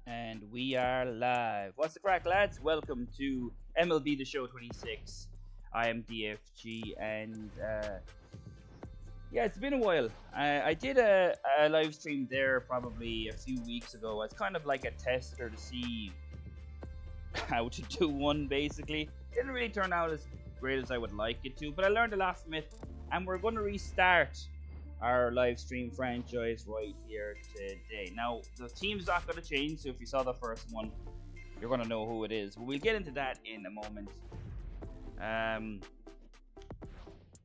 And we are live. What's the crack, lads? Welcome to MLB The Show 26. I am DFG, and yeah, it's been a while. I did a live stream there probably a few weeks ago. It's kind of like a tester to see how to do one, basically. Didn't really turn out as great as I would like it to, but I learned a lot from it, and we're going to restart our live stream franchise right here today. Now, the team's not going to change, so if you saw the first one, you're going to know who it is. But we'll get into that in a moment.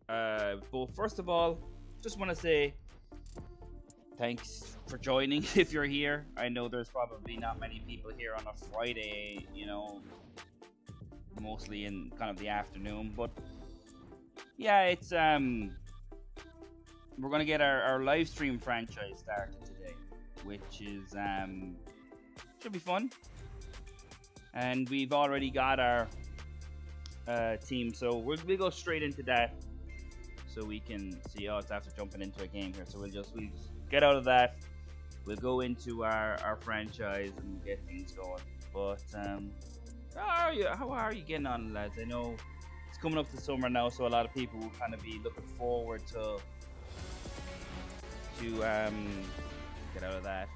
But first of all, just want to say thanks for joining if you're here. I know there's probably not many people here on a Friday, mostly in kind of the afternoon. But yeah, it's we're gonna get our live stream franchise started today, which is should be fun. And we've already got our team, so we'll go straight into that, so we can see. Oh, it's after jumping into a game here, so we'll just get out of that. We'll go into our franchise and get things going. But how are you getting on, lads? I know it's coming up to summer now, so a lot of people will kind of be looking forward to get out of that,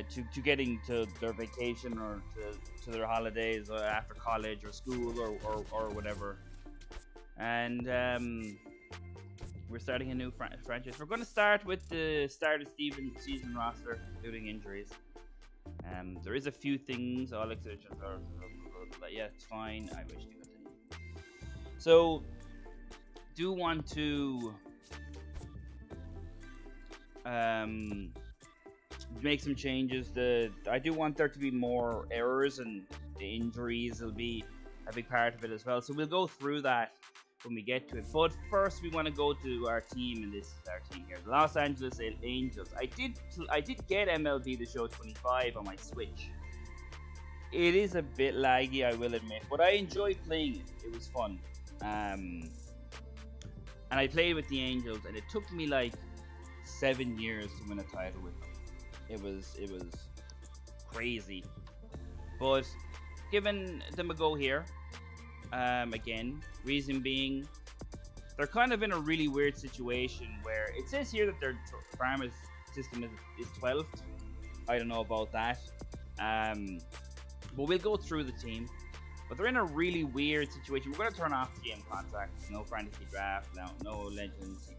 to getting to their vacation or to their holidays after college or school or whatever. And we're starting a new franchise. We're going to start with the started season roster, including injuries. There is a few things. All exceptions are, yeah, it's fine. I wish to continue. So, do want to make some changes. I do want there to be more errors, and the injuries will be a big part of it as well. So we'll go through that when we get to it. But first, we want to go to our team, and this is our team here, the Los Angeles Angels. I did get MLB The Show 25 on my Switch. It is a bit laggy, I will admit, but I enjoyed playing it. It was fun. And I played with the Angels, and it took me like 7 years to win a title with them. It was crazy, but giving them a go here. Again, reason being, they're kind of in a really weird situation where it says here that their farm system is 12th. I don't know about that. But we'll go through the team. But they're in a really weird situation. We're going to turn off GM contracts, no fantasy draft, no legends,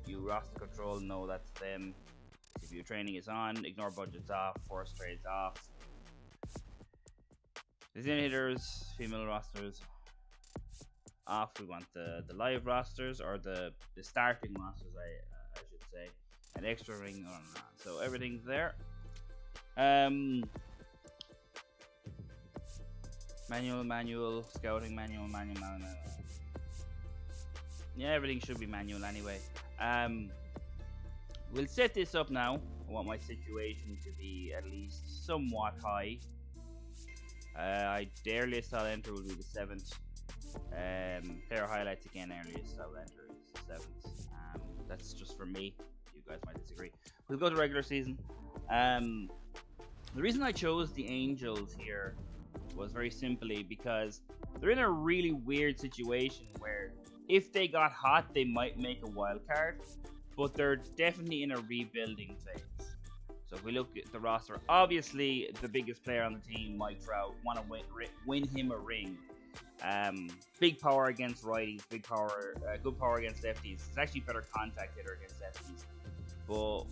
CPU roster control, no, that's them. CPU training is on, ignore budgets off, force trades off. Designated hitters, female rosters off. We want the live rosters, or the starting rosters, I should say. An extra ring on that. So everything's there. Manual, scouting manual. Yeah, everything should be manual anyway. We'll set this up now. I want my situation to be at least somewhat high. The earliest I'll enter will be the 7th. Player highlights again, earliest I'll enter is the 7th. That's just for me. You guys might disagree. We'll go to regular season. The reason I chose the Angels here was very simply because they're in a really weird situation where if they got hot, they might make a wild card, but they're definitely in a rebuilding phase. So if we look at the roster, obviously the biggest player on the team, Mike Trout, want to win him a ring. Big power against righties, big power, good power against lefties. He's actually better contact hitter against lefties. But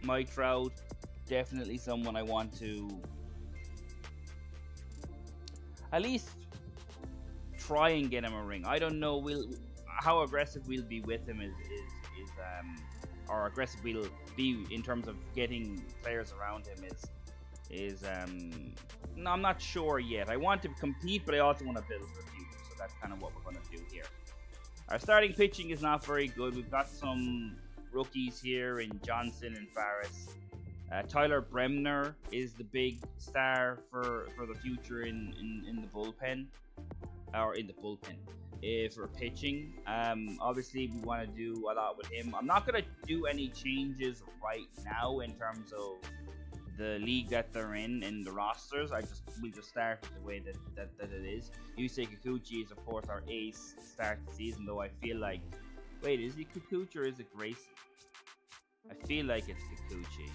Mike Trout, definitely someone I want to at least try and get him a ring. I don't know how aggressive we'll be with him or aggressive we'll be in terms of getting players around him is no, I'm not sure yet. I want to compete, but I also want to build for the future, so that's kind of what we're going to do here. Our starting pitching is not very good. We've got some rookies here in Johnson and Farris. Tyler Bremner is the big star for the future in the bullpen, for pitching. Obviously, we want to do a lot with him. I'm not going to do any changes right now in terms of the league that they're in the rosters. We'll just start with the way that it is. Yusei Kikuchi is of course our ace to start the season, though I feel like, wait, is it Kikuchi or is it Grayson? I feel like it's Kikuchi.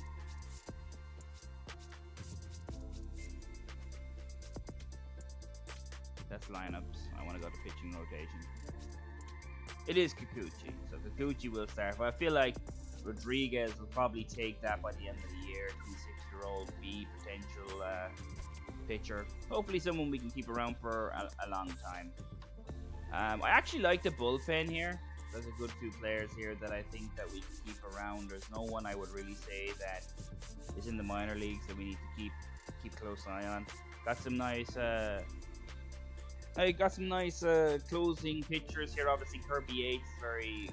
That's lineups. I want to go to pitching rotation. It is Kikuchi, so Kikuchi will start. But I feel like Rodriguez will probably take that by the end of the year. 26-year-old B potential pitcher. Hopefully someone we can keep around for a long time. I actually like the bullpen here. There's a good few players here that I think that we can keep around. There's no one I would really say that is in the minor leagues that we need to keep close eye on. Got some nice closing pitchers here. Obviously Kirby Yates is very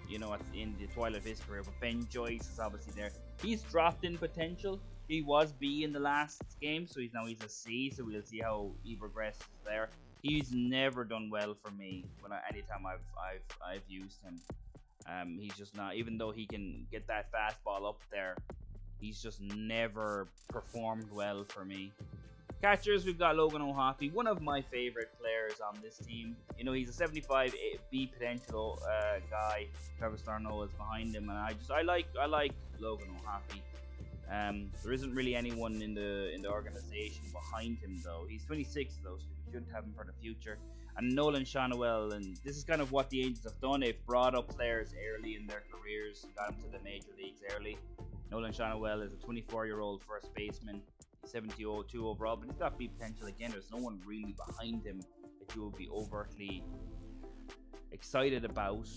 you know, in the twilight of his career, but Ben Joyce is obviously there. He's dropped in potential. He was B in the last game, so he's a C, so we'll see how he progresses there. He's never done well for me anytime I've used him. He's just not, even though he can get that fastball up there, he's just never performed well for me. Catchers, we've got Logan O'Hoppe, one of my favorite players on this team. You know, he's a 75 B potential guy. Trevor Starno is behind him, and I like Logan O'Hoppe. There isn't really anyone in the organization behind him though. He's 26 though, so we should have him for the future. And Nolan Shannawell, and this is kind of what the Angels have done. They've brought up players early in their careers, got them to the major leagues early. Nolan Shannawell is a 24-year-old first baseman. 72 overall, but he's got B potential. Again, there's no one really behind him that you will be overtly excited about.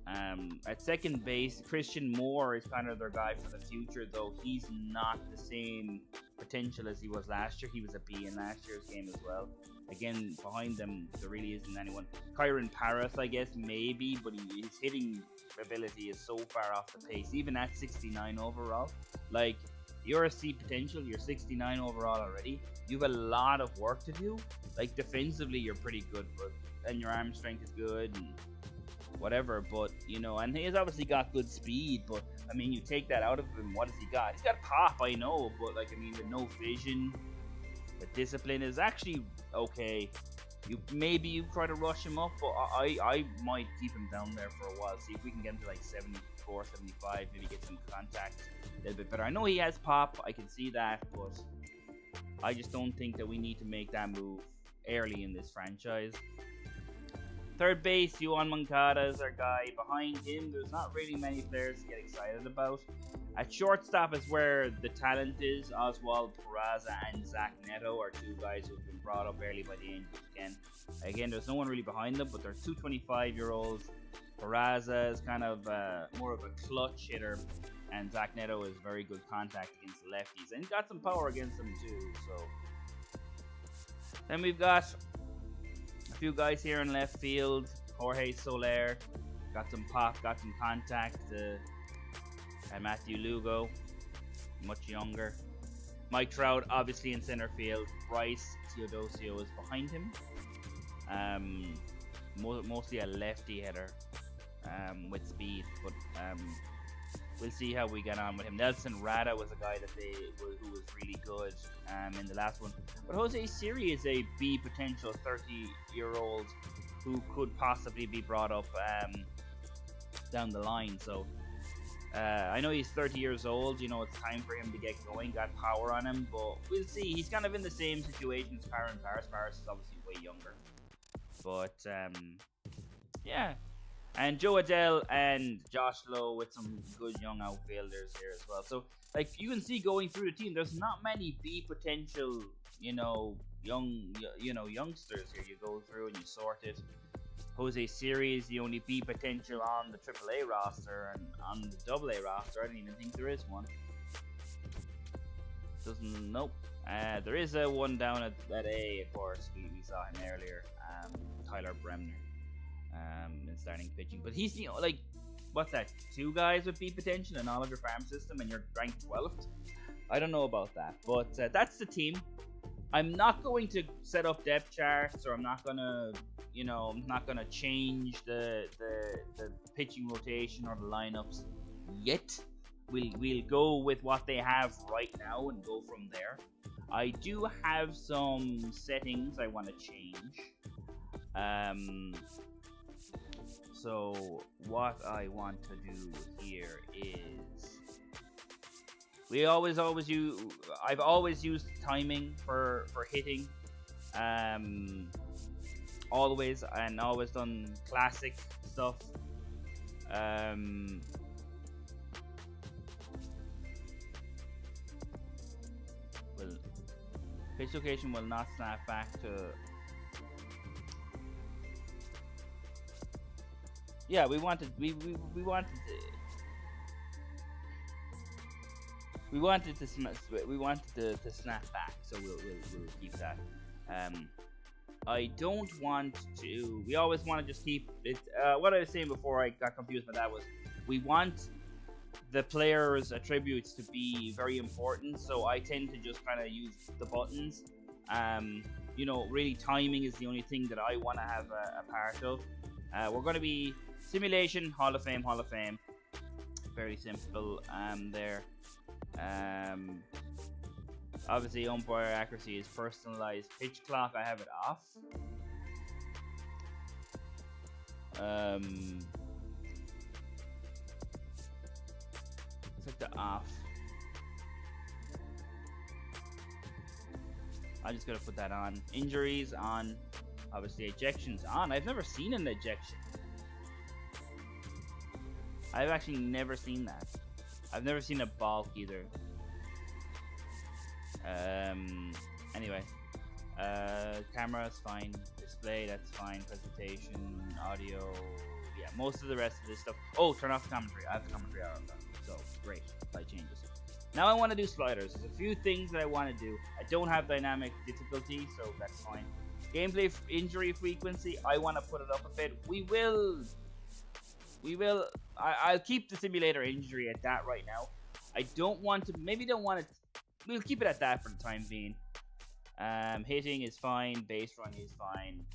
At second base, Christian Moore is kind of their guy for the future, though he's not the same potential as he was last year. He was a B in last year's game as well. Again, behind them, there really isn't anyone. Kyron Paris, I guess, maybe, but his hitting ability is so far off the pace, even at 69 overall. Like, you're a C potential, you're 69 overall already. You have a lot of work to do. Like, defensively, you're pretty good, and your arm strength is good, and whatever. But, you know, and he's obviously got good speed, but, I mean, you take that out of him, what has he got? He's got pop, I know, but, like, I mean, with no vision, the discipline is actually okay. Maybe you try to rush him up, but I might keep him down there for a while, see if we can get him to, like, 74, 75, maybe get some contact a little bit better. I know he has pop, I can see that, but I just don't think that we need to make that move early in this franchise. Third base, Yohan Moncada is our guy. Behind him, there's not really many players to get excited about. At shortstop is where the talent is. Oswald Peraza and Zach Neto are two guys who've been brought up early by the Angels again. There's no one really behind them, but they're two 25-year-olds. Peraza is kind of more of a clutch hitter, and Zach Neto is very good contact against the lefties, and got some power against them too. So then we've got a few guys here in left field. Jorge Soler, got some pop, got some contact. And Matthew Lugo, much younger. Mike Trout, obviously in center field. Bryce Teodosio is behind him. Mostly a lefty hitter with speed, but we'll see how we get on with him. Nelson Rada was a guy who was really good in the last one. But Jose Siri is a B potential 30-year-old who could possibly be brought up down the line. So I know he's 30 years old. You know, it's time for him to get going. Got power on him, but we'll see. He's kind of in the same situation as Paris. Paris is obviously way younger. But yeah. And Joe Adele and Josh Lowe with some good young outfielders here as well. So, like, you can see going through the team, there's not many B potential, youngsters here. You go through and you sort it. Jose Siri is the only B potential on the AAA roster, and on the AA roster, I don't even think there is one. Nope. There is a one down at A, of course. We saw him earlier. Tyler Bremner. In starting pitching, but he's what's that? 2 guys with B potential in all of your farm system, and you're ranked 12th. I don't know about that, but that's the team. I'm not going to set up depth charts, or I'm not gonna change the pitching rotation or the lineups yet. we'll go with what they have right now and go from there. I do have some settings I want to change. So what I want to do here is I've always used timing for hitting. Always, and always done classic stuff. Well, pitch location will not snap back to. Yeah, we wanted to snap back, so we'll keep that. I don't want to. We always want to just keep it. What I was saying before I got confused by that was we want the player's attributes to be very important. So I tend to just kind of use the buttons. You know, really timing is the only thing that I want to have a part of. We're going to be simulation, Hall of Fame. Very simple. There. Obviously, umpire accuracy is personalized. Pitch clock, I have it off. Set the off. I'm just gonna put that on. Injuries on. Obviously, ejections on. I've never seen an ejection. I've actually never seen that. I've never seen a balk either. Anyway, camera is fine, display, that's fine, presentation, audio, yeah, most of the rest of this stuff. Oh, turn off the commentary. I have the commentary on that, so great. Slight changes. Now I want to do sliders. There's a few things that I want to do. I don't have dynamic difficulty, so that's fine. Gameplay injury frequency, I want to put it up a bit. I'll keep the simulator injury at that right now. I don't want to, we'll keep it at that for the time being. Hitting is fine, base run is fine.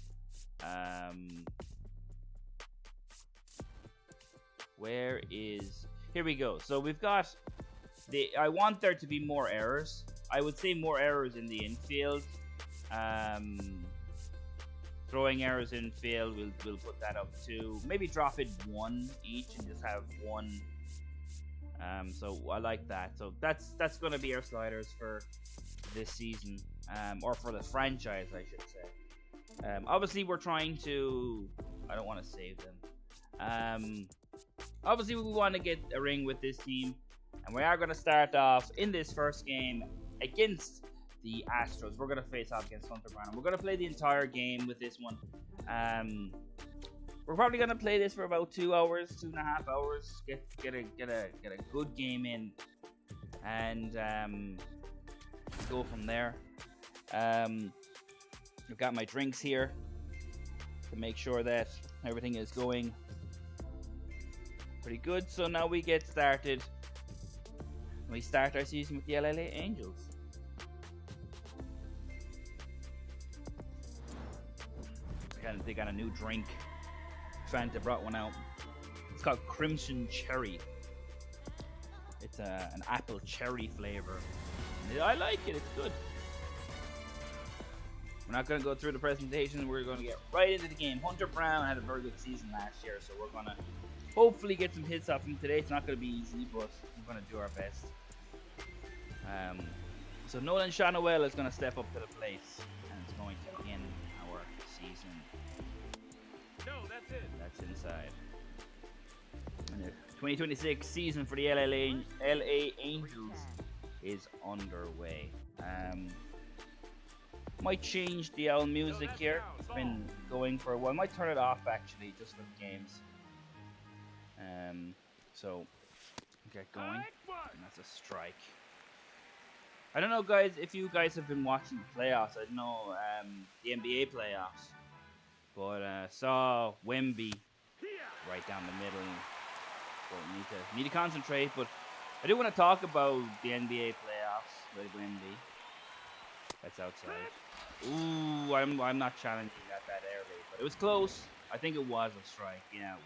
Here we go. So we've got I want there to be more errors. I would say more errors in the infield. Throwing errors in field, we'll put that up to maybe drop it one each and just have one. So I like that. So that's going to be our sliders for this season, or for the franchise, I should say. Obviously, we're trying to. I don't want to save them. Obviously, we want to get a ring with this team, and we are going to start off in this first game against the Astros. We're going to face off against Hunter Brown. We're going to play the entire game with this one. We're probably going to play this for about 2 hours, 2.5 hours. Get a good game in, and go from there. I've got my drinks here to make sure that everything is going pretty good. So now we get started. We start our season with the LA Angels. They got a new drink. Fanta brought one out. It's called Crimson Cherry. It's an apple cherry flavor. I like it. It's good. We're not going to go through the presentation. We're going to get right into the game. Hunter Brown had a very good season last year, so we're going to hopefully get some hits off him today. It's not going to be easy, but we're going to do our best. So Nolan Shanoel is going to step up to the plate, and it's going to end our season. No, that's it. That's inside. And the 2026 season for the LA Angels is underway. Might change the owl music here. It's been going for a while. Might turn it off actually, just for the games. So get going. And that's a strike. I don't know, guys, if you guys have been watching the playoffs. I don't know the NBA playoffs, but saw Wemby right down the middle. So need to concentrate, but I do want to talk about the NBA playoffs with Wemby. That's outside. Ooh, I'm not challenging that early, but it was close. I think it was a strike. Yeah, it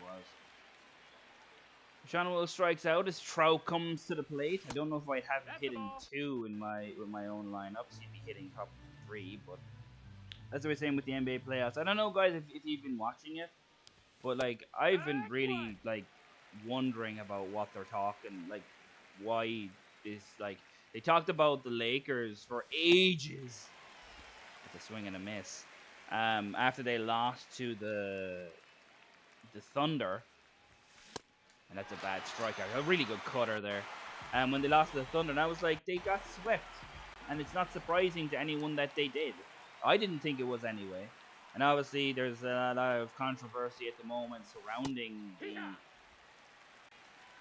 Sean Will strikes out as Trout comes to the plate. I don't know if I'd have him That's the hitting ball. 2 in with my own lineups. He'd be hitting probably 3, but as I was saying with the NBA playoffs, I don't know, guys, if you've been watching it, but like I've been Strike one. really like wondering about what they're talking, like why this like they talked about the Lakers for ages. It's a swing and a miss. After they lost to the Thunder, and that's a bad strikeout. A really good cutter there. When they lost to the Thunder, and I was like, they got swept, and it's not surprising to anyone that they did. I didn't think it was anyway. And obviously, there's a lot of controversy at the moment surrounding the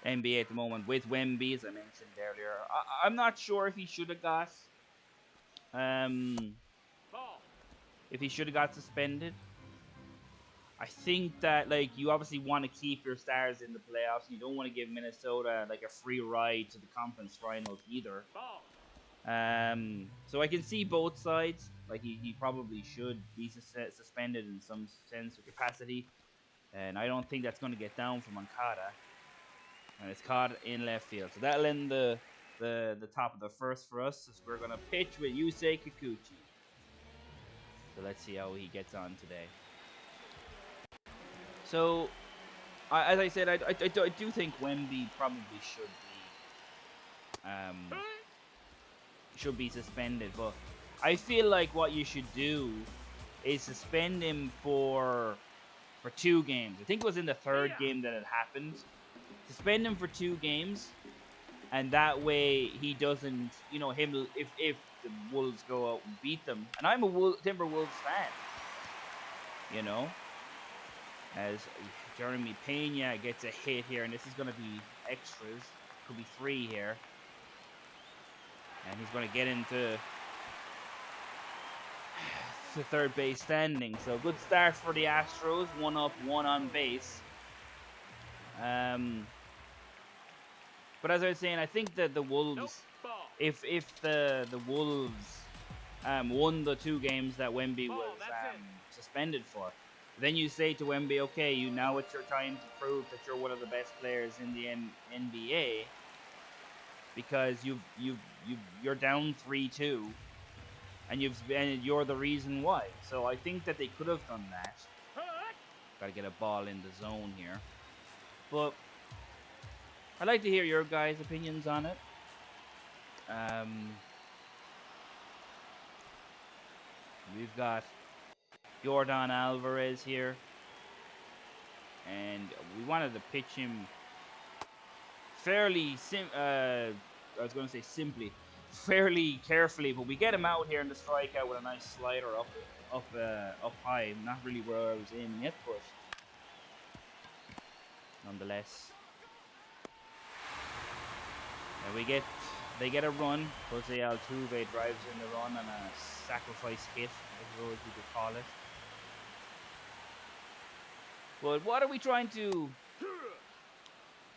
NBA at the moment with Wemby, as I mentioned earlier. I'm not sure um, Ball. if he should have got suspended. I think that like you obviously want to keep your stars in the playoffs. You don't want to give Minnesota like a free ride to the conference finals either. Ball. So I can see both sides. Like he probably should be suspended in some sense or capacity, and I don't think that's going to get down from Moncada. And it's caught in left field, so that'll end the top of the first for us. As we're going to pitch with Yusei Kikuchi. So let's see how he gets on today. So as I said, I do think Wemby probably should be suspended, but I feel like what you should do is suspend him for 2 games. I think it was in the third game that it happened. Suspend him for 2 games, and that way he doesn't, him if the Wolves go out and beat them. And I'm a Timberwolves fan, as Jeremy Pena gets a hit here, and this is going to be extras. Could be 3 here. And he's going to get into the third base standing. So good start for the Astros. 1 up, 1 on base. But as I was saying, I think that the Wolves, if the Wolves won the 2 games that Wemby was suspended for, then you say to Wemby, okay, now it's your time to prove that you're one of the best players in the NBA, because you're down 3-2, and you're the reason why. So I think that they could have done that. Got to get a ball in the zone here, but I'd like to hear your guys' opinions on it. We've got Jordan Alvarez here, and we wanted to pitch him fairly I was going to say simply, fairly carefully, but we get him out here in the strikeout with a nice slider up high. Not really where I was aiming it, but nonetheless. And they get a run. Jose Altuve drives in the run on a sacrifice hit, as you could call it. But what are we trying to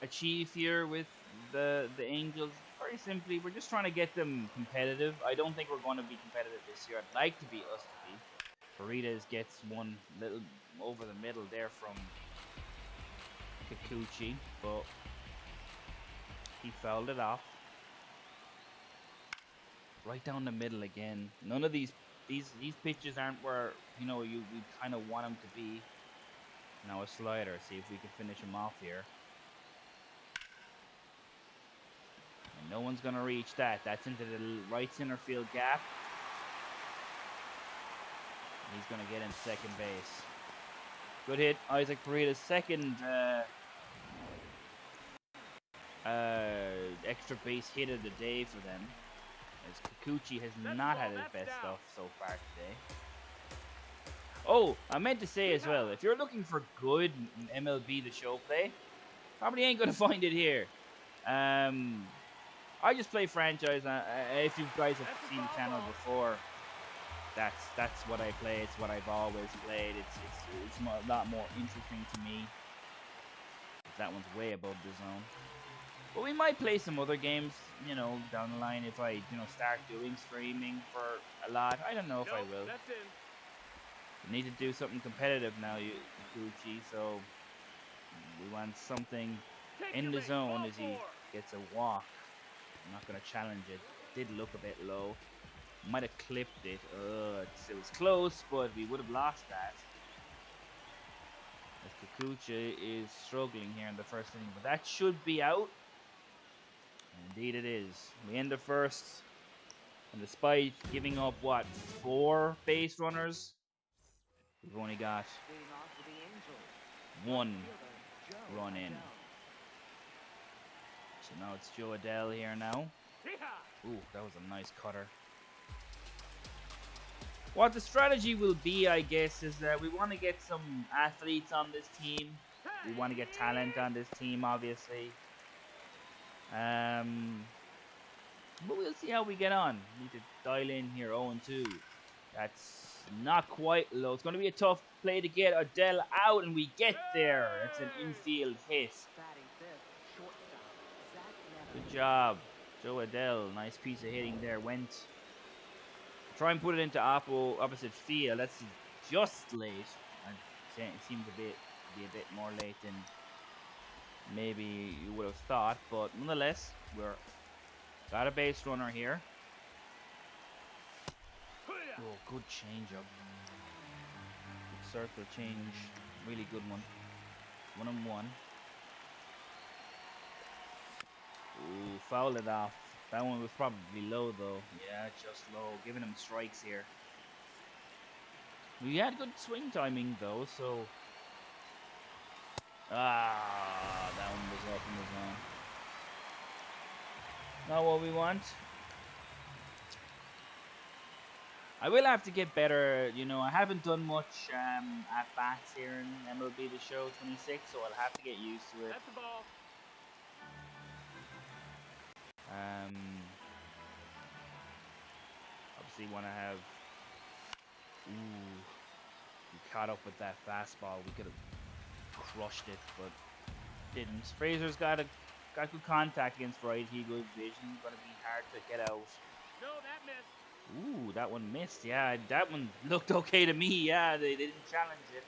achieve here with the Angels? Very simply, we're just trying to get them competitive. I don't think we're going to be competitive this year. I'd like to be us to be. Faritas gets one little over the middle there from Kikuchi, but he fouled it off. Right down the middle again. None of these pitches aren't where we kind of want them to be. Now a slider. See if we can finish him off here. And no one's gonna reach that. That's into the right center field gap. He's gonna get in second base. Good hit, Isaac Faritas' second extra base hit of the day for them, as Kikuchi has not had his best stuff so far today. Oh, I meant to say as well, if you're looking for good MLB The Show play, probably ain't gonna find it here. I just play franchise. If you guys have seen the channel before, that's what I play. It's what I've always played. It's a lot more interesting to me. That one's way above the zone. But we might play some other games, down the line if I, start doing streaming for a lot. I don't know if I will. That's in. We need to do something competitive now, Gucci. So we want something in the Articulate. zone Ball as he four. gets a walk. I'm not going to challenge it. Did look a bit low. Might have clipped it. It was close, but we would have lost that. As Kikuchi is struggling here in the first inning. But that should be out. And indeed it is. We end the first. And despite giving up, what, 4 base runners, we've only got 1 run in. So now it's Joe Adele here now. Ooh, that was a nice cutter. What the strategy will be, I guess, is that we want to get some athletes on this team. We want to get talent on this team, obviously. But we'll see how we get on. Need to dial in here, 0-2. That's not quite low. It's going to be a tough play to get Adele out, and we get there. It's an infield hit. Good job, Joe Adele. Nice piece of hitting there. Went. Try and put it into opposite field. That's just late. It seems to be a bit more late than maybe you would have thought, but nonetheless, we're got a base runner here. Oh, good changeup. Good circle change. Really good one. 1-1. Ooh, fouled it off. That one was probably low though. Yeah, just low. Giving him strikes here. We had good swing timing though, so. Ah, that one was up in the zone. Not what we want. I will have to get better. You know, I haven't done much at bats here in MLB The Show 26, so I'll have to get used to it. That's the ball. Obviously want to have. Ooh, we caught up with that fastball. We could have crushed it, but didn't. Fraser's got good contact against righty, good vision. Gonna be hard to get out. No, that missed. Ooh, that one missed. Yeah, that one looked okay to me. Yeah, they didn't challenge it.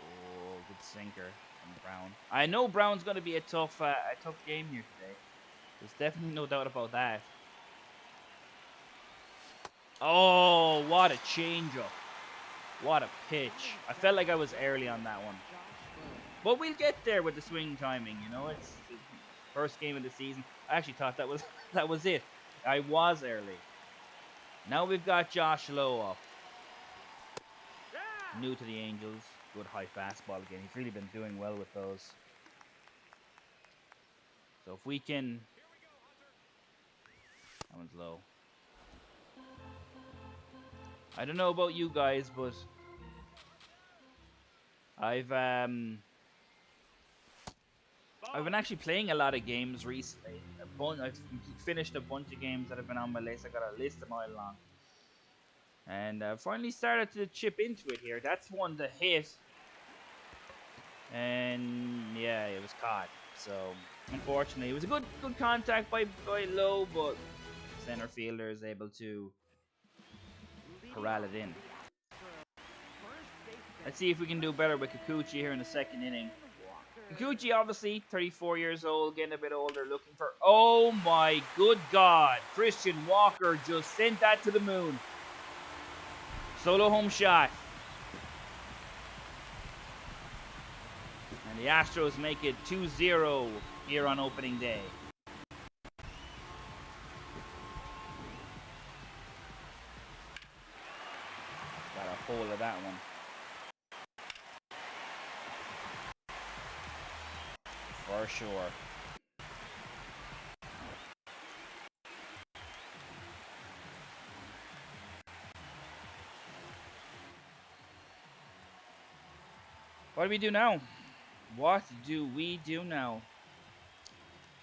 Oh, good sinker from Brown. I know Brown's gonna be a tough game here today. There's definitely no doubt about that. Oh, what a changeup. What a pitch. I felt like I was early on that one. But we'll get there with the swing timing, you know. It's the first game of the season. I actually thought that was it. I was early. Now we've got Josh Lowe up. New to the Angels. Good high fastball again. He's really been doing well with those. So if we can... That one's low. I don't know about you guys, but I've been actually playing a lot of games recently. I've finished a bunch of games that have been on my list. I got a list a mile long, and finally started to chip into it here. That's one to hit, and yeah, it was caught. So unfortunately, it was a good contact by Lowe, but center fielder is able to corral it in. Let's see if we can do better with Kikuchi here in the second inning. Kikuchi, obviously, 34 years old, getting a bit older, looking for... Oh my good God! Christian Walker just sent that to the moon. Solo home shot. And the Astros make it 2-0 here on opening day. Got a hold of that one. For sure. What do we do now? What do we do now?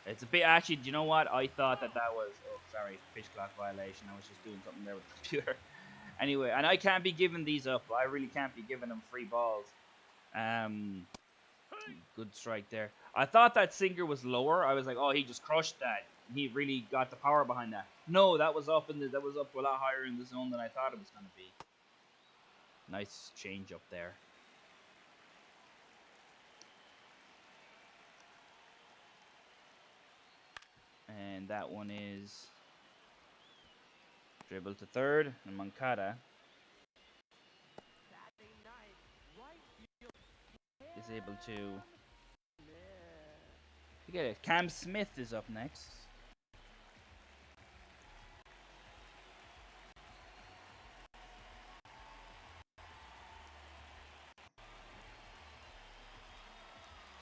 It's a bit... Actually, do you know what? I thought that was... Oh, sorry. Pitch clock violation. I was just doing something there with the computer. Anyway, and I can't be giving these up. I really can't be giving them free balls. Good strike there. I thought that sinker was lower. I was like, oh, he just crushed that. He really got the power behind that. No, that was up a lot higher in the zone than I thought it was going to be. Nice change up there. And that one is dribble to third, and Moncada is able to get it. Cam Smith is up next.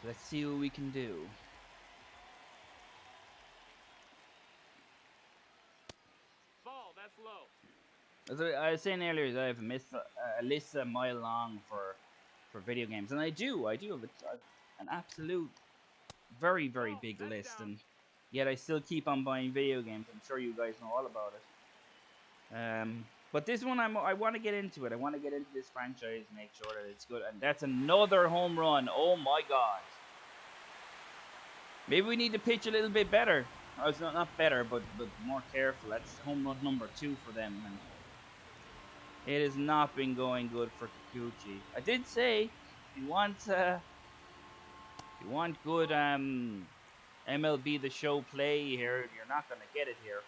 Let's see what we can do. Ball, that's low. As I was saying earlier, that I've missed a list a mile long for video games, and I do have an absolute very big list, and yet I still keep on buying video games. I'm sure you guys know all about it. But this one I want to get into it. I want to get into this franchise, make sure that it's good, and that's another home run. Oh my God! Maybe we need to pitch a little bit better. Oh, it's not better, but more careful. That's home run number 2 for them, and it has not been going good for Kikuchi. I did say, if you want good MLB The Show play here, you're not gonna get it here.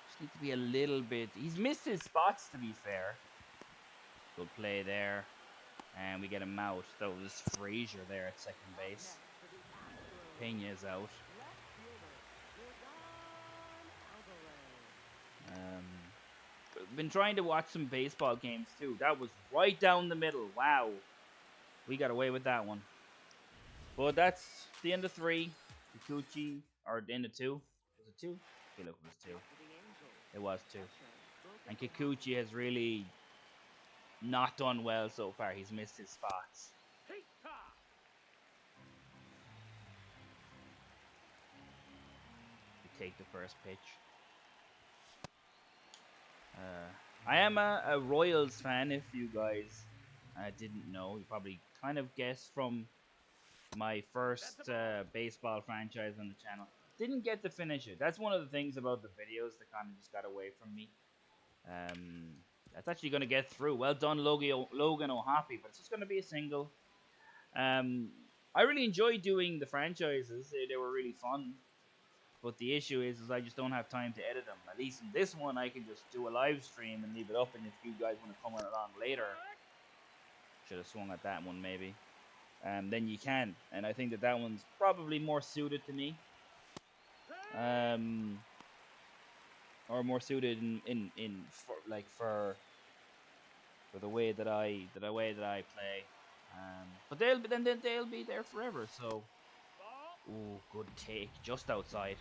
Just need to be a little bit. He's missed his spots, to be fair. Good play there, and we get him out. That was Frazier there at second base. Pena's out. Been trying to watch some baseball games too. That was right down the middle. Wow, we got away with that one. But that's the end of 3. Kikuchi, or the end of 2. Was it 2? Okay, look, it was 2. It was 2. And Kikuchi has really not done well so far. He's missed his spots. We take the first pitch. I am a Royals fan, if you guys didn't know. You probably kind of guessed from my first baseball franchise on the channel. Didn't get to finish it. That's one of the things about the videos that kind of just got away from me. That's actually going to get through. Well done, Logan O'Hoppy, but it's just going to be a single. I really enjoyed doing the franchises. They were really fun. But the issue is I just don't have time to edit them. At least in this one, I can just do a live stream and leave it up. And if you guys want to come along later, should have swung at that one maybe. Then you can. And I think that one's probably more suited to me. Or more suited for the way that I play. But they'll be there forever. So. Ooh, good take, just outside.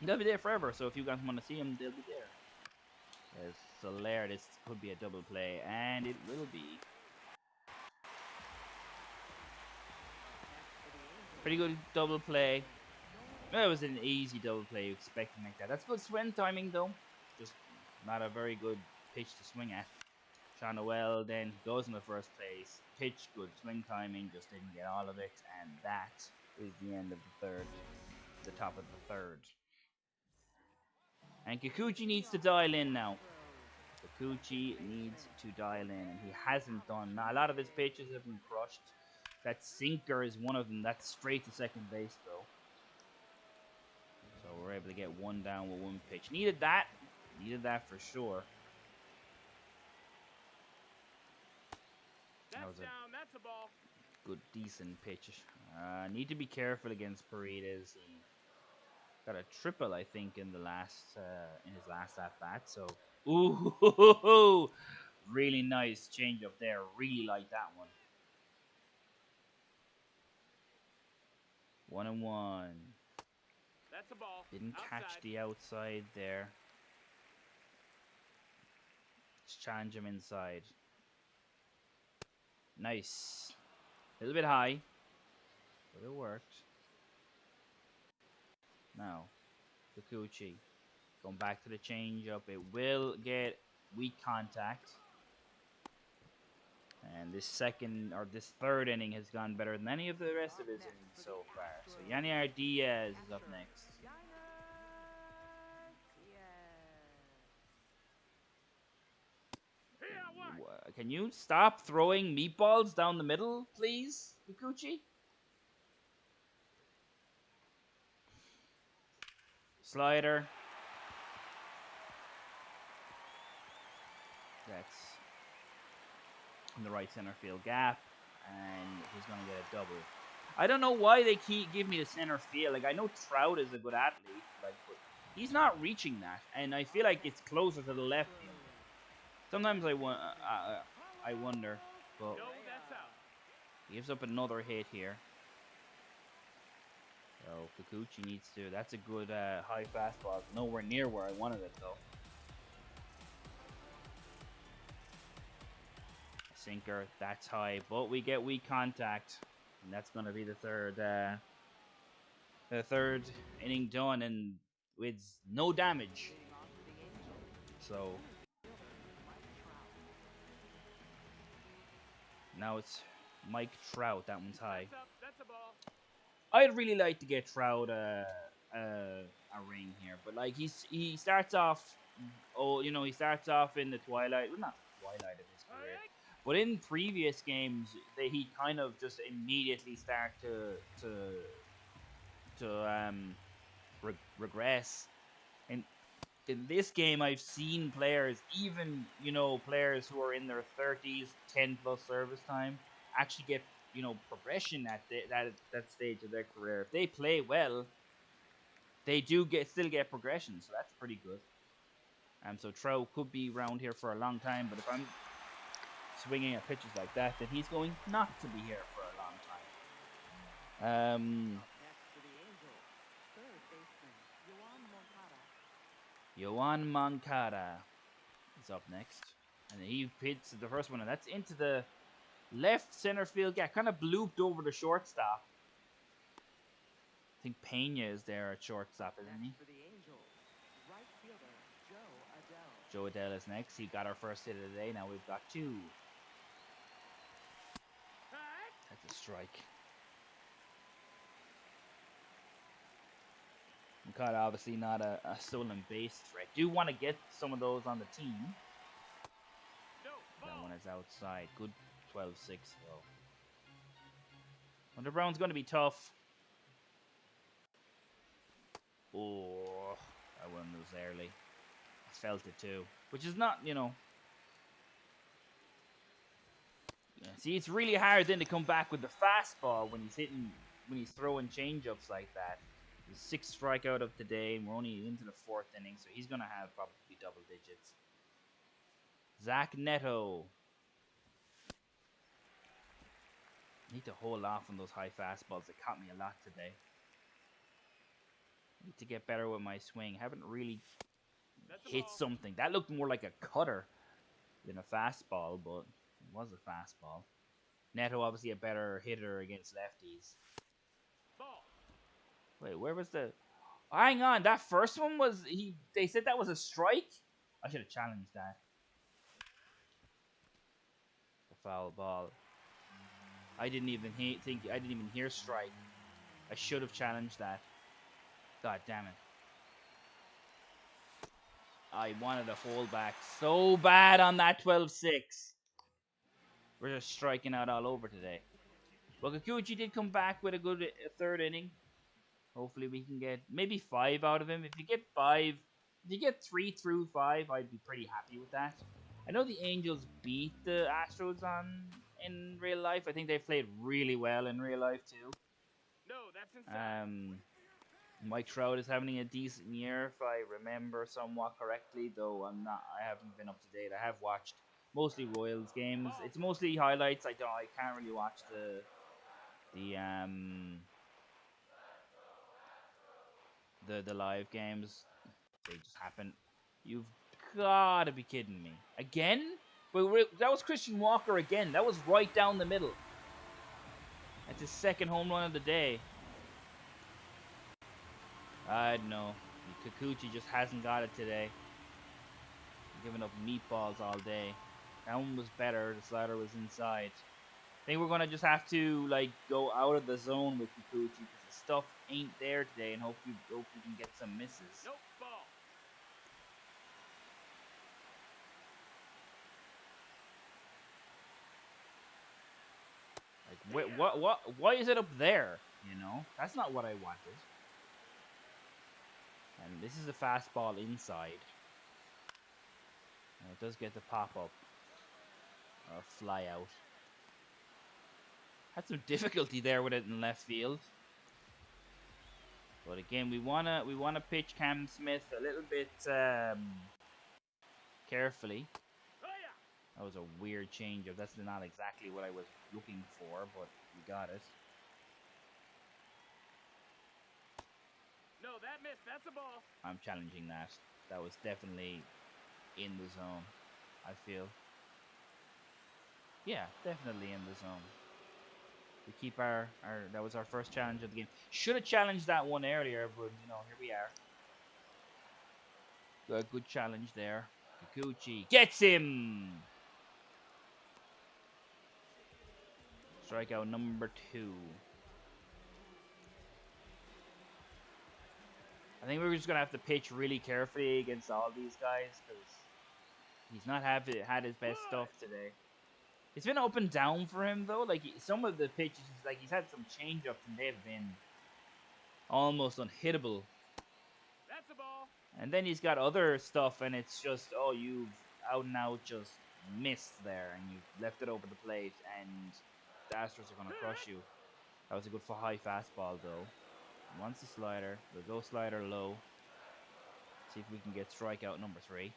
They'll be there forever, so if you guys want to see them, they'll be there. There's Soler, this could be a double play, and it will be. Pretty good double play. That was an easy double play, you expect to make that. That's good swing timing, though. Just not a very good pitch to swing at. Sean Noel then goes in the first place. Pitch, good swing timing, just didn't get all of it. And that is the end of the third. The top of the third. And Kikuchi needs to dial in now. Kikuchi needs to dial in, and he hasn't done. Now, a lot of his pitches have been crushed. That sinker is one of them. That's straight to second base, though. So we're able to get one down with one pitch. Needed that. Needed that for sure. That was that's a ball. Good, decent pitch. Need to be careful against Paredes. He got a triple, I think, in his last at bat. So, ooh, really nice change up there. Really like that one. 1-1. That's a ball. Didn't catch the outside there. Let's challenge him inside. Nice. A little bit high, but it worked. Now, Kikuchi going back to the changeup. It will get weak contact. And this third inning has gone better than any of the rest of his innings so far. So Yanier Diaz is up next. Can you stop throwing meatballs down the middle, please, Kikuchi? Slider. That's in the right center field gap, and he's gonna get a double. I don't know why they keep give me the center field. Like I know Trout is a good athlete, like but he's not reaching that, and I feel like it's closer to the left field. Sometimes I wonder, but No, that's out. he gives up another hit here. So Kikuchi needs to. That's a good high fastball. Nowhere near where I wanted it though. Sinker, that's high, but we get weak contact, and that's going to be the third inning done, and with no damage. So now it's Mike Trout. That one's high. That's up. That's a ball. I'd really like to get Trout a ring here, but like he starts off, he starts off in the twilight, well, not twilight of his career. But in previous games, he kind of just immediately start to regress. And in this game, I've seen players, even players who are in their 30s, 10 plus service time, actually get progression at that stage of their career. If they play well, they do still get progression, so that's pretty good. So Trout could be around here for a long time, but if I'm swinging at pitches like that, then he's going not to be here for a long time. Yoan Moncada is up next, and he hits the first one, and that's into the left center field. Yeah, kind of blooped over the shortstop. I think Pena is there at shortstop, isn't he? Joe Adele is next. He got our first hit of the day. Now we've got two. That's a strike. Moncada obviously not a stolen base threat. Do want to get some of those on the team. That one is outside. Good 12-6 though. Wonder Brown's going to be tough. Oh, that one was early. I felt it too. Which is not, Yeah, see, it's really hard then to come back with the fastball when he's throwing changeups like that. His sixth strikeout of the day, and we're only into the fourth inning, so he's going to have probably double digits. Zach Neto. Need to hold off on those high fastballs that caught me a lot today. Need to get better with my swing. Haven't really hit something. That looked more like a cutter than a fastball, but it was a fastball. Neto obviously a better hitter against lefties. Wait, where was the... Oh, hang on, that first one was... They said that was a strike? I should have challenged that. A foul ball. I didn't even hear strike. I should have challenged that. God damn it. I wanted a fallback so bad on that 12-6. We're just striking out all over today. Well, Kikuchi did come back with a good third inning. Hopefully we can get maybe 5 out of him. If you get 3 through 5, I'd be pretty happy with that. I know the Angels beat the Astros in real life. I think they played really well in real life too. No, that's inside. Mike Trout is having a decent year, if I remember somewhat correctly, though I haven't been up to date. I have watched mostly Royals games. It's mostly highlights. I can't really watch the live games. They just happen. You've got to be kidding me. Again? But that was Christian Walker again. That was right down the middle. That's his second home run of the day. I don't know. Kikuchi just hasn't got it today. Giving up meatballs all day. That one was better. The slider was inside. I think we're going to just have to go out of the zone with Kikuchi because the stuff ain't there today, and hope we can get some misses. Nope, ball. Why is it up there? That's not what I wanted. And this is a fastball inside. And it does get the pop up. Or fly out. Had some difficulty there with it in left field. But again, we wanna pitch Cam Smith a little bit carefully. Oh yeah. That was a weird changeup. That's not exactly what I was looking for, but we got it. No, that missed. That's a ball. I'm challenging that. That was definitely in the zone, I feel. Yeah, definitely in the zone. We keep our that was our first challenge of the game. Should have challenged that one earlier, but you know, here we are. Got a good challenge there. Kikuchi gets him. Strikeout number 2. I think we're just gonna have to pitch really carefully against all these guys because he's not had his best stuff today. It's been up and down for him though. Like some of the pitches, like he's had some changeups and they've been almost unhittable. That's a ball. And then he's got other stuff, and it's just you've out and out just missed there, and you've left it over the plate, and the Astros are gonna crush you. That was a good high fastball though. Wants the slider. We'll go slider low. See if we can get strikeout number 3.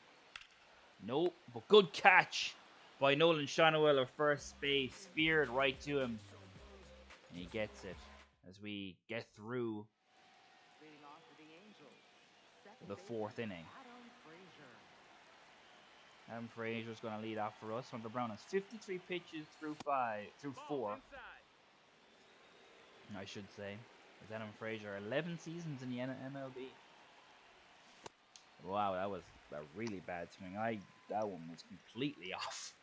Nope, but good catch by Nolan Shonowell, first base, speared right to him, and he gets it as we get through the 4th inning. Adam Frazier's going to lead off for us. Hunter Brown has 53 pitches through 4. I should say. As Adam Frazier, 11 seasons in the MLB. Wow, that was a really bad swing. That one was completely off.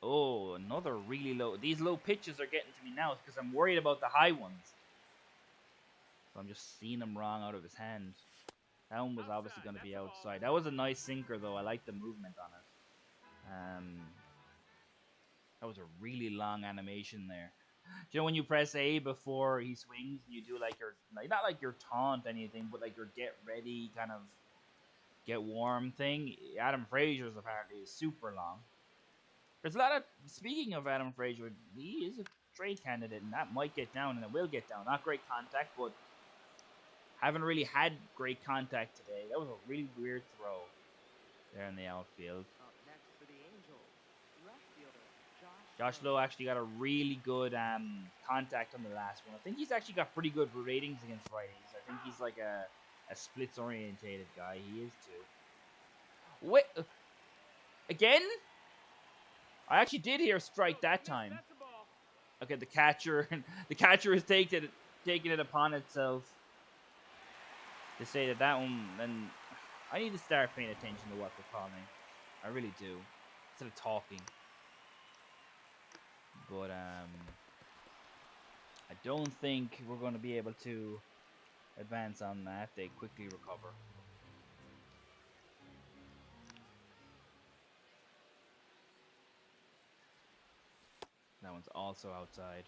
Oh, another really low. These low pitches are getting to me now because I'm worried about the high ones. So I'm just seeing them wrong out of his hand. That one was obviously going to be outside. That was a nice sinker, though. I like the movement on it. That was a really long animation there. Do you know when you press A before he swings, you do like your, not like your taunt anything, but like your get ready kind of get warm thing? Adam Frazier's apparently is super long. There's a lot of, speaking of Adam Frazier, he is a trade candidate, and that might get down, and it will get down. Not great contact, but haven't really had great contact today. That was a really weird throw there in the outfield. Josh Lowe actually got a really good contact on the last one. I think he's actually got pretty good ratings against righties. I think he's like a splits-orientated guy. He is too. Wait, again? I actually did hear a strike that time. Okay, the catcher is taking it upon itself to say that one. And I need to start paying attention to what they're calling. I really do, instead of talking. But I don't think we're going to be able to advance on that. They quickly recover. That one's also outside.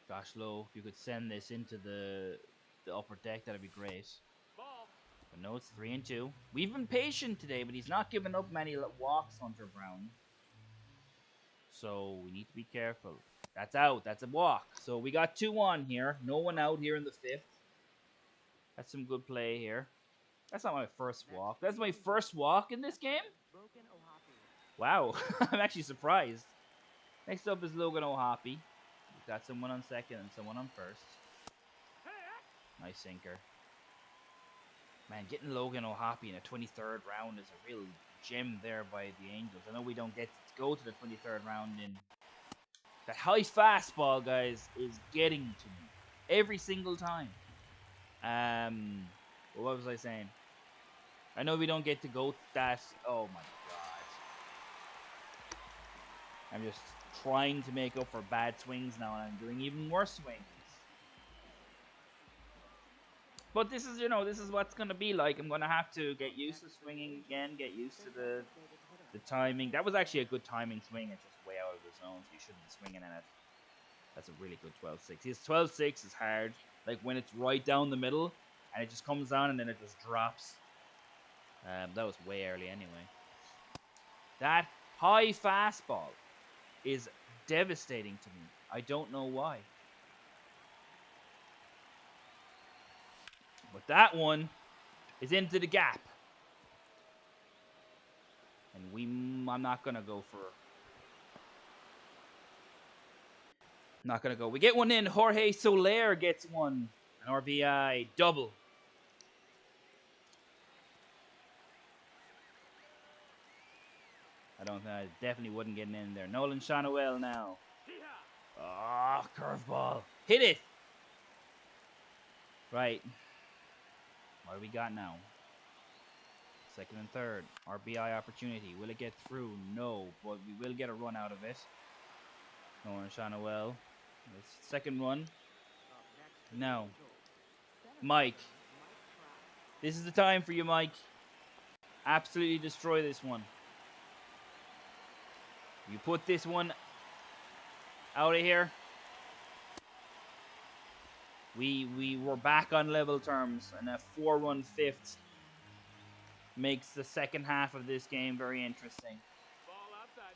Josh Lowe, if you could send this into the upper deck, that'd be great. Ball. But no, it's 3-2. We've been patient today, but he's not giving up many walks, Hunter Brown. So we need to be careful. That's out. That's a walk. So we got 2-1 here. No one out here in the 5th. That's some good play here. That's not my first walk. That's my first walk in this game? Wow. I'm actually surprised. Next up is Logan O'Hoppe. We've got someone on second and someone on first. Nice sinker. Man, getting Logan O'Hoppe in a 23rd round is a real gem there by the Angels. I know we don't get to go to the 23rd round in. That high fastball, guys, is getting to me every single time. What was I saying? I know we don't get to go that. Oh my god. I'm just trying to make up for bad swings now, and I'm doing even worse swings. But this is, this is what's going to be like. I'm going to have to get used to swinging again, get used to the timing. That was actually a good timing swing. It's just way out of the zone, so you shouldn't be swinging in it. That's a really good 12-6. His 12-6 is hard. Like when it's right down the middle and it just comes down and then it just drops. That was way early anyway. That high fastball is devastating to me. I don't know why. But that one is into the gap. And I'm not going to go for... Not going to go. We get one in. Jorge Soler gets one. An RBI double. I definitely wouldn't get in there. Nolan Shanuel now. Ah, oh, curveball. Hit it. Right. What do we got now? Second and third. RBI opportunity. Will it get through? No, but we will get a run out of it. Nolan Shanuel. Second run. No. Mike. This is the time for you, Mike. Absolutely destroy this one. You put this one out of here. We were back on level terms, and a 4-run fifth makes the second half of this game very interesting. Ball outside.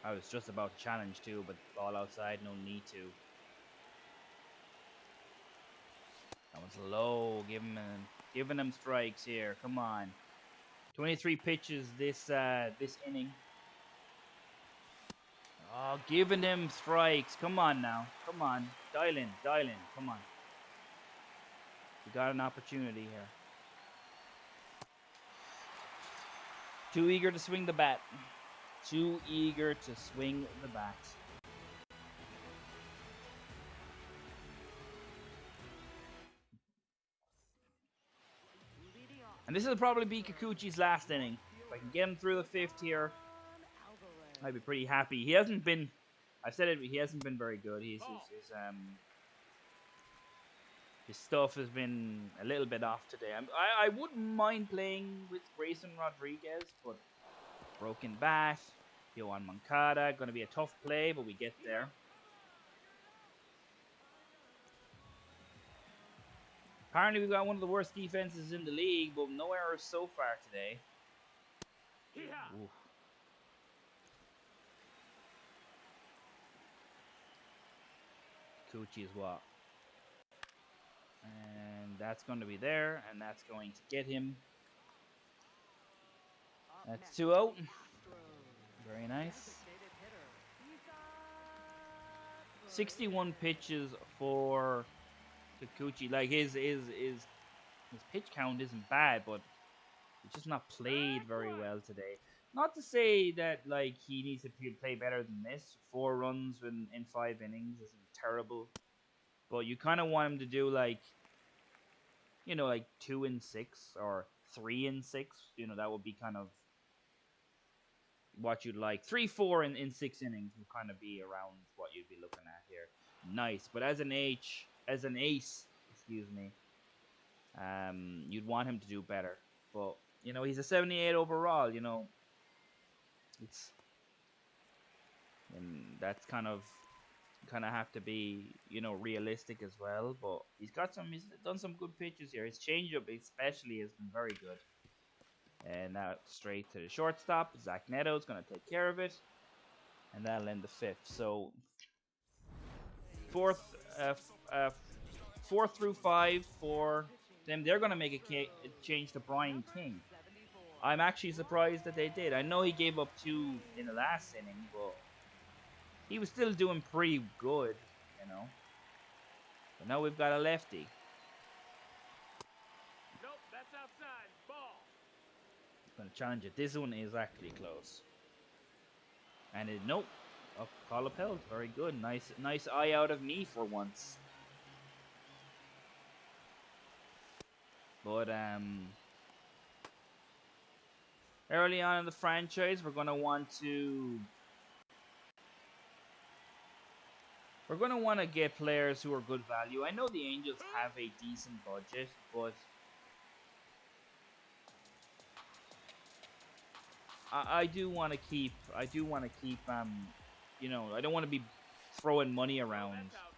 I was just about to challenge too, but ball outside, no need to. That one's low, giving them strikes here. Come on. 23 pitches this inning. Oh, giving them strikes. Come on now. Come on. Dial in. Come on. We got an opportunity here. Too eager to swing the bat. Too eager to swing the bat. And this will probably be Kikuchi's last inning. If I can get him through the fifth here, I'd be pretty happy. He hasn't been, I said it, he hasn't been very good. His stuff has been a little bit off today. I wouldn't mind playing with Grayson Rodriguez, but broken bat, Yohan Moncada, going to be a tough play, but we get there. Apparently we've got one of the worst defenses in the league, but no errors so far today. Oof. Kikuchi is what? And that's going to be there, and that's going to get him. That's 2-0. Very nice. 61 pitches for Kikuchi. Like his pitch count isn't bad, but he's just not played very well today. Not to say that like he needs to play better than this. 4 runs in 5 innings isn't terrible, but you kind of want him to do like, you know, like 2 and 6 or 3 and 6. You know, that would be kind of what you'd like. 3-4 in 6 innings would kind of be around what you'd be looking at here. Nice, but as an ace, excuse me, you'd want him to do better. But you know, he's a 78 overall. You know, and that's kind of have to be, you know, realistic as well. But he's done some good pitches here. His changeup especially has been very good. And now straight to the shortstop. Zach Neto's going to take care of it. And that'll end the 5th. So 4th through 5 for them. They're going to make a change to Brian King. I'm actually surprised that they did. I know he gave up 2 in the last inning, but he was still doing pretty good, you know. But now we've got a lefty. Nope, that's outside. Ball. Going to challenge it. This one is actually close. And nope. Oh, call upheld. Very good. Nice eye out of me for once. But early on in the franchise, we're going to want to get players who are good value. I know the Angels have a decent budget, but I do want to keep, you know, I don't want to be throwing money No, around that's out.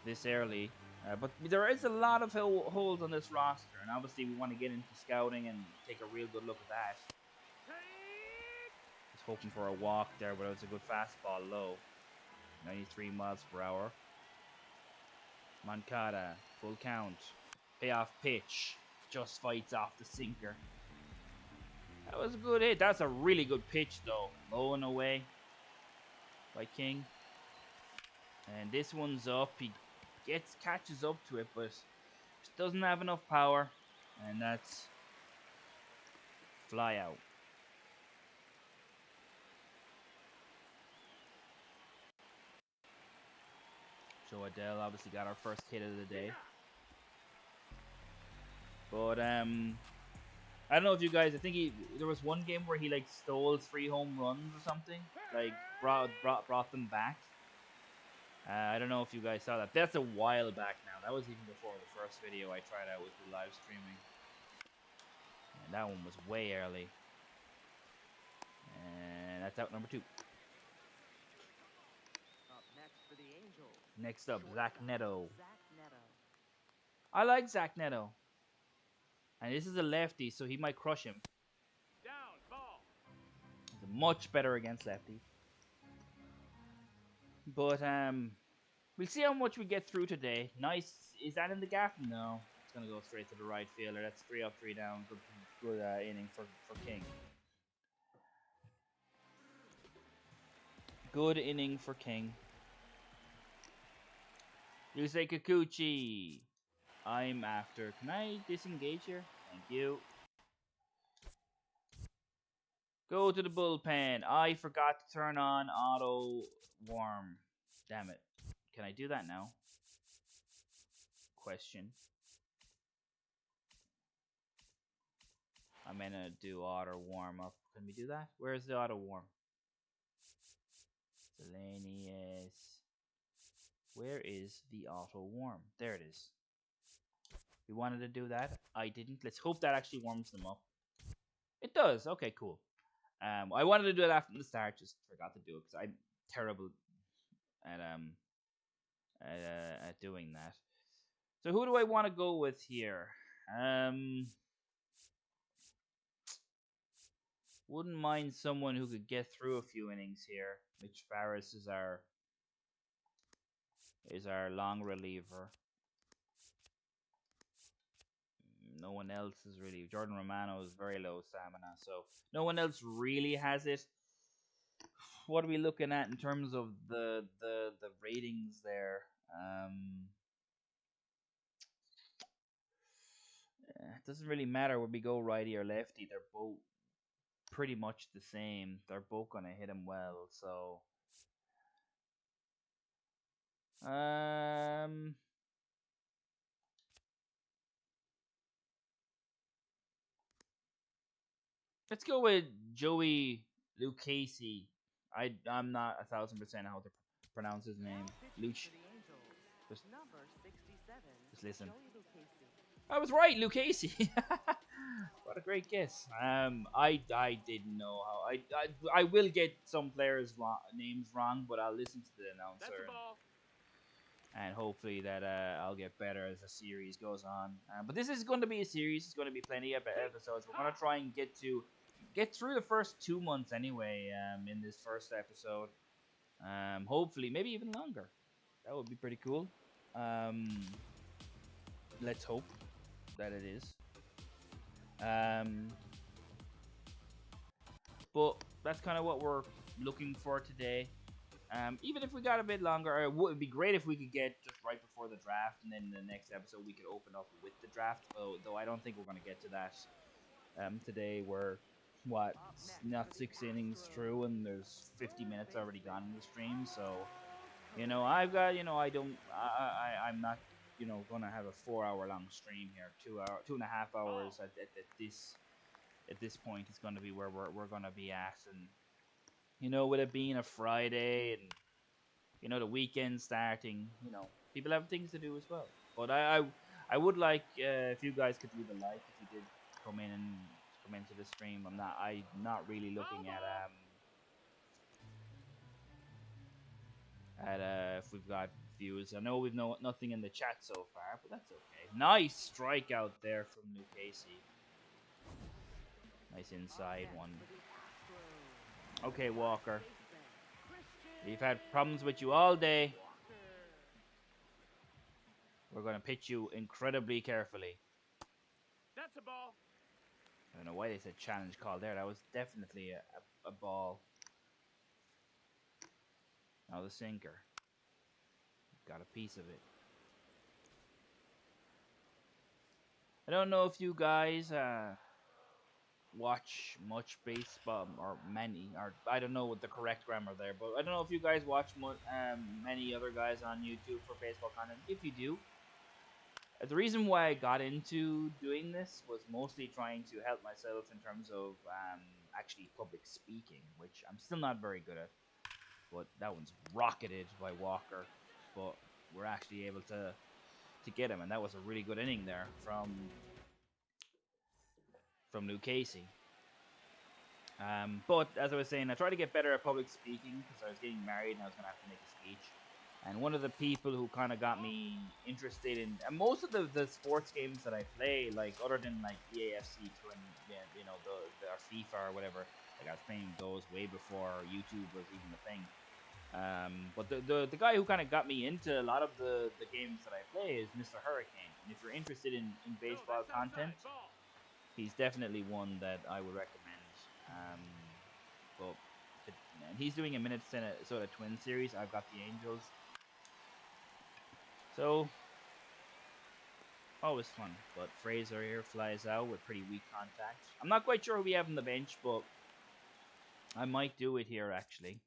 this early. But there is a lot of holes on this roster, and obviously we want to get into scouting and take a real good look at that. Take. Just hoping for a walk there, but it was a good fastball low. 93 miles per hour. Moncada, full count. Payoff pitch. Just fights off the sinker. That was a good hit. That's a really good pitch, though. Low and away by King. And this one's up. He catches up to it, but just doesn't have enough power. And that's fly out. So Adele obviously got our first hit of the day. But I don't know if you guys. I think there was one game where he like stole 3 home runs or something. Like brought them back. I don't know if you guys saw that. That's a while back now. That was even before the first video I tried out with the live streaming. And that one was way early. And that's out number 2. Up next for the Angels. Next up, Zach Neto. Zach Neto. I like Zach Neto. And this is a lefty, so he might crush him. Down. Ball. He's much better against lefties. But we'll see how much we get through today. Nice. Is that in the gap? No. It's gonna go straight to the right fielder. That's 3 up, 3 down. Good inning for King. Good inning for King. Yusei Kikuchi. I'm after. Can I disengage here? Thank you. Go to the bullpen. I forgot to turn on auto warm. Damn it. Can I do that now? Question. I'm gonna do auto warm up. Can we do that? Where's the auto warm? Selenius. Where is the auto warm? There it is. We wanted to do that. I didn't. Let's hope that actually warms them up. It does. Okay, cool. I wanted to do that from the start. Just forgot to do it because I'm terrible at doing that. So who do I want to go with here? Wouldn't mind someone who could get through a few innings here. Mitch Farris is our long reliever. No one else is really. Jordan Romano is very low stamina, so no one else really has it. What are we looking at in terms of the ratings there? It doesn't really matter where we go, righty or lefty. They're both pretty much the same. They're both gonna hit him well. So, let's go with Joey Lucchese. I'm not 1,000% how to pronounce his name. Luch. Just, Number 67. just listen. Joey Lucchese. I was right, Lucchese. What a great guess. I didn't know how. I will get some players' names wrong, but I'll listen to the That's announcer a ball. and hopefully that I'll get better as the series goes on. But this is going to be a series. It's going to be plenty of episodes. We're going to try and get through the first 2 months anyway. In this first episode, hopefully maybe even longer. That would be pretty cool. Let's hope that it is. But that's kind of what we're looking for today. Even if we got a bit longer, it would be great if we could get just right before the draft, and then the next episode we could open up with the draft. Though I don't think we're going to get to that today. We're not 6 innings through, and there's 50 minutes already gone in the stream. So, I've got, I'm not, gonna have a 4-hour long stream here. 2.5 hours at this point is gonna be where we're gonna be at, and with it being a Friday and the weekend starting, people have things to do as well. But I would like if you guys could leave a like if you did come into the stream. I'm not really looking at at if we've got views. I know we've nothing in the chat so far, but that's okay. Nice strikeout there from Luke Casey. Nice inside one. Okay, Walker. We've had problems with you all day. We're going to pitch you incredibly carefully. That's a ball. I don't know why they said challenge call there. That was definitely a ball. Now the sinker. Got a piece of it. I don't know if you guys watch much baseball, or many, or I don't know what the correct grammar there, but I don't know if you guys watch many other guys on YouTube for baseball content. If you do, the reason why I got into doing this was mostly trying to help myself in terms of actually public speaking, which I'm still not very good at. But that one's rocketed by Walker, but we're actually able to get him, and that was a really good inning there from Luke Casey. But as I was saying, I tried to get better at public speaking because I was getting married and I was gonna have to make a speech. And one of the people who kind of got me interested in, and most of the sports games that I play, like other than like the AFC twin, yeah, you know, the FIFA or whatever, like I was playing those way before YouTube was even a thing. But the guy who kind of got me into a lot of the games that I play is Mr. Hurricane. And if you're interested in baseball content, he's definitely one that I would recommend. But and he's doing a Minnesota Twin series. I've got the Angels. So, always fun. But Fraser here flies out with pretty weak contact. I'm not quite sure who we have on the bench, but I might do it here actually.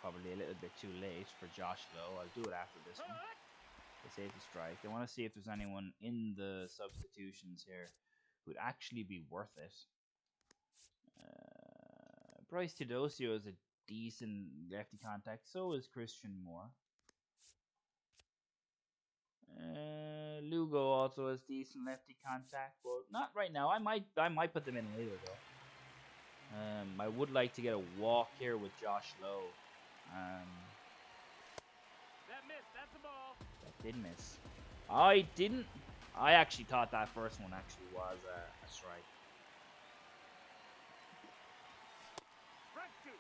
Probably a little bit too late for Josh Lowe. I'll do it after this one. The safety strike. I want to see if there's anyone in the substitutions here who'd actually be worth it. Bryce Teodosio is a decent lefty contact. So is Christian Moore. Lugo also has decent lefty contact, but not right now. I might put them in later though. I would like to get a walk here with Josh Lowe. That missed. That's a ball. That did miss. I didn't. I actually thought that first one actually was a strike. Strike two.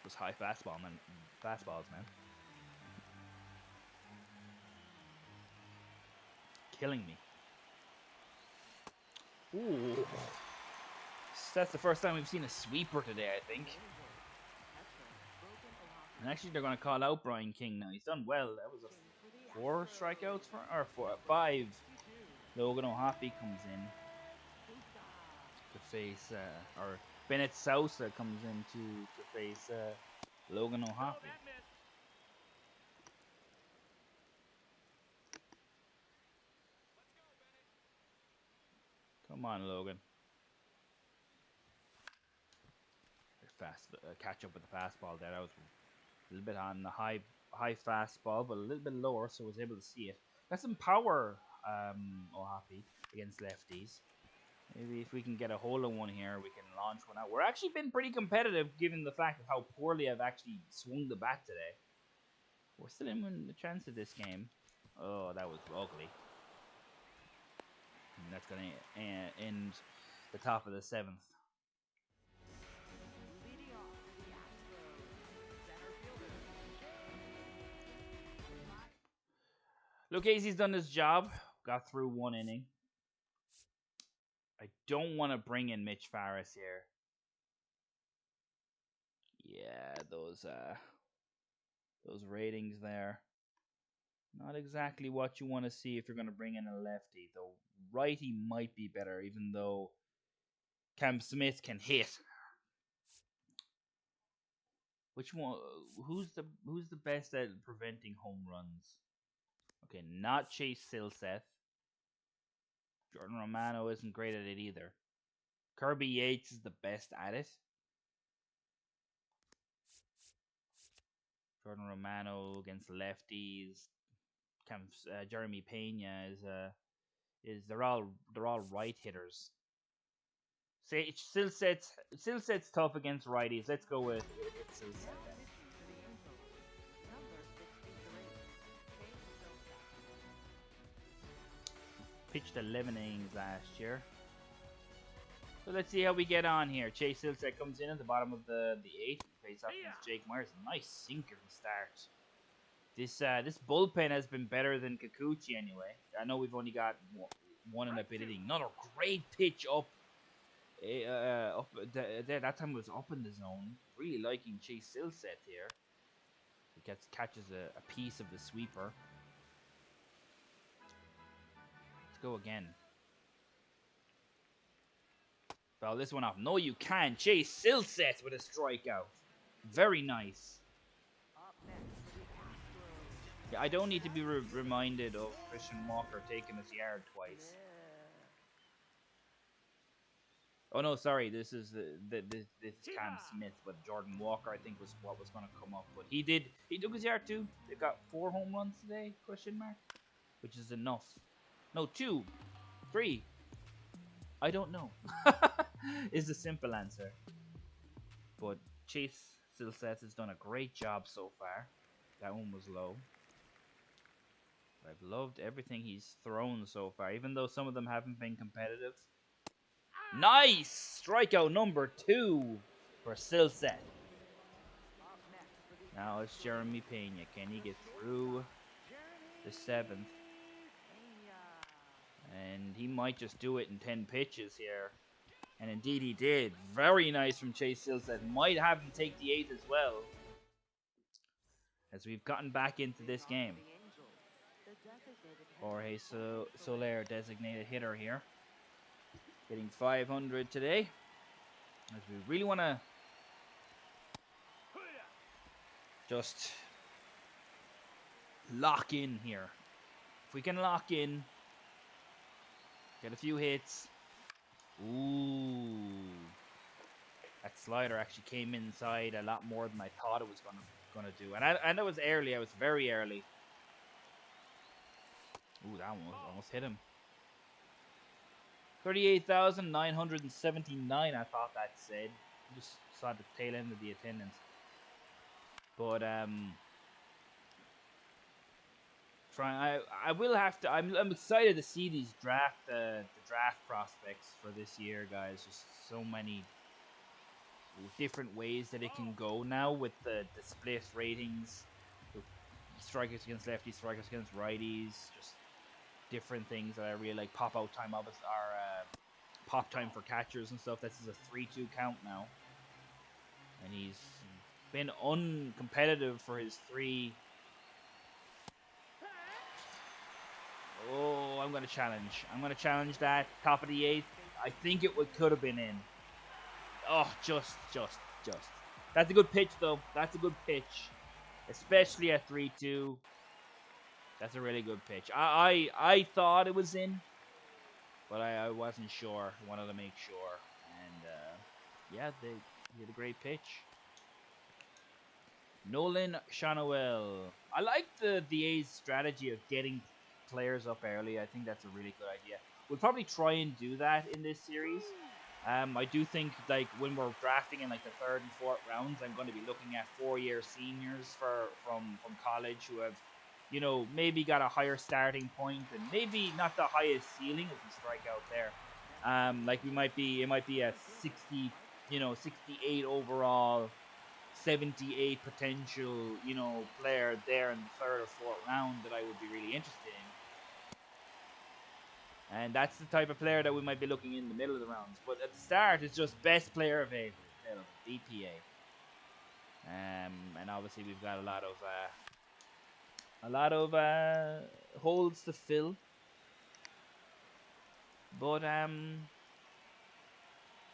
It was high fastballs, man. Killing me. Ooh. That's the first time we've seen a sweeper today, I think. And actually, they're going to call out Brian King now. He's done well. That was a 4 strikeouts or 5. Logan O'Hoppe comes in to face, or Bennett Sousa comes in to face Logan O'Hoppe. Come on, Logan. Fast catch up with the fastball there. That was a little bit on the high fastball, but a little bit lower, so I was able to see it. Got some power, O'Hoppe against lefties. Maybe if we can get a hold of one here, we can launch one out. We're actually been pretty competitive, given the fact of how poorly I've actually swung the bat today. We're still in the chance of this game. Oh, that was ugly. And that's going to end the top of the 7th. Luke Casey's done his job. Got through 1 inning. I don't want to bring in Mitch Farris here. Yeah, those ratings there. Not exactly what you want to see if you're going to bring in a lefty. The righty might be better, even though Cam Smith can hit. Which one? Who's the best at preventing home runs? Okay, not Chase Silseth. Jordan Romano isn't great at it either. Kirby Yates is the best at it. Jordan Romano against lefties. Jeremy Pena is they're all right hitters. Silseth's tough against righties. Let's go with Silseth then. pitched 11 innings last year. So let's see how we get on here. Chase Silseth comes in at the bottom of the 8th. Face off against Jake Myers. Nice sinker to start. This bullpen has been better than Kikuchi anyway. I know we've only got one and a bit inning. Another great pitch up. That time it was up in the zone. Really liking Chase Silseth here. He catches a piece of the sweeper. Let's go again. Foul this one off. No, you can't. Chase Silseth with a strikeout. Very nice. Up next for the Astros. Yeah, I don't need to be reminded of Christian Walker taking his yard twice. Yeah. Oh no, sorry. This is this is Cam Smith, but Jordan Walker I think was what was going to come up. But he took his yard too. They got 4 home runs today? Question mark, which is enough. No, 2, 3. I don't know. Is the simple answer. But Chase Silseth has done a great job so far. That one was low. I've loved everything he's thrown so far, even though some of them haven't been competitive. Nice! Strikeout number 2 for Silseth. Up next for the Now it's Jeremy Pena. Can he get through the 7th? Pena. And he might just do it in 10 pitches here. And indeed he did. Very nice from Chase Silseth. Might have him take the 8th as well. As we've gotten back into this game. Jorge Soler, designated hitter here. Getting 500 today. As we really want to just lock in here. If we can lock in, get a few hits. Ooh. That slider actually came inside a lot more than I thought it was gonna do. And I know it was early. I was very early. Ooh, that one almost hit him. 38,979, I thought that said. Just saw the tail end of the attendance. But I will have to. I'm excited to see these the draft prospects for this year, guys. Just so many different ways that it can go now with the split ratings, with strikers against lefties, strikers against righties, just different things that I really like. Pop out time, obviously, pop time for catchers and stuff. This is a 3-2 count now, and he's been uncompetitive for his 3. Oh, I'm gonna challenge. I'm gonna challenge that top of the 8th. I think it could have been in. Oh, just. That's a good pitch, though. That's a good pitch, especially at 3-2. That's a really good pitch. I thought it was in, but I wasn't sure. Wanted to make sure, and yeah, he had a great pitch. Nolan Shanoel. I like the A's strategy of getting players up early. I think that's a really good idea. We'll probably try and do that in this series. I do think, like, when we're drafting in like the 3rd and 4th rounds, I'm going to be looking at 4-year seniors from college who have, you know, maybe got a higher starting point and maybe not the highest ceiling if we strike out there. Like it might be a 60, 68 overall, 78 potential, player there in the 3rd or 4th round that I would be really interested in. And that's the type of player that we might be looking in the middle of the rounds. But at the start, it's just best player available, DPA. And obviously we've got a lot of holes to fill. But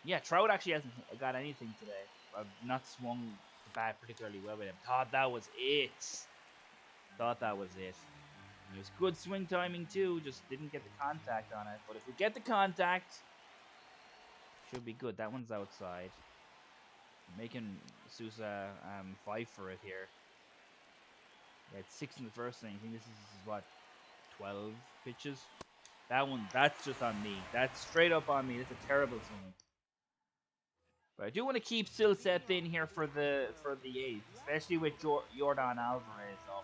yeah, Trout actually hasn't got anything today. I've not swung the bat particularly well with him. Thought that was it. It was good swing timing too, just didn't get the contact on it. But if we get the contact, should be good. That one's outside. Making Sousa fight for it here. We had 6 in the first inning. I think this is what, 12 pitches? That's just on me. That's straight up on me. That's a terrible swing. But I do want to keep Silseth in here for the 8th, especially with Jordan Alvarez up.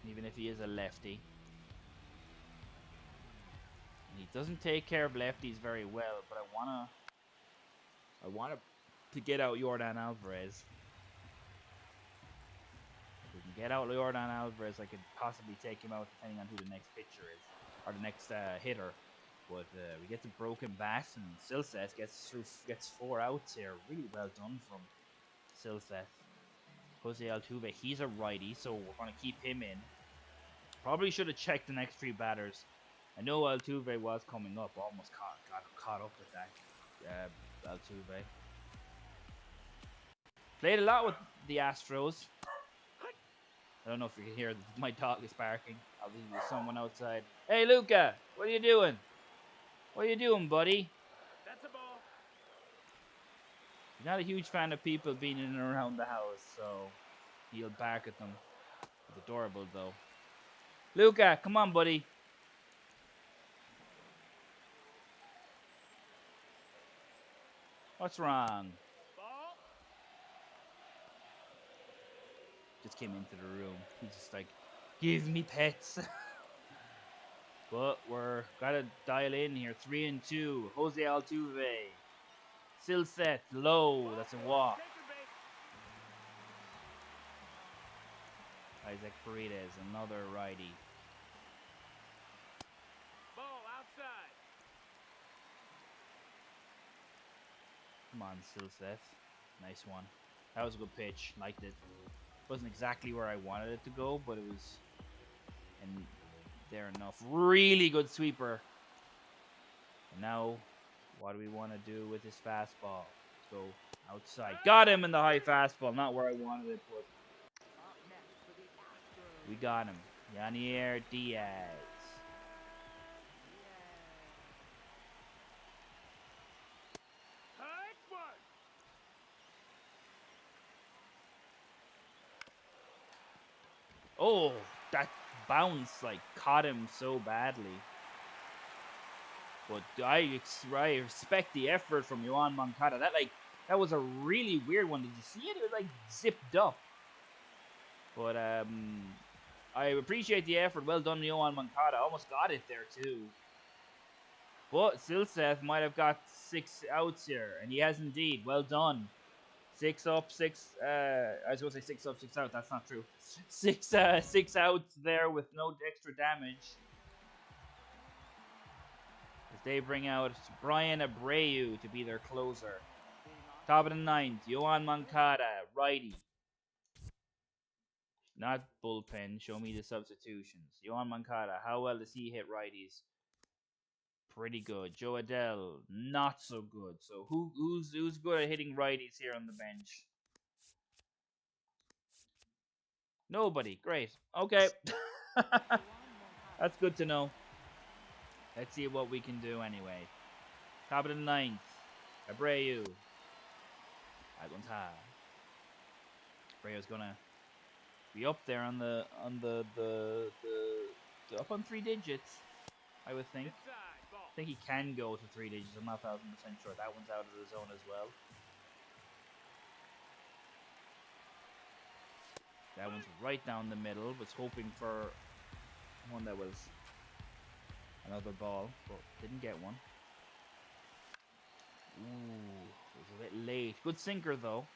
even if he is a lefty. And he doesn't take care of lefties very well, but I want to get out Jordan Alvarez. If we can get out Jordan Alvarez, I could possibly take him out depending on who the next pitcher is, or the next hitter. But we get the broken bat, and Silseth gets 4 outs here. Really well done from Silseth. Jose Altuve, he's a righty, so we're going to keep him in. Probably should have checked the next 3 batters. I know Altuve was coming up, almost got caught up with that. Altuve played a lot with the Astros. I don't know if you can hear my dog is barking. Obviously, there's someone outside. Hey, Luca, what are you doing? What are you doing, buddy? That's a ball. He's not a huge fan of people being in and around the house, so he'll bark at them. It's adorable, though. Luca, come on, buddy. What's wrong? Ball. Just came into the room. He's just like, give me pets. But we're gotta dial in here. 3-2. Jose Altuve. Silseth low. That's a walk. Take your bait. Isaac Paredes, another righty. Ball outside. Come on, Silseth. Nice one. That was a good pitch. Liked it. Wasn't exactly where I wanted it to go, but it was in there enough. Really good sweeper. And now, what do we want to do with this fastball? Let's go outside. Got him in the high fastball. Not where I wanted it, but Up next for the Astros. we got him. Yanier Diaz. High one. Oh, that bounce like caught him so badly. But I respect the effort from Yohan Moncada. That was a really weird one. Did you see it? It was like zipped up. But I appreciate the effort. Well done, Yohan Moncada. Almost got it there too. But Silseth might have got 6 outs here, and he has indeed. Well done. 6 up, 6. I was going to say 6 up, 6 out. That's not true. 6 outs there with no extra damage. As they bring out Brian Abreu to be their closer. Top of the 9th, Yohan Moncada, righty. Not bullpen. Show me the substitutions. Yohan Moncada, how well does he hit righties? Pretty good. Joe Adele, not so good. So who's good at hitting righties here on the bench? Nobody. Great. Okay. That's good to know. Let's see what we can do anyway. Top of the 9th. Abreu. That one's high. Abreu's gonna be up there on the up on 3 digits, I would think. Inside. Ball. I think he can go to 3 digits. I'm not 1000% sure. That one's out of the zone as well. That one's right down the middle. Was hoping for one that was another ball, but didn't get one. Ooh, it was a bit late. Good sinker though.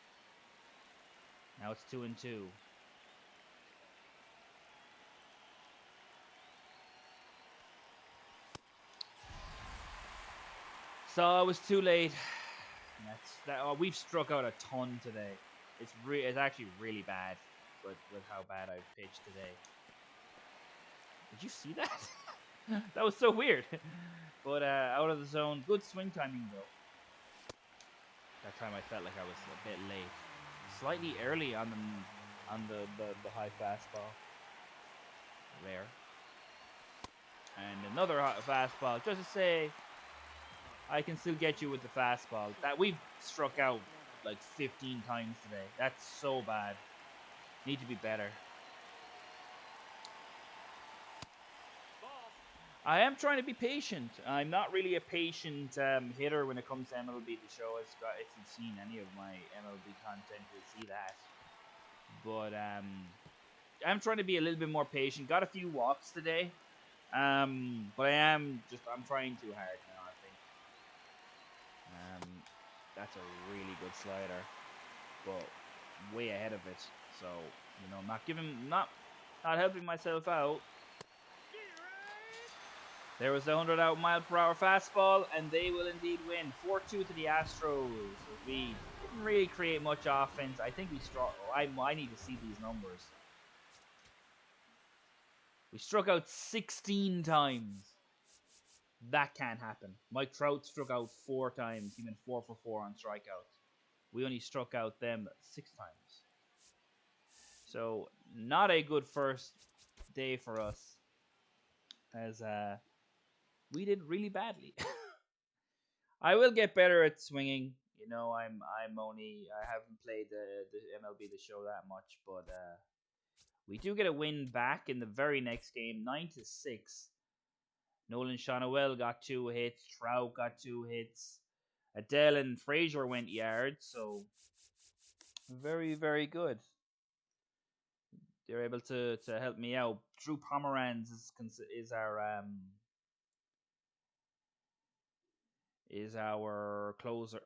Now it's 2-2. So it was too late. We've struck out a ton today. It's actually really bad with how bad I've pitched today. Did you see that? That was so weird. But out of the zone. Good swing timing though. That time I felt like I was a bit late. Slightly early on the high fastball. Rare. And another high fastball. Just to say, I can still get you with the fastball. That we've struck out like 15 times today. That's so bad. Need to be better. Ball. I am trying to be patient. I'm not really a patient hitter when it comes to MLB The Show. If you've seen any of my MLB content, you'll see that. But I'm trying to be a little bit more patient. Got a few walks today. But I'm trying too hard now, I think. That's a really good slider, but way ahead of it. So, you know, not helping myself out. There was the 100-mile-per-hour fastball, and they will indeed win. 4-2 to the Astros. We didn't really create much offense. I think we struck. I need to see these numbers. We struck out 16 times. That can't happen. Mike Trout struck out 4 times. He went 4 for 4 on strikeouts. We only struck out them 6 times. So, not a good first day for us. As we did really badly. I will get better at swinging. You know, I haven't played the MLB The Show that much, but we do get a win back in the very next game, 9-6. Nolan Shonowell got 2 hits. Trout got 2 hits. Adele and Frazier went yards, so very, very good. They're able to help me out. Drew Pomeranz is our closer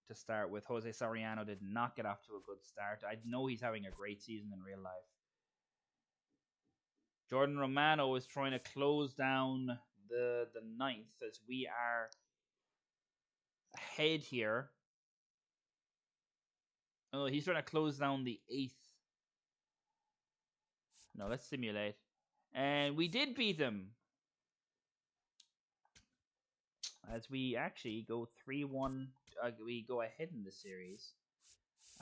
to start with. Jose Soriano did not get off to a good start. I know he's having a great season in real life. Jordan Romano is trying to close down the ninth as we are ahead here. Oh, he's trying to close down the 8th. No, let's simulate. And we did beat him. As we actually go 3-1. We go ahead in the series.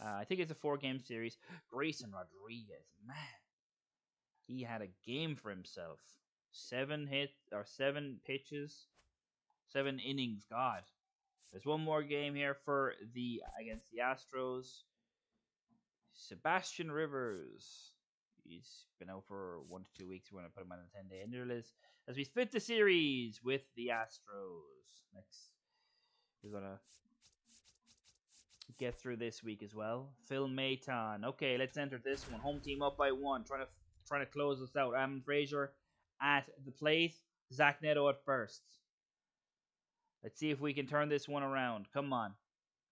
I think it's a 4-game series. Grayson Rodriguez, man. He had a game for himself. 7 pitches. 7 innings. God. There's one more game here against the Astros. Sebastian Rivers. He's been out for 1 to 2 weeks. We're going to put him on a 10-day injury list as we split the series with the Astros. Next, we're going to get through this week as well. Phil Maton. Okay, let's enter this one. Home team up by 1. Trying to close us out. Adam Frazier at the plate. Zach Neto at first. Let's see if we can turn this one around. Come on.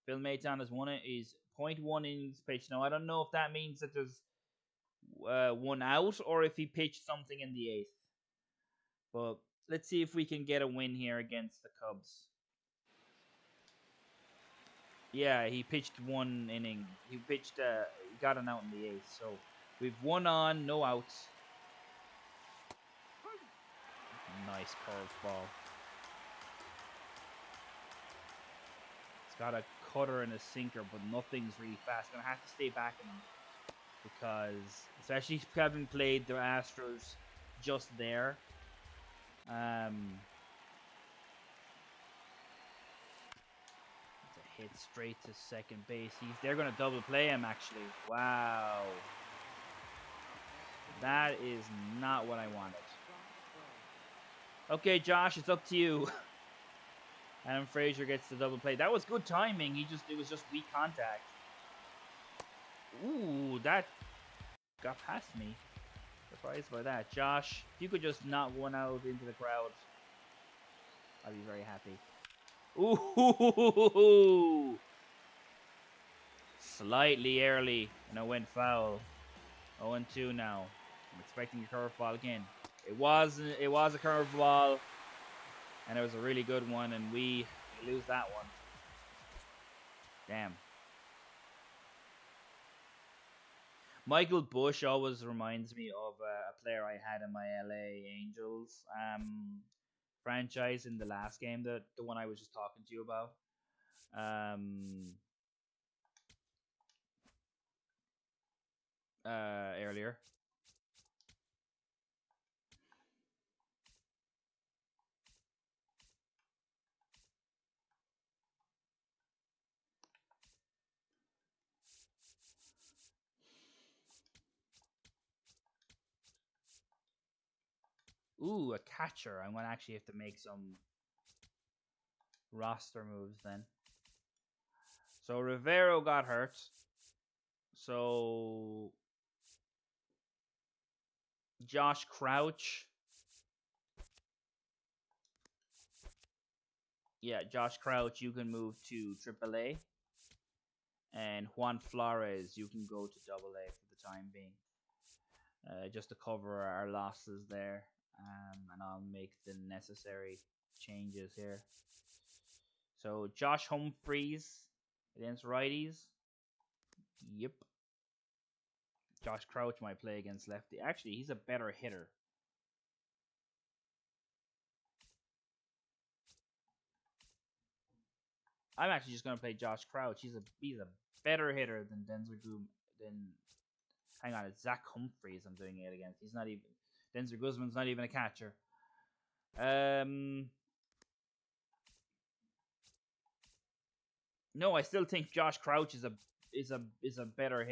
Phil Maton has won it. He's 0.1 innings pitched. Now, I don't know if that means that there's 1 out or if he pitched something in the 8th. But let's see if we can get a win here against the Cubs. Yeah, he pitched 1 inning. He got an out in the 8th. So we've 1 on, no outs. Nice curveball. It's got a cutter and a sinker, but nothing's really fast. Gonna have to stay back in him because, especially having played the Astros just there. It's a hit straight to second base. They're gonna double play him actually. Wow. That is not what I wanted. Okay, Josh, it's up to you. Adam Frazier gets the double play. That was good timing. It was just weak contact. Ooh, that got past me. Surprised by that. Josh, if you could just knock 1 out into the crowd, I'd be very happy. Ooh! Slightly early, and I went foul. 0-2 now. I'm expecting a curveball again. It was a curveball, and it was a really good one, and we lose that one. Damn. Michael Bush always reminds me of a player I had in my LA Angels franchise in the last game, the one I was just talking to you about. Earlier. Ooh, a catcher. I'm going to actually have to make some roster moves then. So Rivero got hurt. So Josh Crouch. Yeah, Josh Crouch, you can move to AAA. And Juan Flores, you can go to AA for the time being. Just to cover our losses there. And I'll make the necessary changes here. So Josh Humphreys against righties. Yep. Josh Crouch might play against lefty. Actually, he's a better hitter. I'm actually just gonna play Josh Crouch. He's a better hitter than Denzer Goom than hang on, it's Zach Humphreys I'm doing it against. He's not even Denzer Guzman's not even a catcher. No, I still think Josh Crouch is a better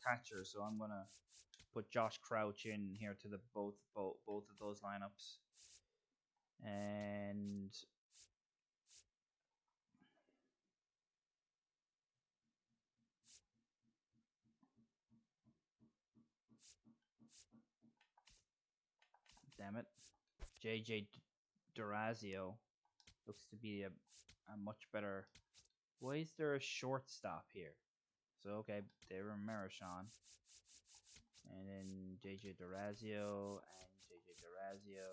catcher, so I'm gonna put Josh Crouch in here to the both of those lineups. And damn it, JJ Durazio looks to be a much better. Why is there a shortstop here? So okay, Darren Marishon, and then JJ Durazio and JJ Durazio.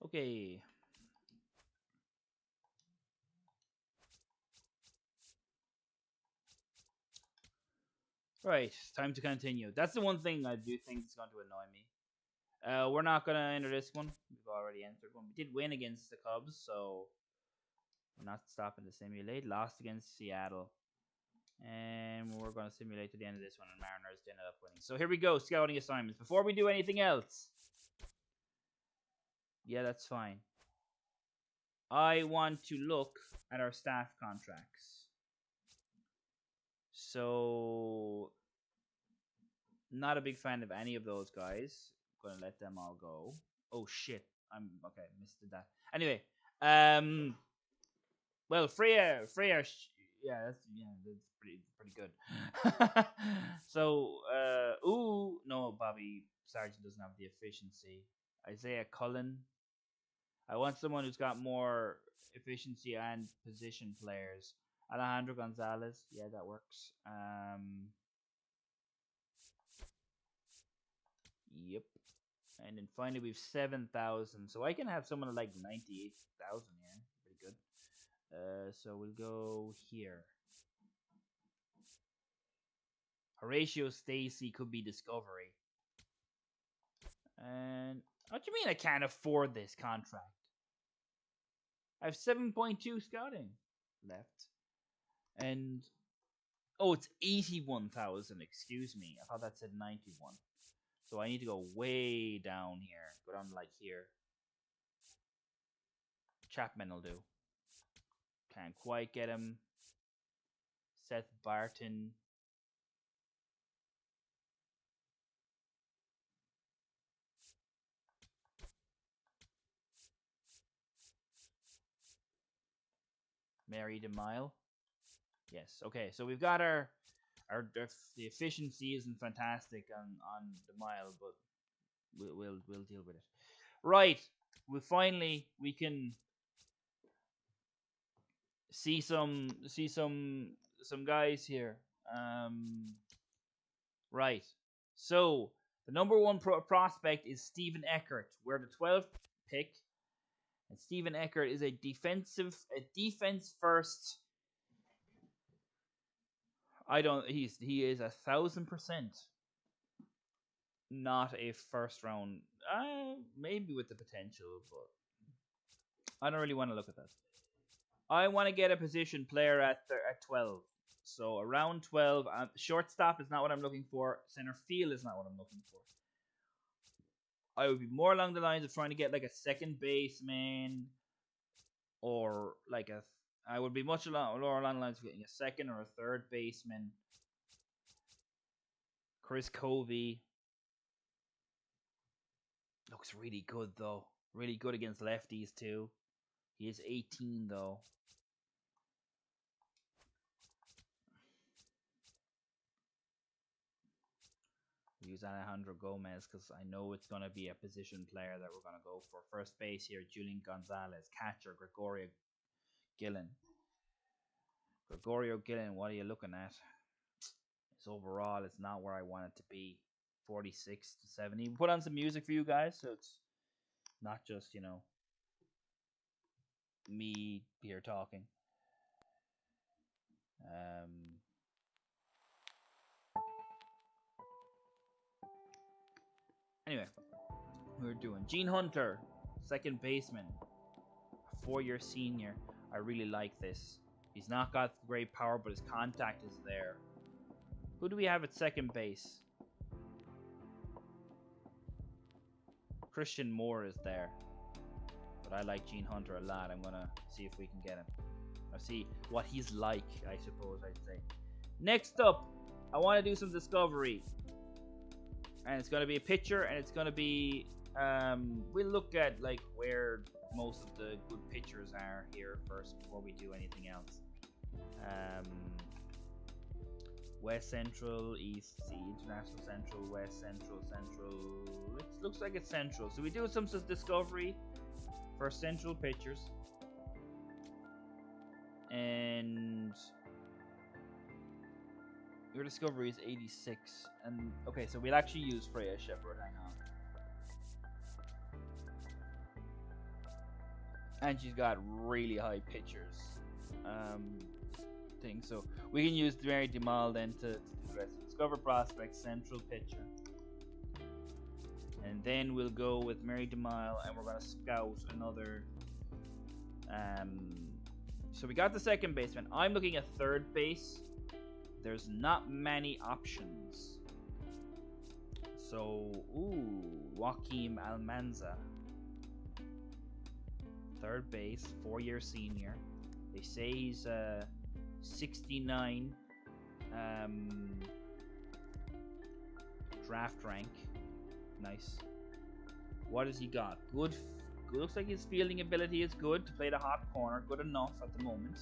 Okay. Right, time to continue. That's the one thing I do think is going to annoy me. We're not going to enter this one. We've already entered one. We did win against the Cubs, so we're not stopping to simulate. Lost against Seattle. And we're going to simulate to the end of this one, and Mariners ended up winning. So here we go, scouting assignments. Before we do anything else. Yeah, that's fine. I want to look at our staff contracts. So, not a big fan of any of those guys. Gonna let them all go. Oh shit! I'm okay. Missed that. Anyway, well, Freya, yeah, that's pretty good. So, ooh, no, Bobby Sargent doesn't have the efficiency. Isaiah Cullen. I want someone who's got more efficiency and position players. Alejandro Gonzalez, yeah, that works. Yep. And then finally we've 7,000, so I can have someone at like 98,000 here. Pretty good. So we'll go here. Horatio Stacy could be Discovery. And what do you mean I can't afford this contract? I have 7.2 scouting left. And oh, it's 81,000. Excuse me. I thought that said 91. So I need to go way down here. Go down like here. Chapman will do. Can't quite get him. Seth Barton. Mary DeMille. Yes. Okay. So we've got the efficiency isn't fantastic on DeMille, but we'll deal with it. Right. We can see some guys here. Right. So the number one prospect is Steven Eckert. We're the 12th pick, and Steven Eckert is a defense first. He is 1,000% not a first round. Maybe with the potential, but I don't really want to look at that. I want to get a position player at 12. So around 12, shortstop is not what I'm looking for. Center field is not what I'm looking for. I would be more along the lines of trying to get like a second baseman, or like I would be much more along the lines of getting a second or a third baseman. Chris Covey looks really good though. Really good against lefties too. He is 18 though. We use Alejandro Gomez because I know it's going to be a position player that we're going to go for. First base here, Julian Gonzalez. Catcher, Gregorio Gillen. Gregorio Gillen, what are you looking at? It's overall, it's not where I want it to be. 46 to 70. We put on some music for you guys, so it's not just, you know, me here talking. Anyway, we're doing Gene Hunter, second baseman, 4-year senior. I really like this. He's not got great power, but his contact is there. Who do we have at second base? Christian Moore is there. But I like Gene Hunter a lot. I'm going to see if we can get him. I'll see what he's like, I suppose I'd say. Next up, I want to do some discovery. And it's going to be a pitcher, and it's going to be... we'll look at like where most of the good pitchers are here first before we do anything else. West Central, East, International Central, West Central, Central. It looks like it's Central. So we do some discovery for Central pitchers. And your discovery is 86. And okay, so we'll actually use Freya Shepherd. Hang on. And she's got really high pitchers. So we can use Mary DeMal then to do the rest. Discover prospect, Central pitcher. And then we'll go with Mary DeMal, and we're going to scout another. So we got the second baseman. I'm looking at third base. There's not many options. So, Joaquim Almanza. Third base, 4-year senior. They say he's 69 draft rank. Nice. What has he got? Good. Looks like his fielding ability is good to play the hot corner. Good enough at the moment,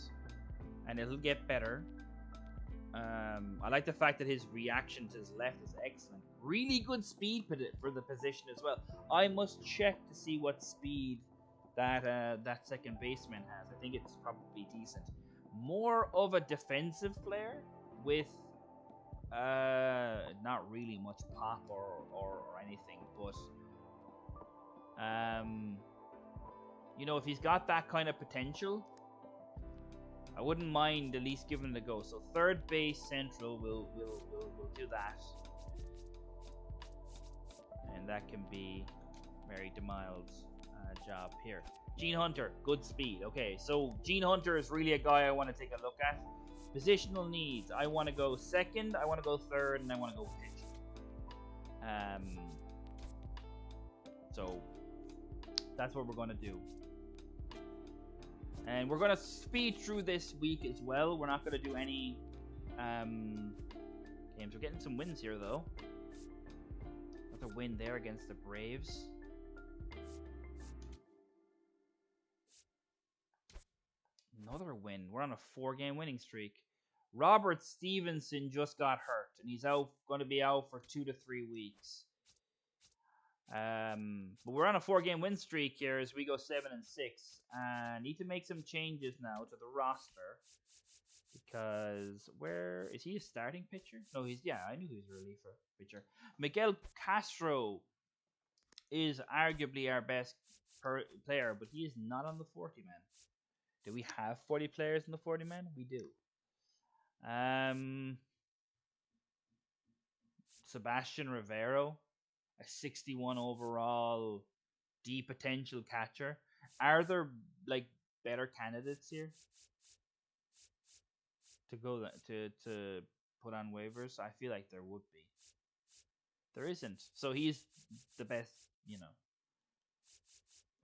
and it'll get better. I like the fact that his reaction to his left is excellent. Really good speed for the position as well. I must check to see what speed that second baseman has. I think it's probably decent. More of a defensive player with not really much pop or anything, but you know, if he's got that kind of potential, I wouldn't mind at least giving it a go. So third base, Central, we'll do that, and that can be Mary DeMile's job here. Gene Hunter, good speed. Okay, so Gene Hunter is really a guy I want to take a look at. Positional needs. I want to go second, I want to go third, and I want to go pitch. So that's what we're going to do. And we're going to speed through this week as well. We're not going to do any games. We're getting some wins here, though. Another win there against the Braves. Another win. We're on a 4-game winning streak. Robert Stevenson just got hurt, and he's going to be out for 2 to 3 weeks. But we're on a 4-game win streak here as we go 7-6. And need to make some changes now to the roster, because where is he? A starting pitcher? No, I knew he was a reliever pitcher. Miguel Castro is arguably our best player, but he is not on the 40-man. Do we have 40 players in the 40-man? We do. Sebastian Rivero, a 61 overall, D potential catcher. Are there like better candidates here to go to put on waivers? I feel like there would be. There isn't. So he's the best, you know.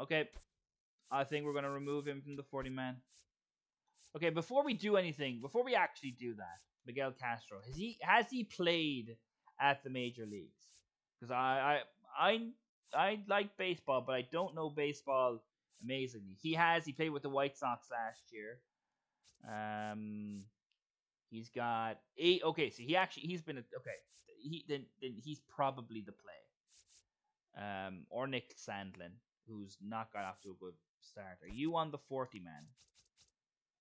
Okay. I think we're going to remove him from the 40-man. Okay, before we do anything, before we actually do that, Miguel Castro, has he played at the major leagues? Because I like baseball, but I don't know baseball amazingly. He played with the White Sox last year. He's got eight. Okay, so he's been okay. Then he's probably the play. Or Nick Sandlin, who's not got off to a good start. Are you on the 40 man?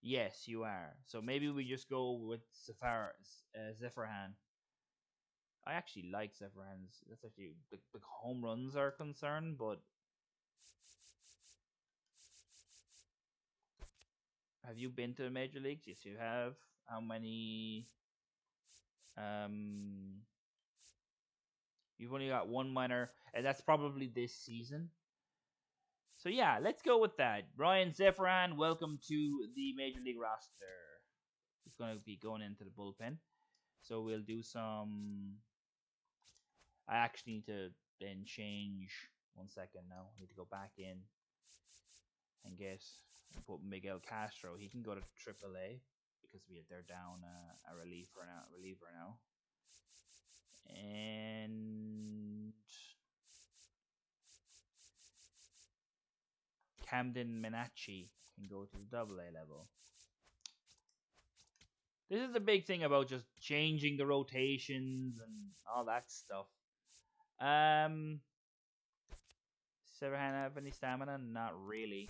Yes, you are. So maybe we just go with Zephyrhan. I actually like Zephyrhan's. That's actually the home runs are concerned, but have you been to the major leagues? Yes, you have. How many? Um, you've only got one minor, and that's probably this season. So yeah, let's go with that. Ryan Zephyrhan, welcome to the major league roster. He's going to be going into the bullpen. So we'll do some. I actually need to then change. 1 second now. I need to go back in and put Miguel Castro. He can go to AAA because they're down a reliever now. And Camden Menachi can go to the AA level. This is the big thing about just changing the rotations and all that stuff. Severhan have any stamina? Not really.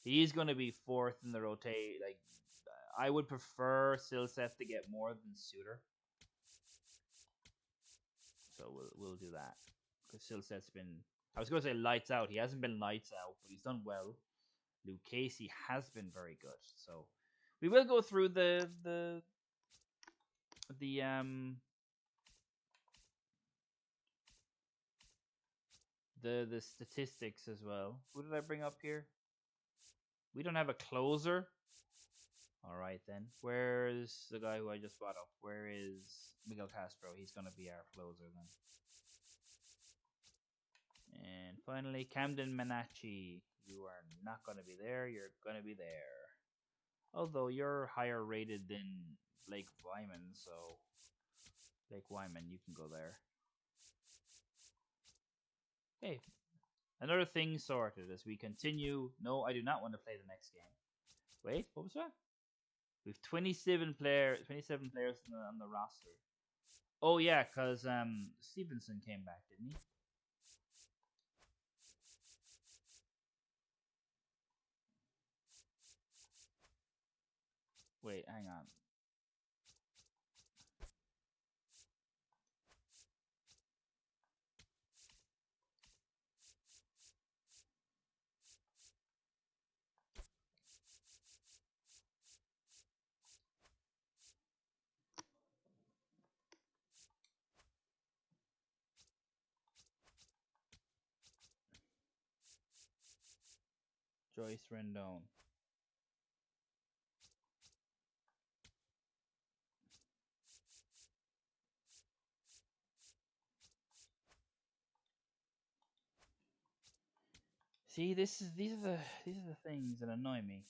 He's going to be fourth in the rotate. Like, I would prefer Silseth to get more than Suter. So we'll do that. Because Silseth's been, I was going to say lights out. He hasn't been lights out, but he's done well. Luke Casey has been very good. So we will go through the statistics as well. Who did I bring up here? We don't have a closer. All right then. Where's the guy who I just brought up? Where is Miguel Castro? He's gonna be our closer then. And finally, Camden Menachi. You are not gonna be there. You're gonna be there. Although you're higher rated than Blake Wyman, so Blake Wyman, you can go there. Hey, another thing sorted as we continue. No, I do not want to play the next game. Wait, what was that? We have 27 players on the roster. Oh yeah, cause Stevenson came back, didn't he? Wait, hang on. Joyce Rendon. See, these are the things that annoy me.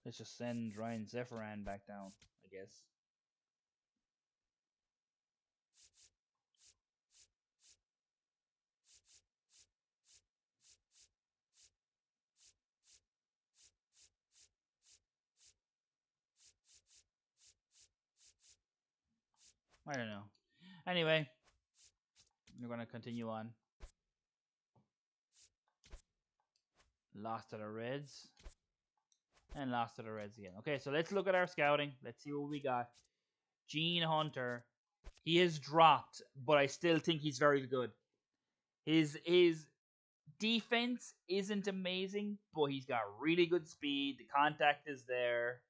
Let's just send Ryan Zephyrhan back down, I guess. I don't know. Anyway, we're gonna continue on. Lost to the Reds. And lost to the Reds again. Okay, so let's look at our scouting. Let's see what we got. Gene Hunter. He has dropped, but I still think he's very good. His defense isn't amazing, but he's got really good speed. The contact is there.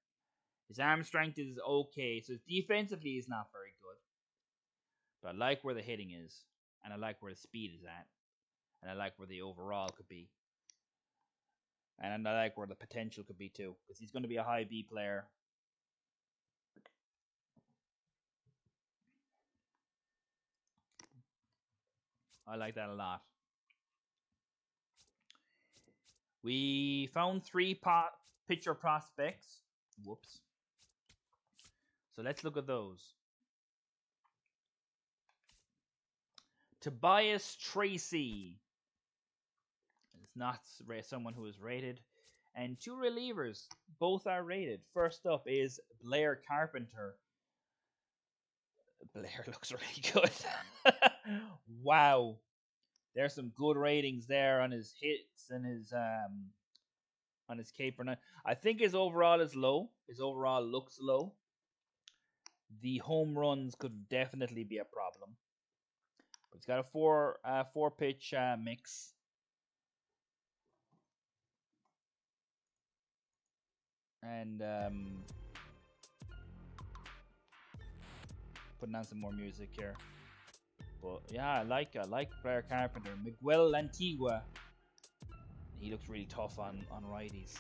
His arm strength is okay. So defensively, he's not very good. But I like where the hitting is, and I like where the speed is at. and I like where the overall could be, and I like where the potential could be too, because he's going to be a high B player. I like that a lot. We found 3 pitcher prospects. Whoops. So let's look at those. Tobias Tracy is not someone who is rated. And 2 relievers. Both are rated. First up is Blair Carpenter. Blair looks really good. Wow. There's some good ratings there on his hits and his on his caper. I think his overall is low. His overall looks low. The home runs could definitely be a problem. But he's got a 4 pitch mix. And putting on some more music here. But yeah, I like Blair Carpenter. Miguel Antigua. He looks really tough on righties.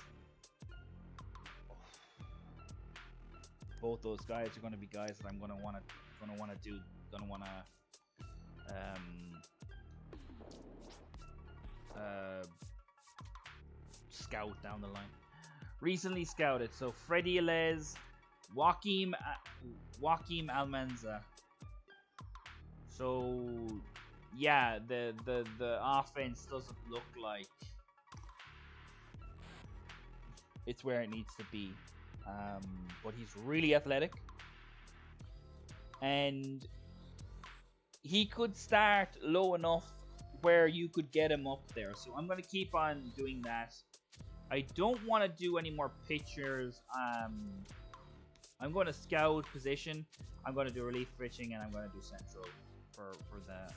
Both those guys are going to be guys that I'm going to want to scout down the line. Recently scouted. So Freddie Alez, Joaquim Almanza. So yeah, the offense doesn't look like it's where it needs to be. But he's really athletic, and he could start low enough where you could get him up there. So I'm going to keep on doing that. I don't want to do any more pitchers. I'm going to scout position. I'm going to do relief pitching, and I'm going to do central for that.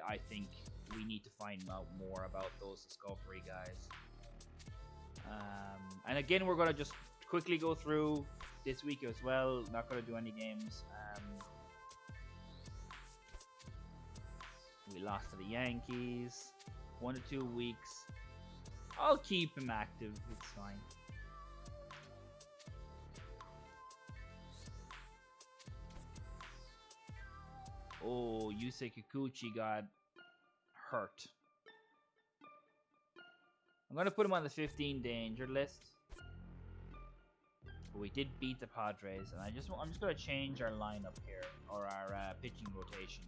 I think we need to find out more about those discovery guys. And again, we're going to just quickly go through this week as well. Not going to do any games. We lost to the Yankees. 1 to 2 weeks. I'll keep him active. It's fine. Oh, Yusei Kikuchi got hurt. I'm going to put him on the 15 danger list. But we did beat the Padres, and I'm just going to change our lineup here, or our pitching rotation.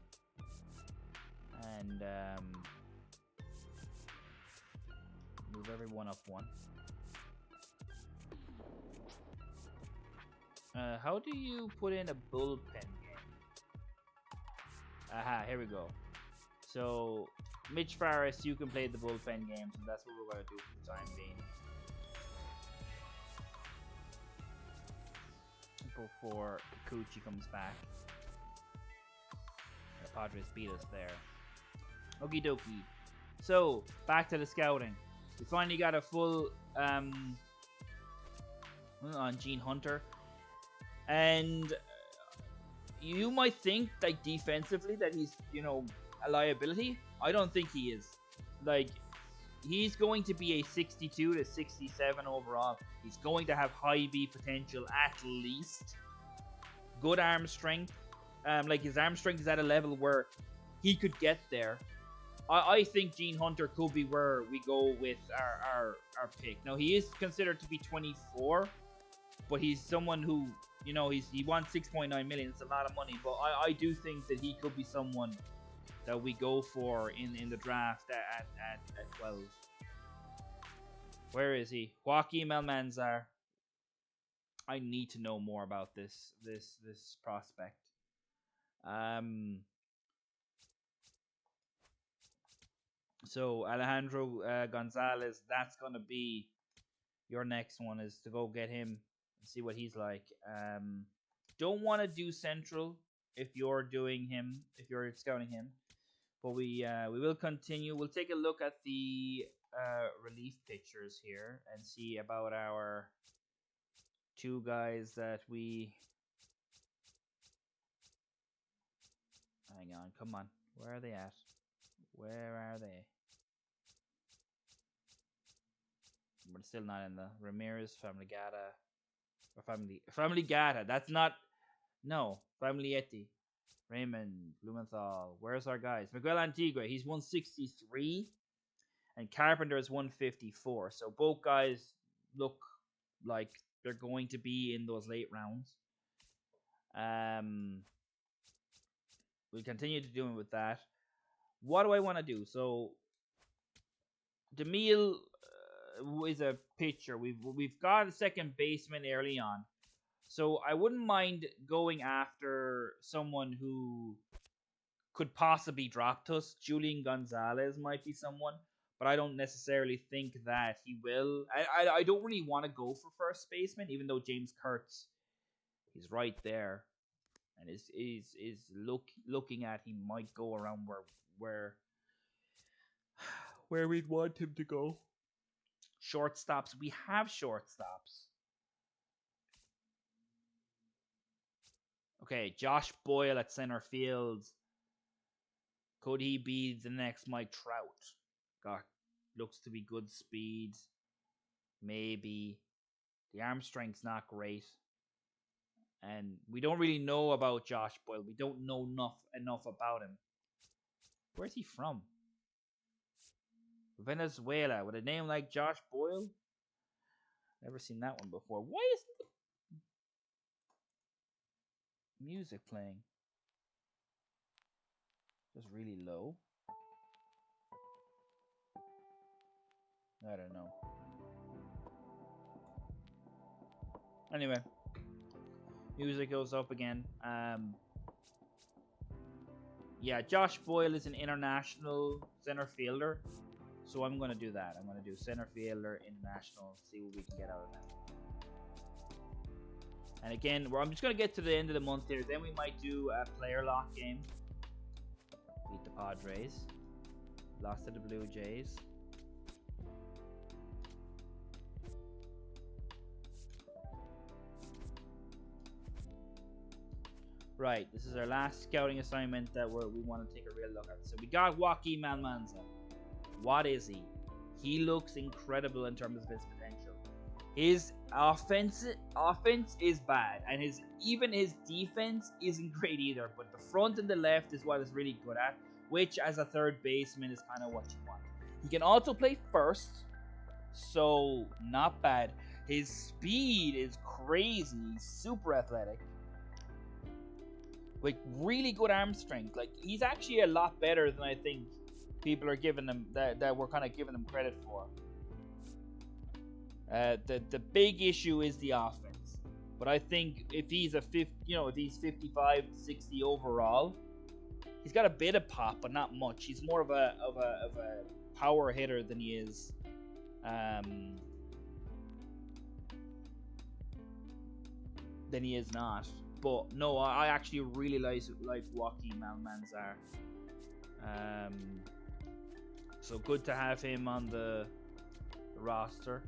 And move everyone up 1. How do you put in a bullpen game? Aha, here we go. So Mitch Farris, you can play the bullpen games, and that's what we're going to do for the time being. Before Kikuchi comes back. The Padres beat us there. Okie dokie. So, back to the scouting. We finally got a full on Gene Hunter. And you might think, like, defensively that he's, a liability. I don't think he is. Like, he's going to be a 62 to 67 overall. He's going to have high B potential at least. Good arm strength. Like, his arm strength is at a level where he could get there. I think Gene Hunter could be where we go with our pick. Now, he is considered to be 24, but he's someone who, he wants 6.9 million. It's a lot of money, but I do think that he could be someone that we go for in the draft at 12. Where is he? Joaquim Almanzar. I need to know more about this prospect. So Alejandro Gonzalez, that's gonna be your next one, is to go get him and see what he's like. Don't want to do central if you're doing him, if you're scouting him, but we will continue. We'll take a look at the relief pitchers here and see about our 2 guys that we. Hang on, come on. Where are they at? Where are they? We're still not in the Ramirez, Famigata, or Famigata. That's not no Familietti, Raymond Blumenthal. Where's our guys? Miguel Antigua. He's 163, and Carpenter is 154. So both guys look like they're going to be in those late rounds. We'll continue to do it with that. What do I want to do? So DeMille is a pitcher. We've got a second baseman early on, so I wouldn't mind going after someone who could possibly drop to us. Julian Gonzalez might be someone, but I don't necessarily think that he will. I don't really want to go for first baseman, even though James Kurtz is right there, and is looking at he might go around where we'd want him to go. Shortstops. We have shortstops. Okay, Josh Boyle at center field. Could he be the next Mike Trout? Got looks to be good speed. Maybe. The arm strength's not great. And we don't really know about Josh Boyle. We don't know enough about him. Where's he from? Venezuela, with a name like Josh Boyle? Never seen that one before. Why isn't the music playing? Just really low. I don't know. Anyway, music goes up again. Yeah, Josh Boyle is an international center fielder, so I'm gonna do that. I'm gonna do center fielder international. See what we can get out of that. And again, I'm just gonna get to the end of the month here. Then we might do a player lock game. Beat the Padres. Lost to the Blue Jays. Right, this is our last scouting assignment that we want to take a real look at. So we got Joaquin Almanza. What is he? He looks incredible in terms of his potential. His offense is bad, and his defense isn't great either. But the front and the left is what he's really good at, which as a third baseman is kind of what you want. He can also play first, so not bad. His speed is crazy. He's super athletic. With really good arm strength. Like, he's actually a lot better than I think people are giving him, that we're kind of giving him credit for. The big issue is the offense. But I think if he's if he's 55 to 60 overall, he's got a bit of pop, but not much. He's more of a power hitter than he is not. But no, I actually really like Joaquin Almanzar. So good to have him on the roster.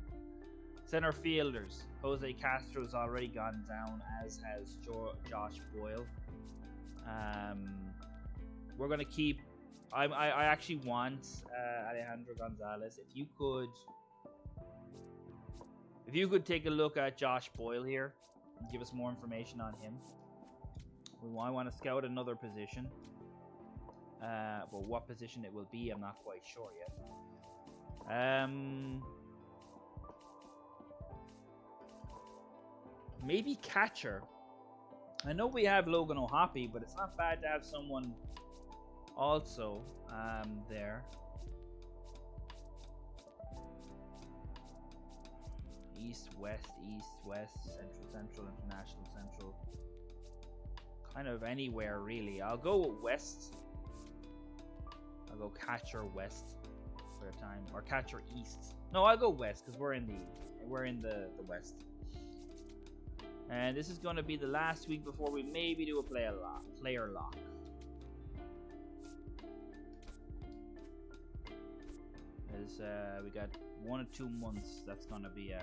Center fielders. Jose Castro's already gone down, as has Josh Boyle. We're gonna keep. I actually want Alejandro Gonzalez. If you could take a look at Josh Boyle here. Give us more information on him. I want to scout another position. But what position it will be, I'm not quite sure yet. Maybe catcher. I know we have Logan O'Hoppe, but it's not bad to have someone also there. East, west, central, international, central. Kind of anywhere, really. I'll go west. I'll go catcher west for a time, or catcher east. No, I'll go west because we're in the west. And this is going to be the last week before we maybe do a player lock. As we got 1 or 2 months. That's going to be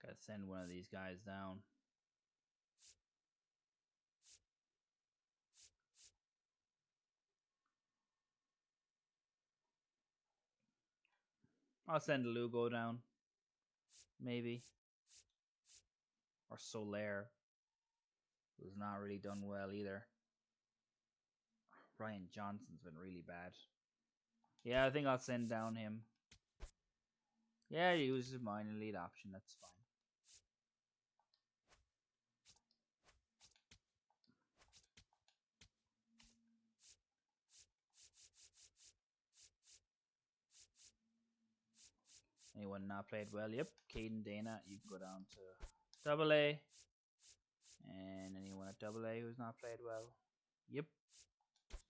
Gotta send one of these guys down. I'll send Lugo down. Maybe. Or Soler. Who's not really done well either. Ryan Johnson's been really bad. Yeah, I think I'll send down him. Yeah, he was a minor lead option. That's fine. Anyone not played well? Yep. Caden Dana, you can go down to Double A. And anyone at Double A who's not played well? Yep.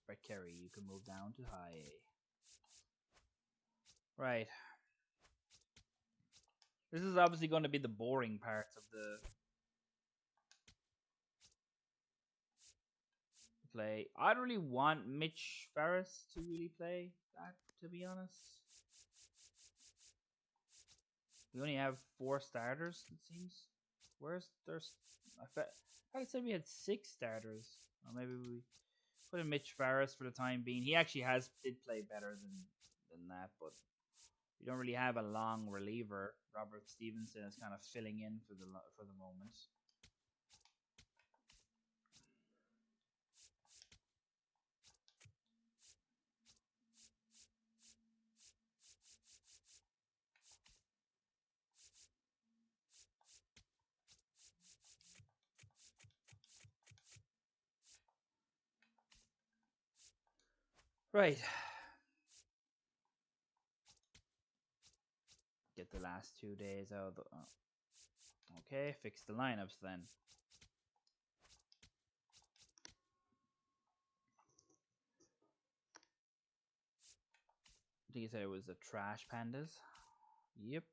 Brett Kerry, you can move down to High A. Right. This is obviously going to be the boring parts of the play. I don't really want Mitch Ferris to really play that, to be honest. We only have 4 starters, it seems. I said we had 6 starters. Or maybe we put in Mitch Ferris for the time being. He actually did play better than that, but we don't really have a long reliever. Robert Stevenson is kind of filling in for the moment. Right. Get the last 2 days out of the... Okay, fix the lineups then. I think you said it was the Trash Pandas. Yep.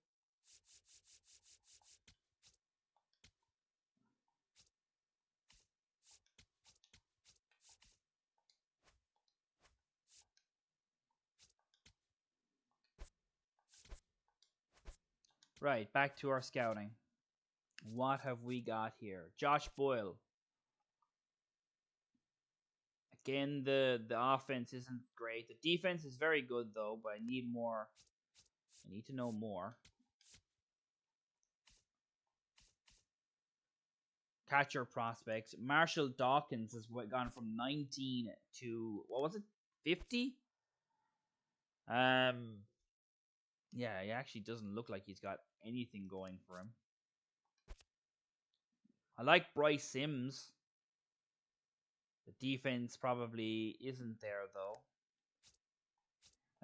Right, back to our scouting. What have we got here? Josh Boyle. Again, the offense isn't great. The defense is very good though, but I need more. I need to know more. Catcher prospects. Marshall Dawkins has gone from 19 to, what was it, 50? Yeah, he actually doesn't look like he's got anything going for him. I like Bryce Sims. The defense probably isn't there, though.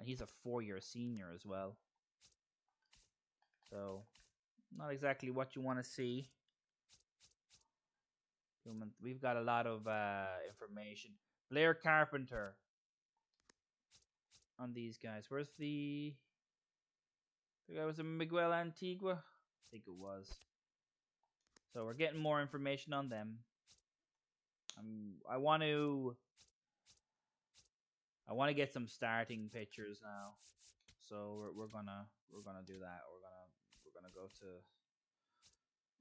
And he's a 4-year senior as well. So, not exactly what you want to see. We've got a lot of information. Blair Carpenter on these guys. Where's the guy? Was it Miguel Antigua? I think it was. So we're getting more information on them. I want to get some starting pictures now. So we're gonna do that. We're gonna go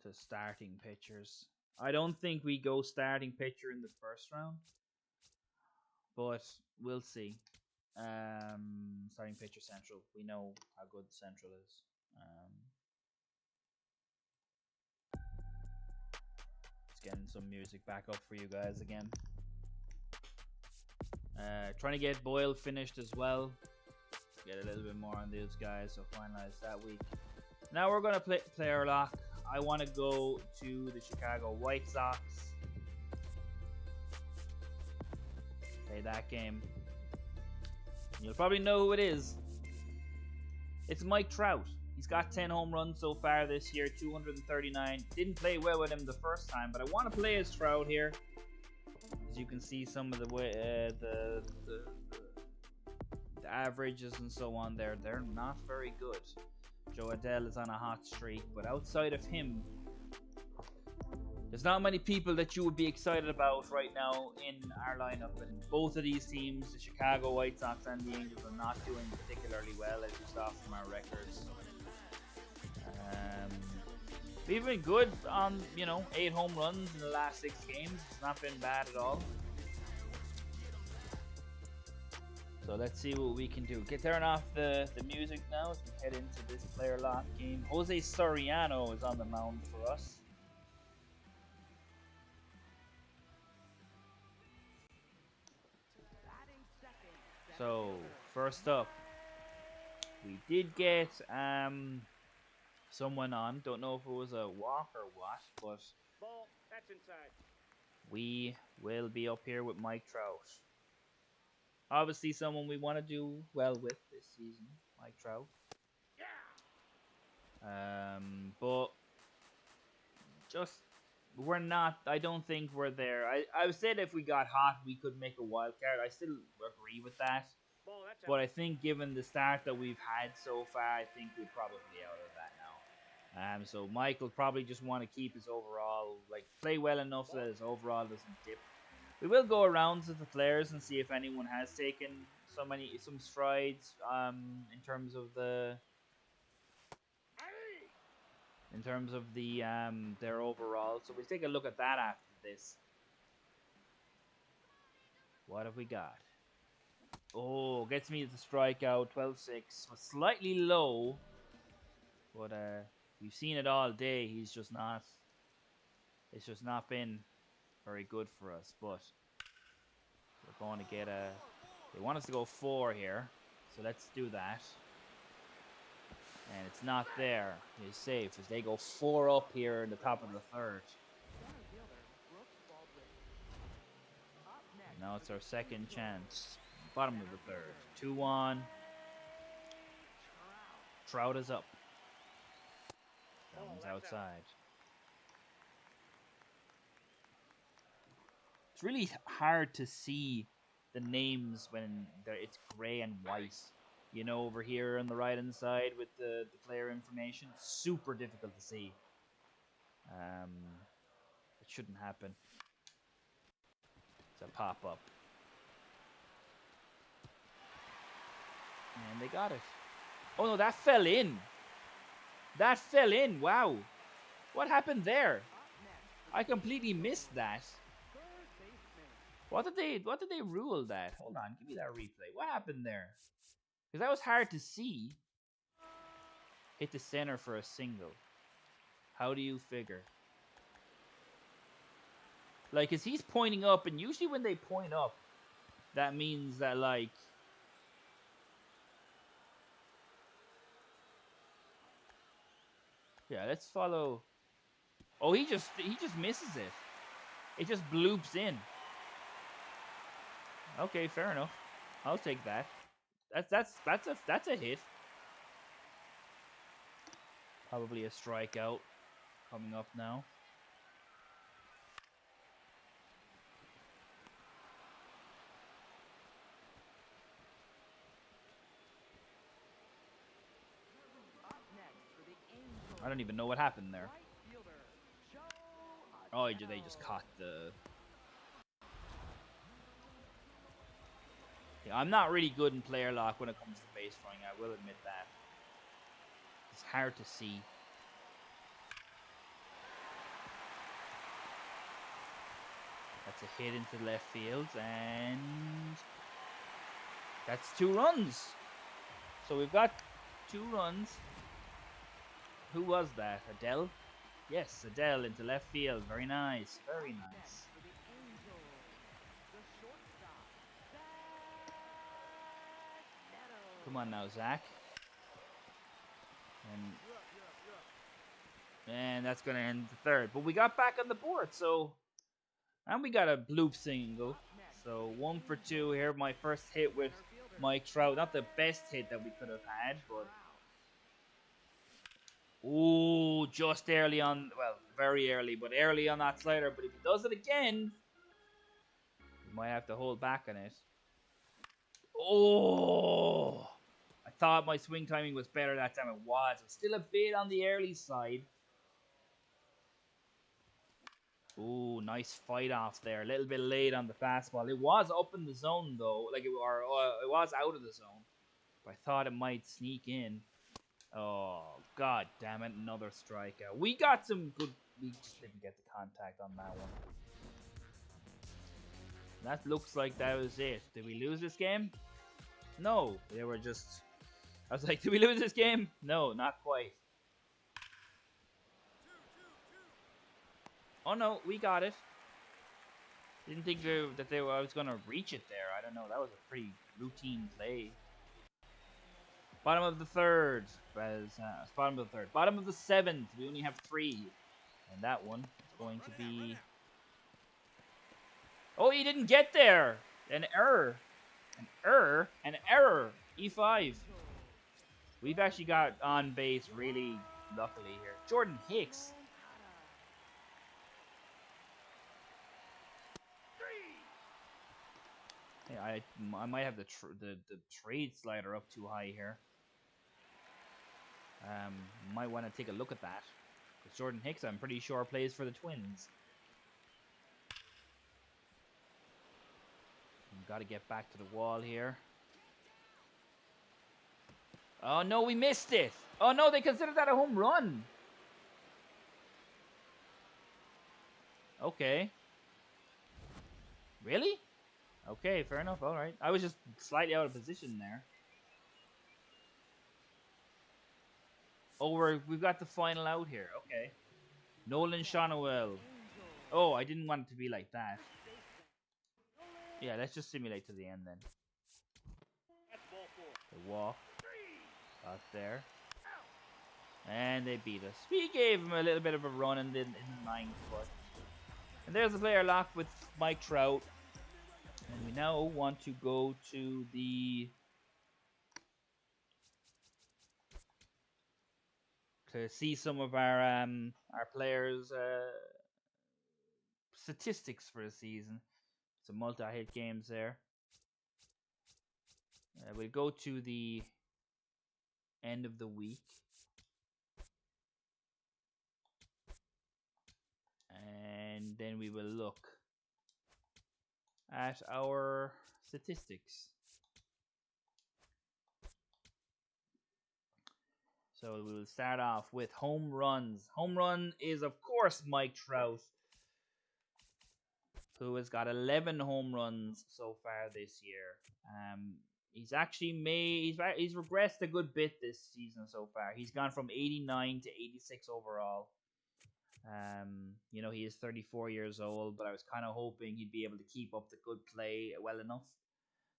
to starting pictures. I don't think we go starting pitcher in the first round, but we'll see. Starting pitcher Central. We know how good Central is. Just getting some music back up for you guys again. Trying to get Boyle finished as well. Get a little bit more on those guys, so finalize that week. Now we're gonna play player lock. I want to go to the Chicago White Sox. Play that game. You'll probably know who it is. It's Mike Trout. He's got 10 home runs so far this year, 239. Didn't play well with him the first time, but I want to play as Trout here. As you can see, some of the way the averages and so on there, they're not very good. Joe Adele is on a hot streak, but outside of him, there's not many people that you would be excited about right now in our lineup. And both of these teams, the Chicago White Sox and the Angels, are not doing particularly well, as you saw from our records. We've been good on, 8 home runs in the last 6 games. It's not been bad at all. So let's see what we can do. Turn off the music now as we head into this player lock game. Jose Soriano is on the mound for us. So first up, we did get someone on. Don't know if it was a walk or what, but Ball, that's inside. we will be up here with Mike Trout. Obviously someone we want to do well with this season, Mike Trout. But just we're not. I don't think we're there. I said if we got hot, we could make a wild card. I still agree with that. Ball, that's But I think given the start that we've had so far, I think we're probably out of that now. So Mike will probably just want to keep his overall, play well enough so that his overall doesn't dip. We will go around to the players and see if anyone has taken some strides in terms of their overall. So we'll take a look at that after this. What have we got? Oh, gets me the strikeout. 12-6 was slightly low, but we've seen it all day. It's just not been very good for us. But we're going to get they want us to go 4 here, so let's do that. And it's not there. It's safe as they go 4 up here in the top of the 3rd. Now it's our second chance. Bottom of the 3rd. 2-1. Trout is up. That one's outside. It's really hard to see the names when it's gray and white. Over here on the right hand side with the player information. Super difficult to see. It shouldn't happen. It's a pop-up. And they got it. Oh no, that fell in. That fell in. Wow. What happened there? I completely missed that. What did they rule that? Hold on, give me that replay. What happened there? Because that was hard to see. Hit the center for a single. How do you figure? Cause he's pointing up, and usually when they point up, that means that, yeah, let's follow. Oh, he just misses it. It just bloops in. Okay, fair enough. I'll take that. That's a hit. Probably a strikeout coming up now. I don't even know what happened there. Oh, they just caught the... Yeah, I'm not really good in player lock when it comes to base running, I will admit that. It's hard to see. That's a hit into left field, and that's 2 runs. So we've got 2 runs. Who was that? Adele? Yes, Adele into left field. Very nice. Very nice. Come on now, Zach. And that's going to end the 3rd. But we got back on the board, so... And we got a bloop single. So 1 for 2 here. My first hit with Mike Trout. Not the best hit that we could have had, but... Ooh, just early on. Well, very early, but early on that slider. But if he does it again... Might have to hold back on it. Oh! I thought my swing timing was better that time. It was. It was still a bit on the early side. Ooh, nice fight off there. A little bit late on the fastball. It was up in the zone though, like it was out of the zone. But I thought it might sneak in. Oh, god damn it! Another strikeout. We got some good. We just didn't get the contact on that one. That looks like that was it. Did we lose this game? No, they were just. I was like, did we lose this game? No, not quite. Oh no, we got it. Didn't think that I was gonna reach it there. I don't know. That was a pretty routine play. Bottom of the third. Bottom of the third. Bottom of the seventh. We only have 3, and that one is going to be. Oh, he didn't get there. An error. An error. An error. E5. We've actually got on base really luckily here. Jordan Hicks. Yeah, I might have the trade slider up too high here. Might want to take a look at that. Because Jordan Hicks, I'm pretty sure, plays for the Twins. Got to get back to the wall here. Oh no, we missed it. Oh no, they consider that a home run. Okay. Really? Okay, fair enough. All right. I was just slightly out of position there. Oh, we've got the final out here. Okay. Nolan Shonowell. Oh, I didn't want it to be like that. Yeah, let's just simulate to the end then. The walk. Got there. And they beat us. We gave him a little bit of a run in the ninth, but. And there's the player lock with Mike Trout. And we now want to go to the to see some of our players' statistics for the season. Some multi-hit games there. We'll go to the end of the week. And then we will look at our statistics. So we will start off with home runs. Home run is, of course, Mike Trout, who has got 11 home runs so far this year. He's actually he's regressed a good bit this season so far. He's gone from 89 to 86 overall. You know, he is 34 years old, but I was kind of hoping he'd be able to keep up the good play well enough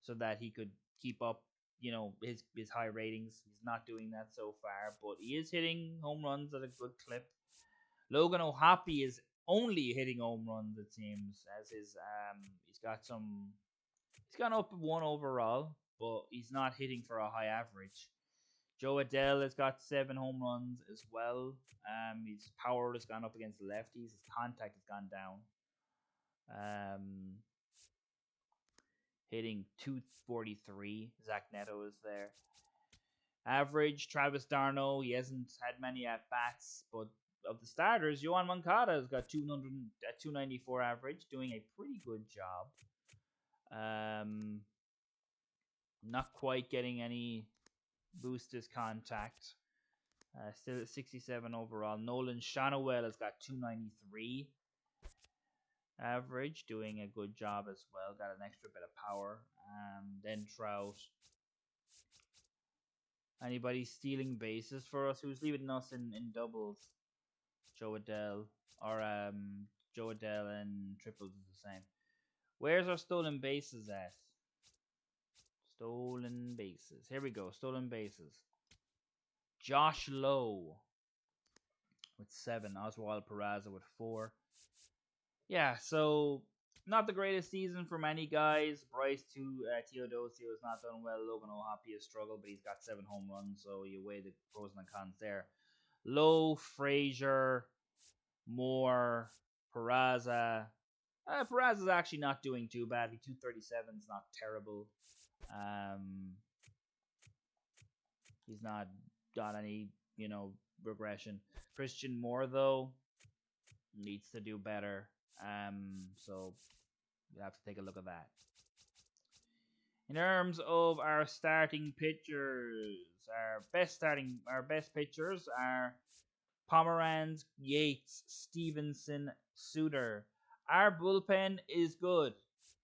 so that he could keep up, you know, his high ratings. He's not doing that so far, but he is hitting home runs at a good clip. Logan O'Hoppe is only hitting home runs, it seems, as he's gone up 1 overall, but he's not hitting for a high average. Joe Adele has got 7 home runs as well. His power has gone up against the lefties. His contact has gone down. Hitting 243. Zach Neto is there. Average, Travis d'Arnaud. He hasn't had many at bats, but of the starters, Yohan Moncada has got 294 average, doing a pretty good job. Not quite getting any boost his contact. Still at 67 overall. Nolan Shonowell has got 293 average, doing a good job as well. Got an extra bit of power. Then Trout. Anybody stealing bases for us? Who's leading us in doubles? Joe Adele. Or Joe Adele and triples is the same. Where's our stolen bases at? Stolen bases. Here we go. Stolen bases. Josh Lowe with 7. Oswald Peraza with 4. Yeah, so not the greatest season for many guys. Bryce Teodosio has not done well. Logan O'Hoppe has struggled, but he's got 7 home runs, so you weigh the pros and the cons there. Lowe, Frazier, Moore, Peraza, Perez is actually not doing too badly. 237 is not terrible. He's not got any, regression. Christian Moore, though, needs to do better. So you have to take a look at that. In terms of our starting pitchers, our best pitchers are Pomeranz, Yates, Stevenson, Suter. Our bullpen is good.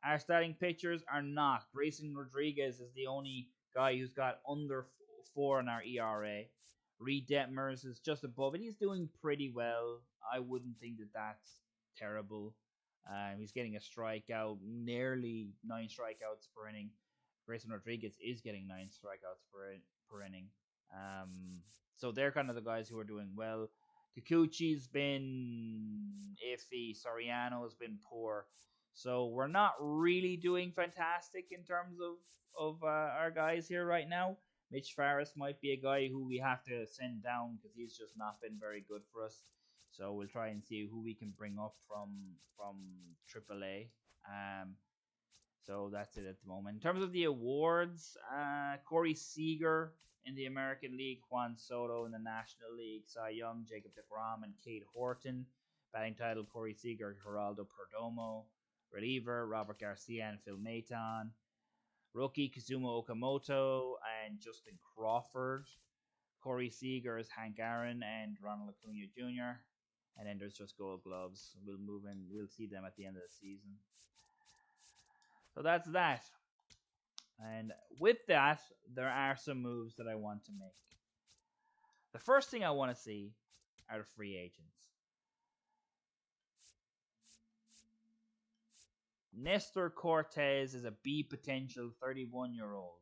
Our starting pitchers are not. Grayson Rodriguez is the only guy who's got under 4 in our ERA. Reed Detmers is just above it. He's doing pretty well. I wouldn't think that that's terrible. He's getting a strikeout, nearly 9 strikeouts per inning. Grayson Rodriguez is getting 9 strikeouts per inning. So they're kind of the guys who are doing well. Kikuchi's been iffy. Soriano's been poor. So we're not really doing fantastic in terms of our guys here right now. Mitch Farris might be a guy who we have to send down because he's just not been very good for us. So we'll try and see who we can bring up from AAA. So that's it at the moment. In terms of the awards, Corey Seager in the American League, Juan Soto in the National League, Cy Young, Jacob deGrom, and Cade Horton. Batting title, Corey Seager, Geraldo Perdomo. Reliever, Robert Garcia and Phil Maton. Rookie, Kazuma Okamoto and Justin Crawford. Corey Seager is Hank Aaron and Ronald Acuna Jr. And then there's just Gold Gloves. We'll see them at the end of the season. So that's that. And with that, there are some moves that I want to make. The first thing I want to see are the free agents. Nestor Cortez is a B potential 31-year-old.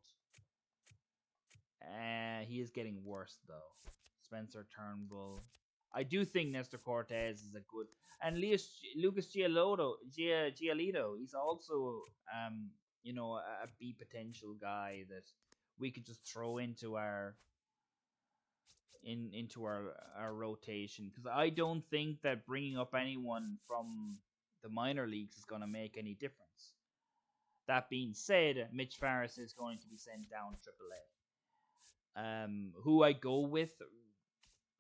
He is getting worse, though. Spencer Turnbull. I do think Nestor Cortez is a good... And Lucas Giolito, he's also, a B potential guy that we could just throw into our rotation. Because I don't think that bringing up anyone from the minor leagues is going to make any difference. That being said, Mitch Farris is going to be sent down AAA. Who I go with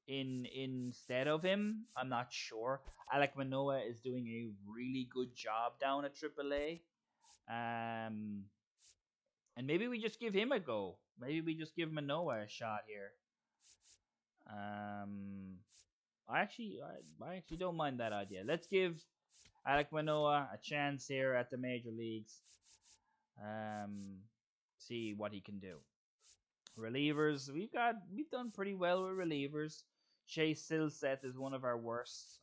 instead of him, I'm not sure. Alek Manoah is doing a really good job down at AAA. And maybe we just give him a go. Maybe we just give Manoah a shot here. I actually don't mind that idea. Let's give Alek Manoah a chance here at the major leagues. See what he can do. Relievers, we've done pretty well with relievers. Chase Silseth is one of our worst.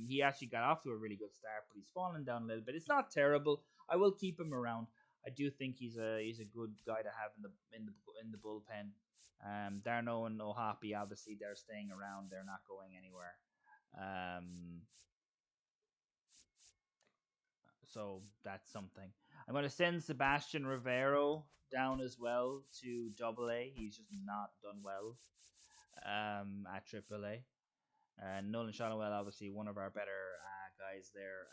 He actually got off to a really good start, but he's fallen down a little bit. It's not terrible. I will keep him around. I do think he's a good guy to have in the bullpen. Darno and Ohapi, obviously they're staying around. They're not going anywhere. So that's something. I'm going to send Sebastian Rivero down as well to AA. He's just not done well at AAA. And Nolan Shotwell, obviously one of our better guys there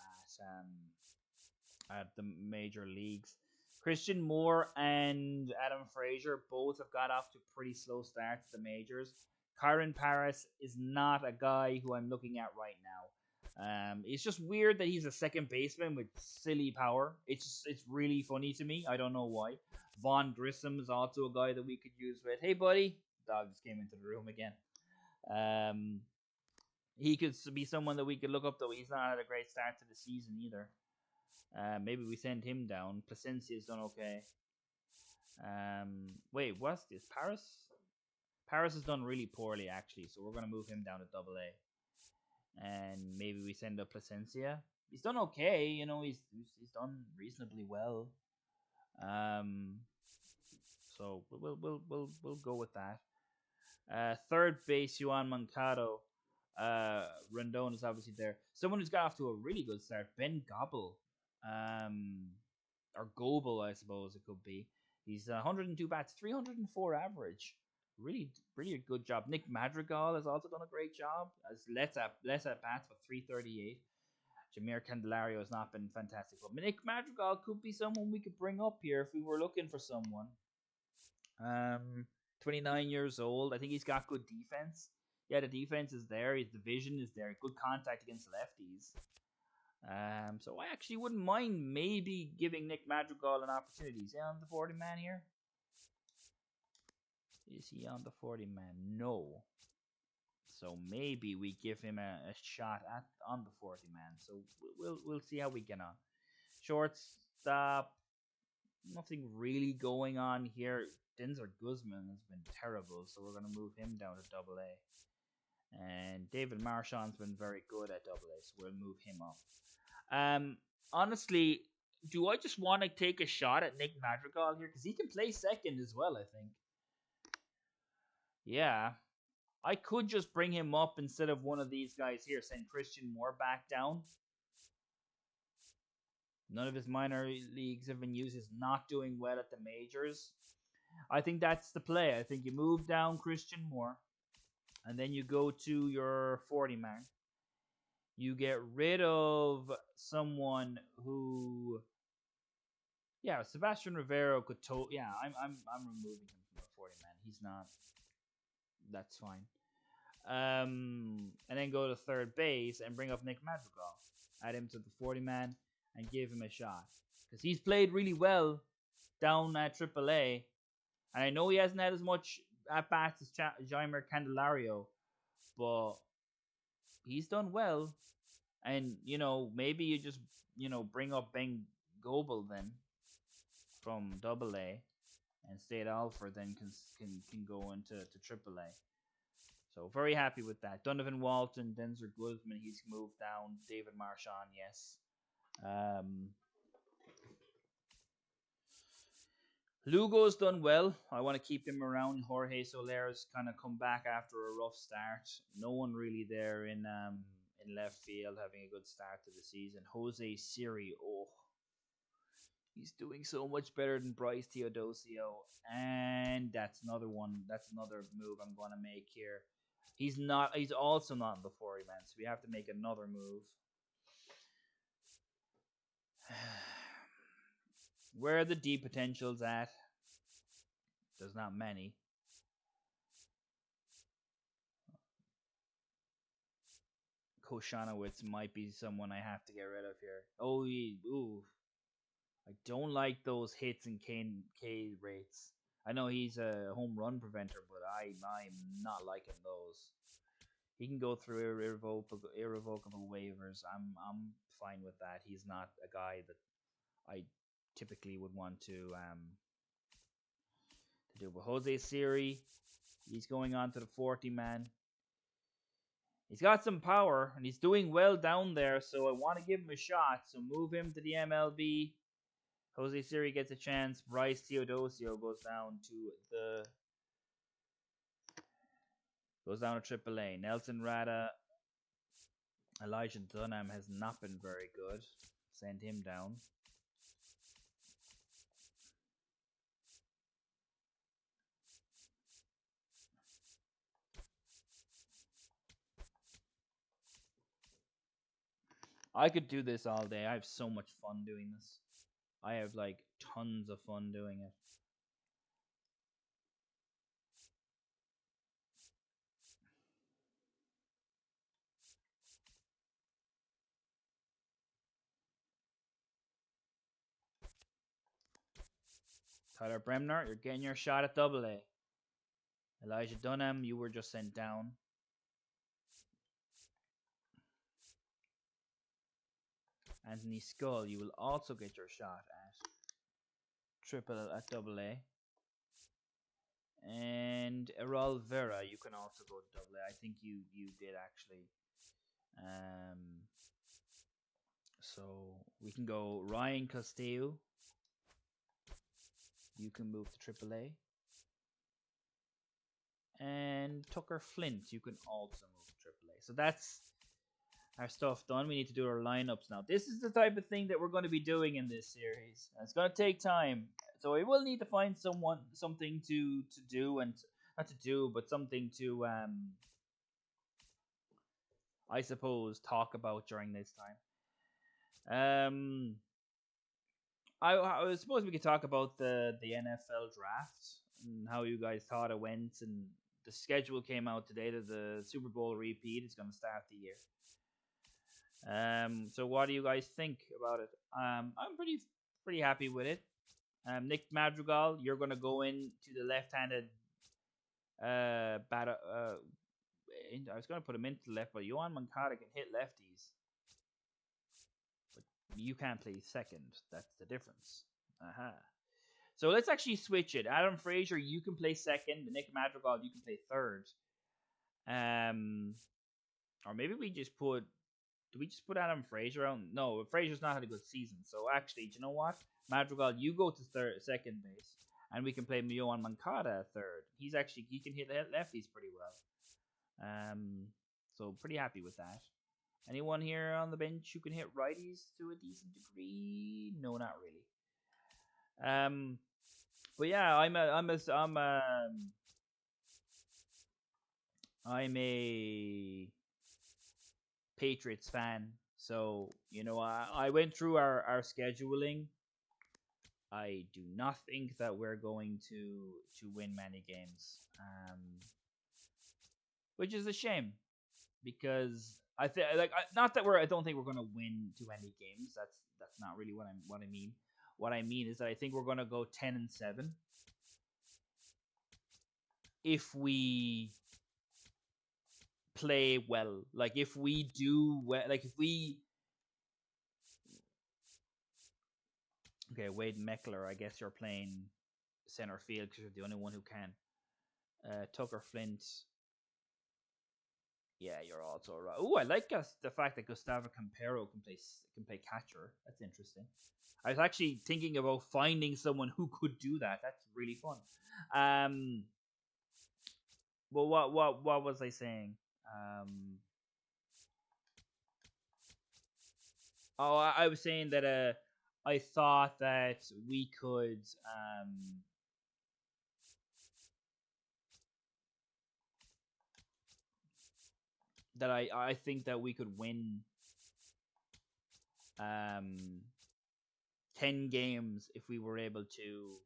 at the major leagues. Christian Moore and Adam Frazier both have got off to pretty slow starts at the majors. Kyron Paris is not a guy who I'm looking at right now. It's just weird that he's a second baseman with silly power. It's really funny to me. I don't know why. Vaughn Grissom is also a guy that we could use with. Hey, buddy. Dog just came into the room again. He could be someone that we could look up, though. He's not had a great start to the season either. Maybe we send him down. Placencia's done okay. Wait, what's this? Paris? Paris has done really poorly, actually, so we're going to move him down to AA. And maybe we send up Placencia. He's done okay, he's done reasonably well. So we'll go with that. Third base, Juan Moncado. Rendon is obviously there. Someone who's got off to a really good start, Ben Gobble. Or Goebel, I suppose it could be. He's 102 bats, 304 average. Really a good job. Nick Madrigal has also done a great job. As less at bats, but 338. Jameer Candelario has not been fantastic. But Nick Madrigal could be someone we could bring up here if we were looking for someone. 29 years old. I think he's got good defense. Yeah, the defense is there. The vision is there. Good contact against lefties. So I actually wouldn't mind maybe giving Nick Madrigal an opportunity. Is he on the 40 man here? Is he on the 40 man? No. So maybe we give him a shot on the 40 man. So we'll see how we get on. Shortstop, nothing really going on here. Denzer Guzman has been terrible, so we're going to move him down to Double A. And David Marchand's been very good at Double A, so we'll move him up. Honestly, do I just want to take a shot at Nick Madrigal here? Because he can play second as well, I think. Yeah. I could just bring him up instead of one of these guys here. Send Christian Moore back down. None of his minor leagues have been used. He's not doing well at the majors. I think that's the play. I think you move down Christian Moore. And then you go to your 40 man. You get rid of someone who, yeah, Sebastian Rivero could. Yeah, I'm removing him from the 40 man. He's not. That's fine. And then go to third base and bring up Nick Madrigal. Add him to the 40 man and give him a shot because he's played really well down at AAA. And I know he hasn't had as much at bats as Jaimer Candelario, but he's done well. And, maybe you just, bring up Ben Goebel then from Double A, and State Alford then can go into Triple A. So very happy with that. Donovan Walton, Denzer Guzman, he's moved down. David Marchand, yes. Lugo's done well. I want to keep him around. Jorge Soler's kind of come back after a rough start. No one really there in left field having a good start to the season. Jose Siri, he's doing so much better than Bryce Teodosio. And that's another one. That's another move I'm going to make here. He's also not in the 40 man, so we have to make another move. Where are the D potentials at? There's not many. Koshanowitz might be someone I have to get rid of here. I don't like those hits and K rates. I know he's a home run preventer, but I'm not liking those. He can go through irrevocable waivers. I'm fine with that. He's not a guy that I typically would want to do. But Jose Siri, he's going on to the 40 man. He's got some power and he's doing well down there, so I want to give him a shot. So move him to the MLB. Jose Siri gets a chance. Bryce Teodosio goes down to AAA. Nelson Rada, Elijah Dunham has not been very good. Send him down. I could do this all day. I have so much fun doing this. I have like tons of fun doing it. Tyler Bremner, you're getting your shot at Double A. Elijah Dunham, you were just sent down. Anthony Skull, you will also get your shot at Double A. And Errol Vera, you can also go to Double A. I think you did actually. So we can go Ryan Castillo. You can move to Triple A. And Tucker Flint, you can also move to Triple A. So that's our stuff done. We need to do our lineups now. This is the type of thing that we're going to be doing in this series. And it's going to take time. So I will need to find something to do, and not to do, but something to I suppose talk about during this time. I suppose we could talk about the NFL draft and how you guys thought it went, and the schedule came out today that the Super Bowl repeat is going to start the year. So what do you guys think about it? I'm pretty happy with it. Nick Madrigal, you're going to go into the left-handed batter. I was going to put him into the left, but Yohan Moncada can hit lefties. But you can't play second. That's the difference. So let's actually switch it. Adam Frazier, you can play second. Nick Madrigal, you can play third. Or maybe we just put. Do we just put Adam Frazier on? No, Frazier's not had a good season. So actually, do you know what? Madrigal, you go to second base, and we can play Yohan Moncada third. He can hit lefties pretty well. So pretty happy with that. Anyone here on the bench who can hit righties to a decent degree? No, not really. But yeah, I'm a Patriots fan, so you know I went through our scheduling. I do not think that we're going to win many games, which is a shame because I think not that I don't think we're going to win too many games. That's not really what I mean. What I mean is that I think we're going to go 10-7 if we play well. Like if we do well, like if we Wade Meckler, I guess you're playing center field because you're the only one who can. Tucker Flint, yeah, you're also right. Oh, I like the fact that Gustavo Campero can play catcher. That's interesting. I was actually thinking about finding someone who could do that. That's really fun. Well, what was I saying? I was saying that I thought that we could that I think that we could win 10 games if we were able to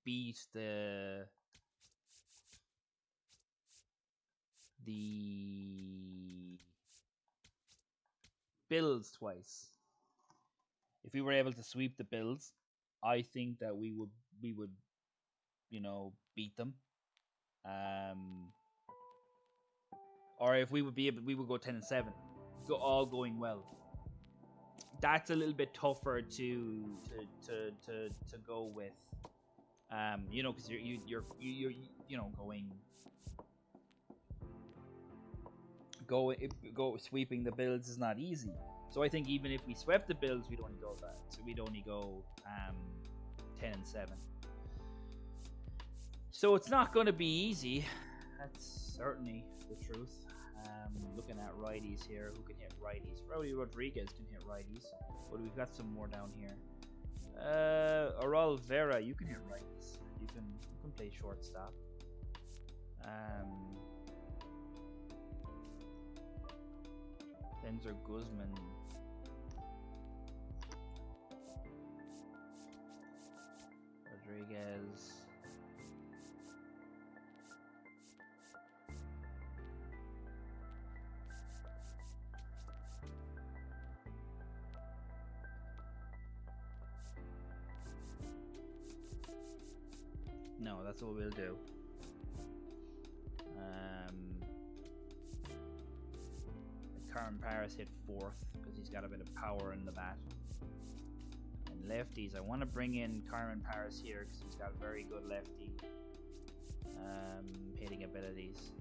beat the Bills twice. If we were able to sweep the Bills, I think that we would beat them. Or if we would be able, we would go 10-7, all going well. That's a little bit tougher to go with, because you're sweeping the Bills is not easy. So I think even if we swept the Bills, we'd only go 10-7. So it's not going to be easy. That's certainly the truth. Looking at righties here, who can hit righties? Rowdy Rodriguez can hit righties, but we've got some more down here. Oral Vera, you can hit righties. You can play shortstop. Denzer Guzman. Rodriguez. No, that's what we'll do. Carmen Paris hit fourth because he's got a bit of power in the bat. And lefties, I want to bring in Carmen Paris here because he's got very good lefty hitting abilities.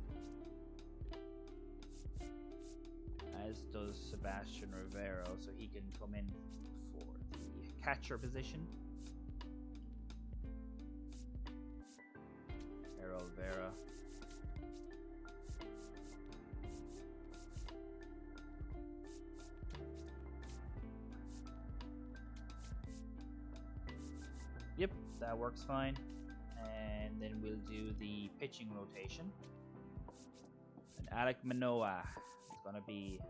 As does Sebastian Rivero, so he can come in for the catcher position. Errol Vera. Yep, that works fine. And then we'll do the pitching rotation. And Alek Manoah is going to be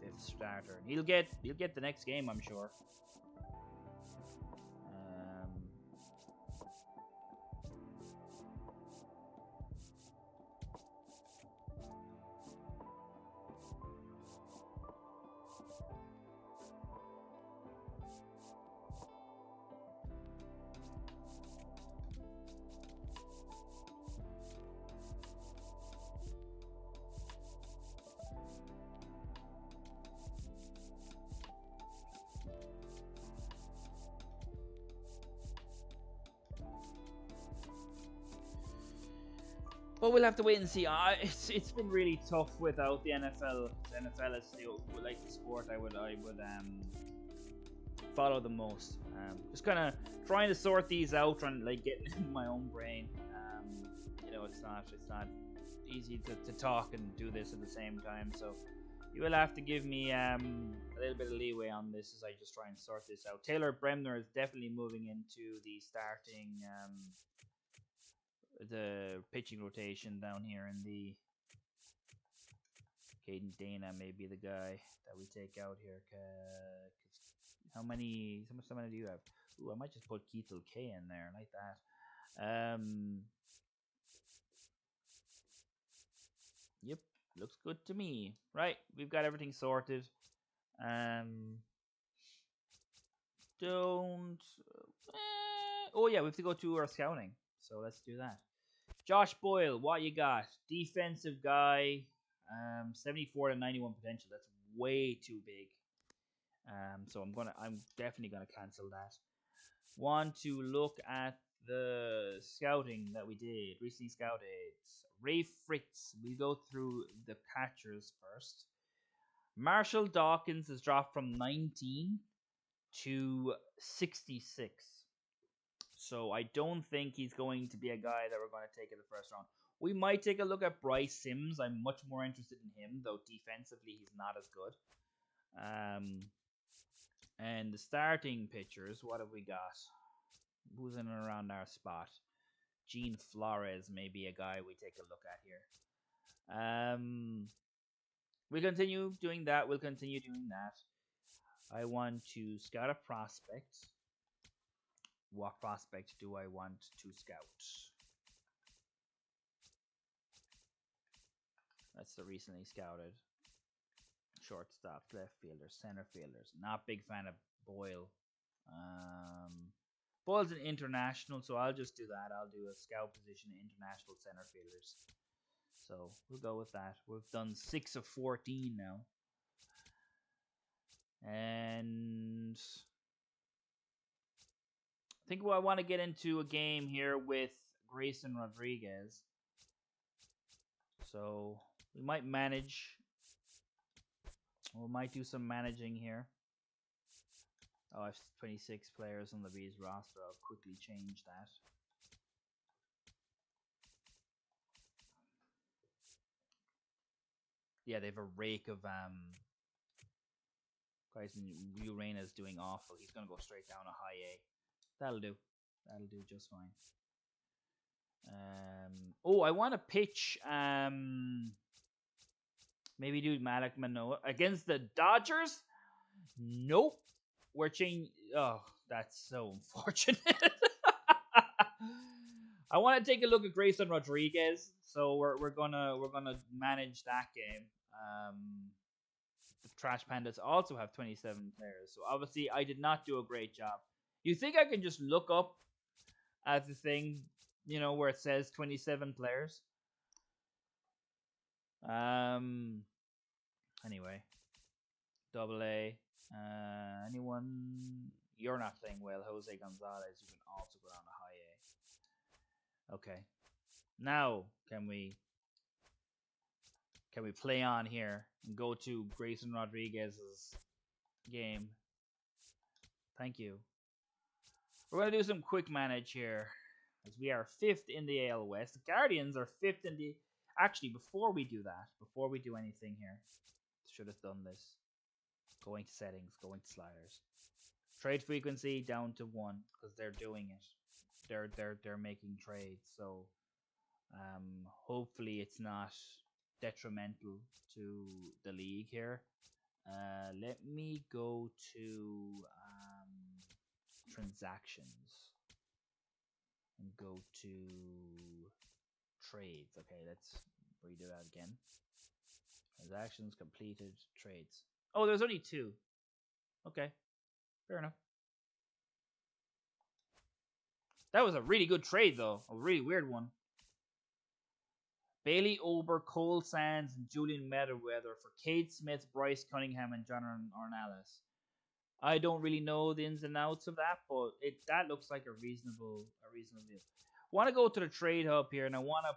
the as a starter. And he'll get the next game, I'm sure. But we'll have to wait and see. It's been really tough without the NFL. The NFL is still like the sport I would follow the most. Just kind of trying to sort these out, trying to like get in my own brain. You know, it's not easy to talk and do this at the same time. So you will have to give me a little bit of leeway on this as I just try and sort this out. Taylor Bremner is definitely moving into the starting. The pitching rotation down here in the Caden Dana may be the guy that we take out here. How much stamina do you have? Ooh, I might just put Keithel K in there like that. Yep, looks good to me. Right, we've got everything sorted. Don't. Oh yeah, we have to go to our scouting. So let's do that. Josh Boyle, what you got? Defensive guy, 74 to 91 potential. That's way too big. So I'm definitely gonna cancel that. Want to look at the scouting that we did recently. Scouted Ray Fritz. We go through the catchers first. Marshall Dawkins has dropped from 19 to 66. So I don't think he's going to be a guy that we're going to take in the first round. We might take a look at Bryce Sims. I'm much more interested in him, though defensively he's not as good. And the starting pitchers, what have we got? Who's in and around our spot? Gene Flores may be a guy we take a look at here. We'll continue doing that. We'll continue doing that. I want to scout a prospect. What prospect do I want to scout? That's the recently scouted. Shortstop, left fielders, center fielders. Not big fan of Boyle. Boyle's an international, so I'll just do that. I'll do a scout position international center fielders. So we'll go with that. We've done 6 of 14 now. And I think I want to get into a game here with Grayson Rodriguez. So we might manage. We might do some managing here. Oh, I have 26 players on the Bees roster. I'll quickly change that. Yeah, they have a rake of guys. Urena's doing awful. He's gonna go straight down a high A. That'll do. That'll do just fine. Oh, I want to pitch. Maybe do Malik Manoa against the Dodgers. Nope. We're changing. Oh, that's so unfortunate. I want to take a look at Grayson Rodriguez. So we're gonna manage that game. The Trash Pandas also have 27 players. So obviously I did not do a great job. You think I can just look up at the thing, you know, where it says 27 players? Anyway, double A. Anyone? You're not playing well. Jose Gonzalez. You can also go down to high A. Okay. Now, can we play on here and go to Grayson Rodriguez's game? Thank you. We're going to do some quick manage here, as we are 5th in the AL West. The Guardians are 5th in the... Actually, before we do that, before we do anything here, should have done this. Going to settings, going to sliders. Trade frequency down to 1, because they're doing it. They're making trades, so hopefully it's not detrimental to the league here. Let me go to transactions and go to trades. Okay, let's redo that again. Transactions completed, trades. Oh, there's only 2. Okay, fair enough. That was a really good trade, though. A really weird one. Bailey Ober, Cole Sands, and Julian Merriweather for Cade Smith, Bryce Cunningham, and John Ornelas. I don't really know the ins and outs of that, but that looks like a reasonable deal. Want to go to the trade hub here, and I want to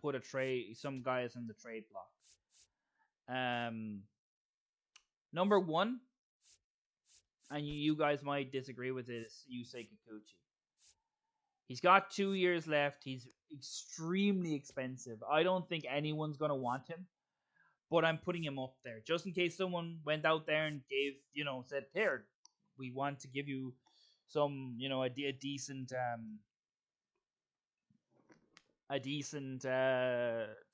put some guys in the trade block. Number 1, and you guys might disagree with this, Yusei Kikuchi. He's got 2 years left. He's extremely expensive. I don't think anyone's going to want him, but I'm putting him up there just in case someone went out there and said, here, we want to give you some, a decent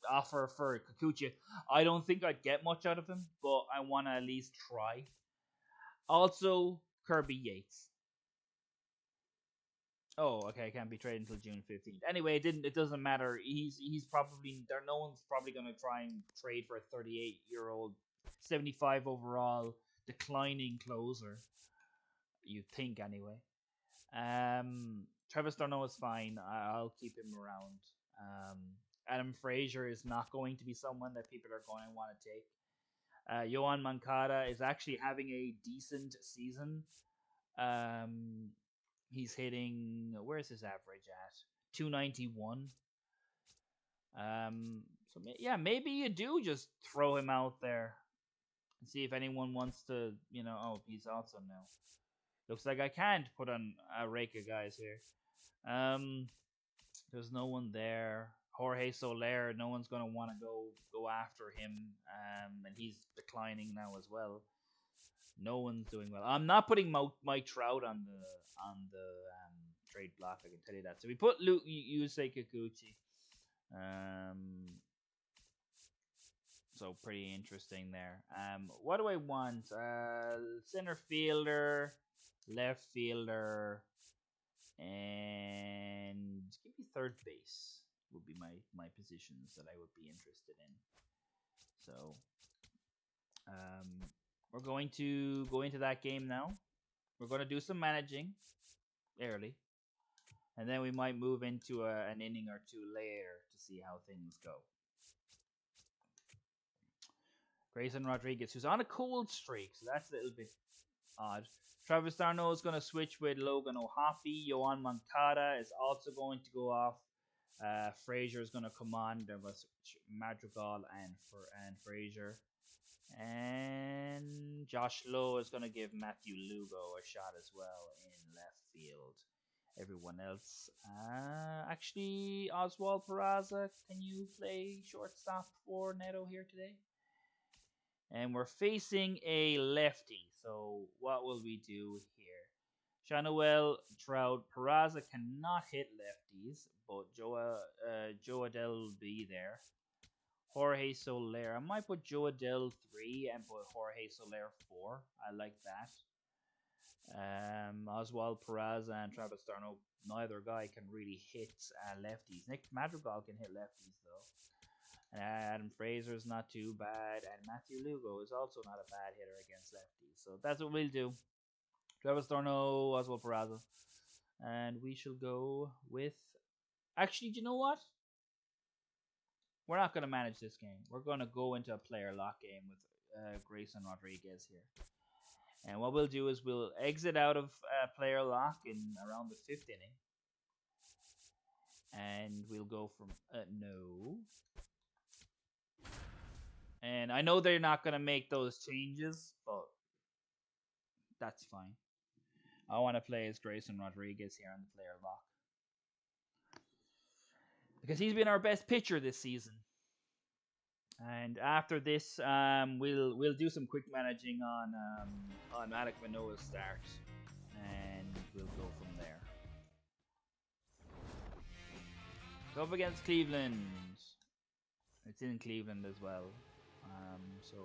offer for Kikuchi. I don't think I'd get much out of him, but I want to at least try. Also, Kirby Yates. Oh, okay, can't be traded until June 15th. Anyway, it doesn't matter. He's probably there. No one's probably gonna try and trade for a 38-year-old, 75 overall, declining closer. You think anyway. Travis Darno is fine. I'll keep him around. Adam Frazier is not going to be someone that people are going to want to take. Yohan Moncada is actually having a decent season. He's hitting, where's his average at? 291. So yeah, maybe you do just throw him out there and see if anyone wants to, oh, he's also no. Looks like I can't put on a rake of guys here. There's no one there. Jorge Soler, no one's gonna want to go after him. And he's declining now as well. No one's doing well. I'm not putting Mike Trout on the trade block. I can tell you that. So we put Yusei Kikuchi. So pretty interesting there. What do I want? Center fielder, left fielder, and give me third base would be my positions that I would be interested in. So we're going to go into that game now. We're going to do some managing early. And then we might move into an inning or two later to see how things go. Grayson Rodriguez, who's on a cold streak, so that's a little bit odd. Travis d'Arnaud is going to switch with Logan O'Hoppe. Yohan Moncada is also going to go off. Frazier is going to come on. There was Madrigal and Frazier. And Josh Lowe is going to give Matthew Lugo a shot as well in left field. Everyone else, actually, Oswald Peraza, can you play shortstop for Neto here today? And we're facing a lefty, so what will we do here? Shanoel Trout Peraza cannot hit lefties, but Joe Adele will be there. Jorge Soler, I might put Joe Adele 3 and put Jorge Soler 4. I like that. Oswald Peraza and Travis d'Arnaud, neither guy can really hit lefties. Nick Madrigal can hit lefties though. Adam Fraser is not too bad, and Matthew Lugo is also not a bad hitter against lefties. So that's what we'll do. Travis d'Arnaud, Oswald Peraza, and we shall go with. Actually, do you know what? We're not going to manage this game. We're going to go into a player lock game with Grayson Rodriguez here. And what we'll do is we'll exit out of player lock in around the 5th inning. And we'll go from no. And I know they're not going to make those changes, but that's fine. I want to play as Grayson Rodriguez here on the player lock. Because he's been our best pitcher this season. And after this, we'll do some quick managing on Alek Manoah's start, and we'll go from there. Go up against Cleveland. It's in Cleveland as well. So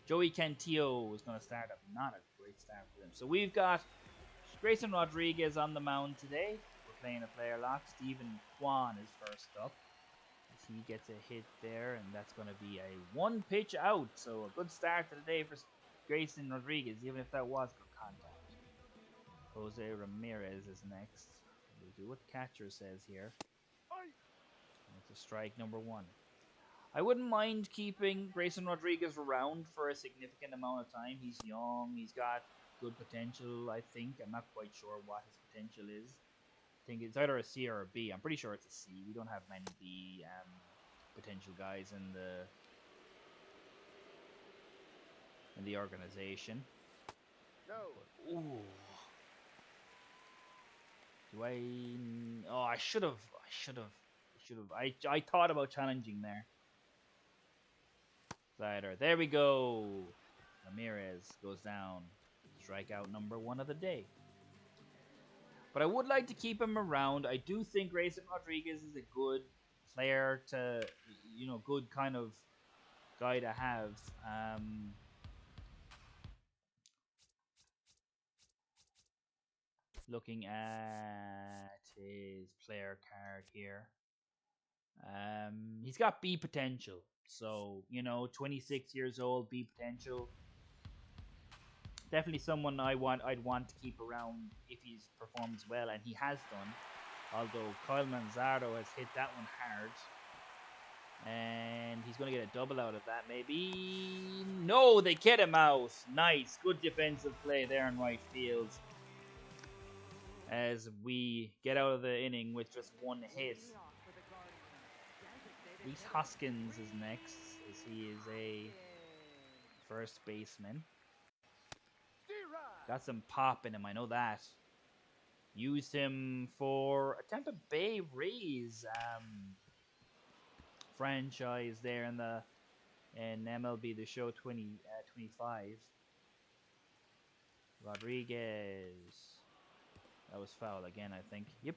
Joey Cantillo is going to start up. Not a great start for them. So we've got Grayson Rodriguez on the mound today. We're playing a player lock. Stephen Kwan is first up. As he gets a hit there, and that's going to be a 1 pitch out. So a good start to the day for Grayson Rodriguez, even if that was good contact. Jose Ramirez is next. We'll do what the catcher says here. It's a strike number 1. I wouldn't mind keeping Grayson Rodriguez around for a significant amount of time. He's young. He's got good potential, I think. I'm not quite sure what his potential is. I think it's either a C or a B. I'm pretty sure it's a C. We don't have many B potential guys in the organization. No. Ooh. Do I? Oh, I should have. I thought about challenging there. Slider. There we go. Ramirez goes down. Strikeout number 1 of the day. But I would like to keep him around. I do think Grayson Rodriguez is a good player to, good kind of guy to have. Looking at his player card here. He's got B potential. So, 26 years old, B potential. Definitely someone I'd want to keep around if he performs well, and he has done. Although Kyle Manzardo has hit that one hard. And he's going to get a double out of that, maybe. No, they get him out. Nice. Good defensive play there in right field. As we get out of the inning with just 1 hit. Reese Hoskins is next, as he is a first baseman. Got some pop in him, I know that. Used him for a Tampa Bay Rays franchise there in MLB The Show 25. Rodriguez. That was foul again, I think. Yep.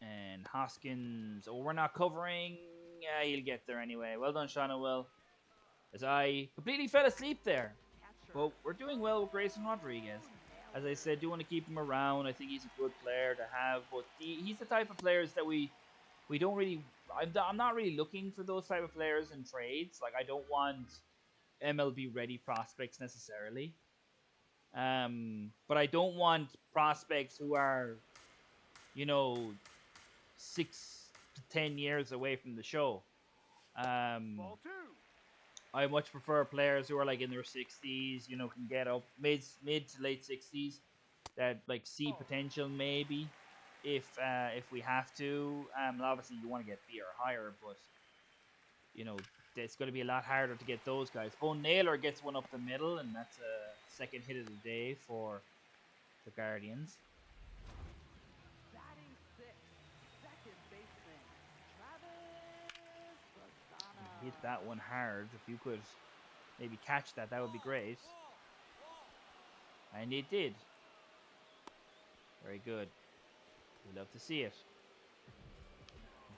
And Hoskins. Oh, we're not covering. Yeah, he'll get there anyway. Well done, Shauna Will. As I completely fell asleep there. But we're doing well with Grayson Rodriguez. As I said, do want to keep him around. I think he's a good player to have. But he's the type of players that we don't really... I'm not really looking for those type of players in trades. Like, I don't want MLB ready prospects necessarily. But I don't want prospects who are, 6 to 10 years away from the show. Ball 2. I much prefer players who are like in their 60s, can get up mid to late 60s, that like see potential maybe if we have to. Obviously you want to get B or higher, but it's going to be a lot harder to get those guys. Bo Naylor gets one up the middle, and that's a second hit of the day for the Guardians. Hit that one hard. If you could maybe catch that, that would be great. And it did. Very good. We love to see it.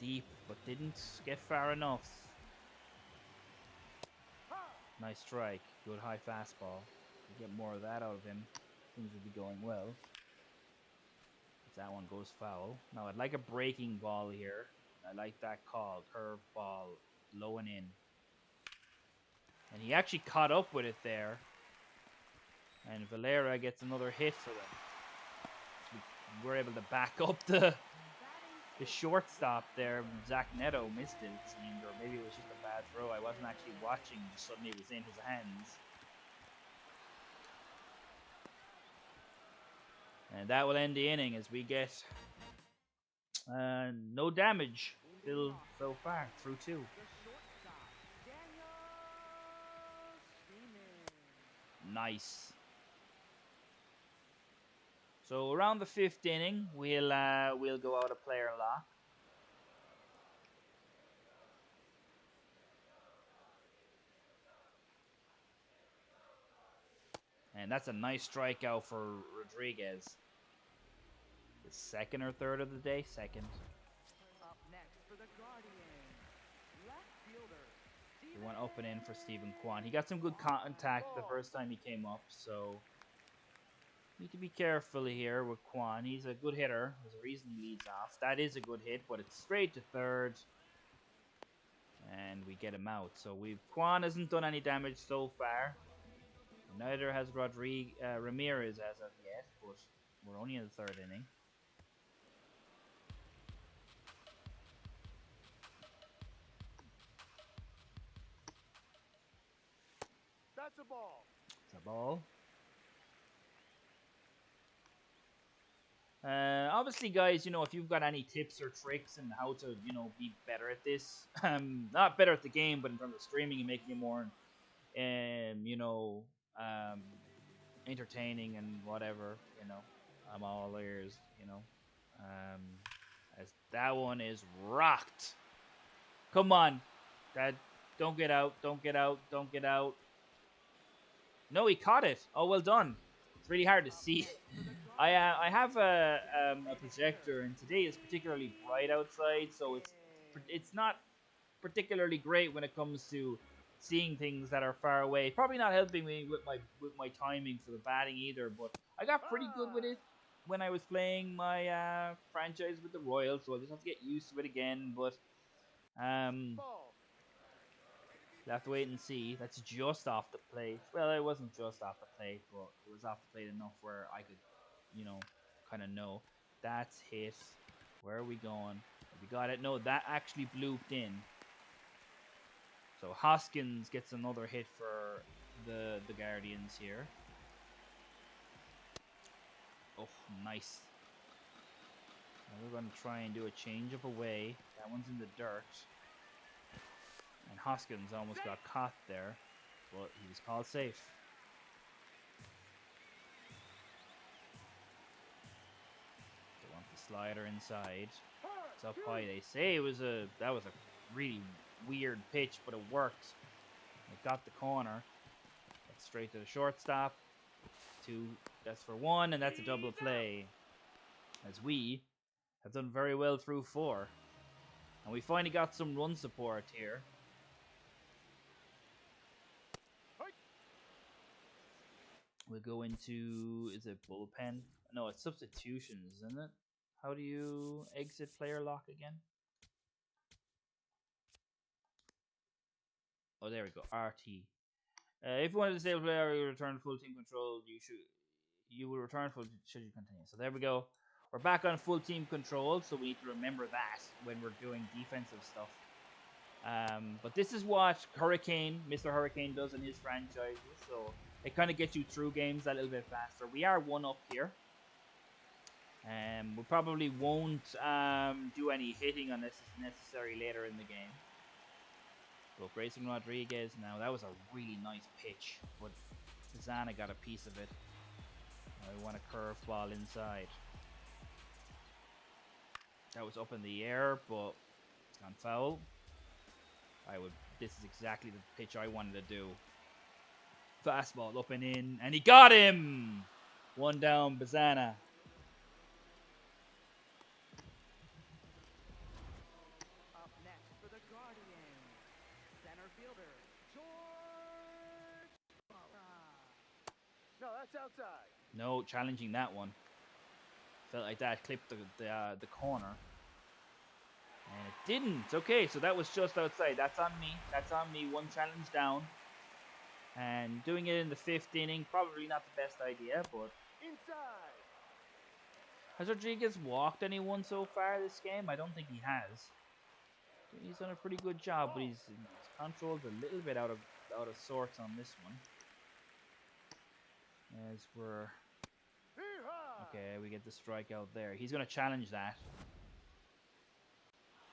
Deep, but didn't get far enough. Nice strike. Good high fastball. We get more of that out of him. Things will be going well. That one goes foul. Now I'd like a breaking ball here. I like that call. Curve ball. Low and in. And he actually caught up with it there. And Valera gets another hit for them. We're able to back up the shortstop there. Zach Neto missed it, it seemed. Or maybe it was just a bad throw. I wasn't actually watching. Suddenly it was in his hands. And that will end the inning as we get no damage still so far through 2. Nice. So around the 5th inning, we'll go out a player lock. And that's a nice strikeout for Rodriguez. The second or third of the day? Second. Up next for the Guardian. Left fielder. We went up and in for Stephen Kwan. He got some good contact the first time he came up, so need to be careful here with Kwan. He's a good hitter. There's a reason he leads off. That is a good hit, but it's straight to third. And we get him out. So Kwan hasn't done any damage so far. Neither has Ramirez as of yet, but we're only in the third inning. That's a ball. It's a ball. Obviously, guys, you know, if you've got any tips or tricks on how to, you know, be better at this, not better at the game, but in terms of streaming and making it more, you know, entertaining and whatever, you know, I'm all ears, you know. As that one is rocked. Come on, Dad, don't get out, don't get out, don't get out. No, he caught it. Oh, well done. It's really hard to see. I have a projector, and today is particularly bright outside, so it's not particularly great when it comes to seeing things that are far away. Probably not helping me with my timing for the batting either, but I got pretty good with it when I was playing my franchise with the Royals, so I just have to get used to it again. But Ball. we'll have to wait and see. That's just off the plate. Well, it wasn't just off the plate, but it was off the plate enough where I could, you know, kind of know. That's hit. Where are we going? Have we got it? No, that actually blooped in. So Hoskins gets another hit for the Guardians here. Oh, nice. Now we're going to try and do a change up away. That one's in the dirt. And Hoskins almost got caught there, but he was called safe. They want the slider inside. It's up high. They say that was a really weird pitch, but it worked. It got the corner. That's straight to the shortstop. That's for one, and that's a double play. As we have done very well through 4. And we finally got some run support here. We'll go into, is it bullpen? No, it's substitutions, isn't it? How do you exit player lock again? Oh, there we go. RT. If you want to disable player, you return full team control. You will return full should you continue. So there we go. We're back on full team control, so we need to remember that when we're doing defensive stuff. But this is what Mr. Hurricane does in his franchises, so it kind of gets you through games a little bit faster. We are 1 up here. We probably won't do any hitting unless it's necessary later in the game. But Grayson Rodriguez, now that was a really nice pitch, but Zana got a piece of it. Now we want a curveball inside. That was up in the air, but it's gone foul. This is exactly the pitch I wanted to do. Fastball up and in, and he got him! 1 down, Bazana. Up next for the Guardian. Center fielder. George. No, that's outside. No, challenging that one. Felt like that clipped the corner. And it didn't. Okay, so that was just outside. That's on me. That's on me. 1 challenge down. And doing it in the 5th inning, probably not the best idea, but... Inside. Has Rodriguez walked anyone so far this game? I don't think he has. He's done a pretty good job, but his control's a little bit out of sorts on this one. As we're... Okay, we get the strikeout there. He's going to challenge that.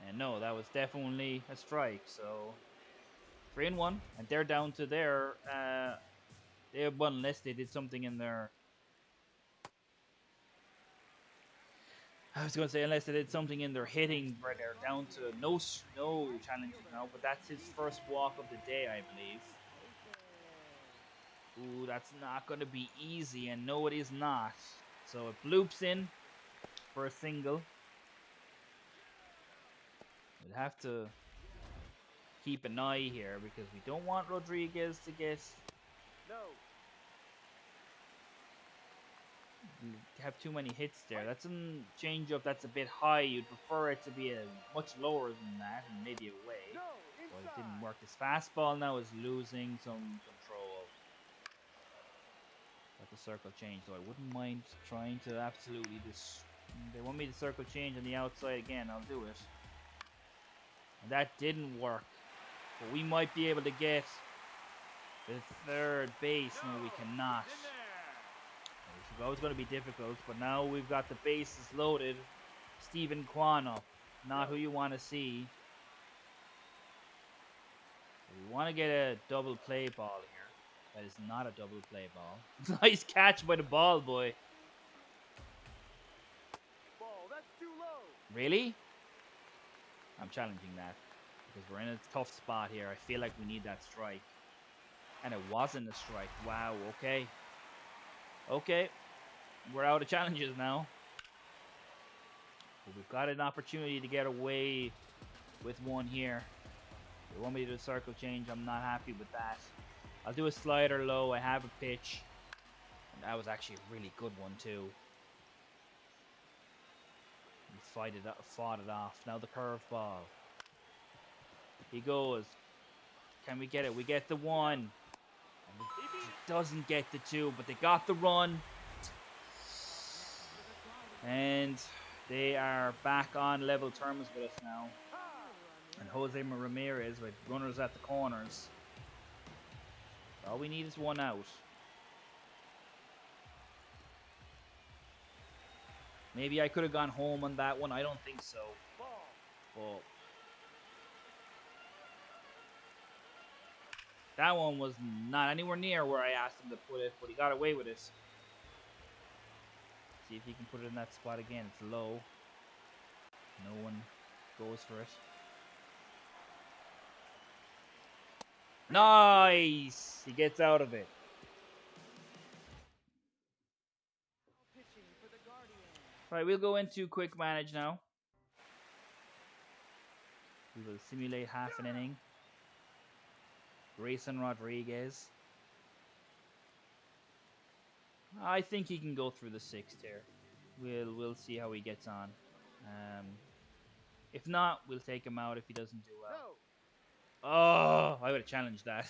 And no, that was definitely a strike, so... 3-1, and they're down to their... they have one unless they did something in their... I was going to say unless they did something in their hitting where they're down to no challenges now, but that's his first walk of the day, I believe. Ooh, that's not going to be easy, and no, it is not. So it bloops in, for a single. We'll have to keep an eye here because we don't want Rodriguez to No. have too many hits there. That's a change-up that's a bit high. You'd prefer it to be a much lower than that and maybe away. No. But Inside. it didn't work. His fastball now is losing some control. Got the circle change, so I wouldn't mind trying to absolutely they want me to circle change on the outside again, I'll do it. And that didn't work. But we might be able to get the third base. No, we cannot. In there. It's always going to be difficult, but now we've got the bases loaded. Stephen Kwan up. Not who you want to see. We want to get a double play ball here. That is not a double play ball. Nice catch by the ball boy. Ball. That's too low. Really? I'm challenging that. Because we're in a tough spot here. I feel like we need that strike. And it wasn't a strike. Wow, okay. Okay. We're out of challenges now. But we've got an opportunity to get away with one here. They want me to do a circle change. I'm not happy with that. I'll do a slider low. I have a pitch. And that was actually a really good one too. We fought it off. Now the curveball. He goes. Can we get it? We get the one. It doesn't get the two, but they got the run. And they are back on level terms with us now. And Jose Ramirez with runners at the corners. All we need is one out. Maybe I could have gone home on that one. I don't think so. But that one was not anywhere near where I asked him to put it, but he got away with it. See if he can put it in that spot again. It's low. No one goes for it. Nice! He gets out of it. Pitching for the Guardians. Alright, we'll go into quick manage now. We will simulate half an inning. Grayson Rodriguez. I think he can go through the sixth here. We'll see how he gets on. If not, we'll take him out if he doesn't do well. No. Oh, I would have challenged that.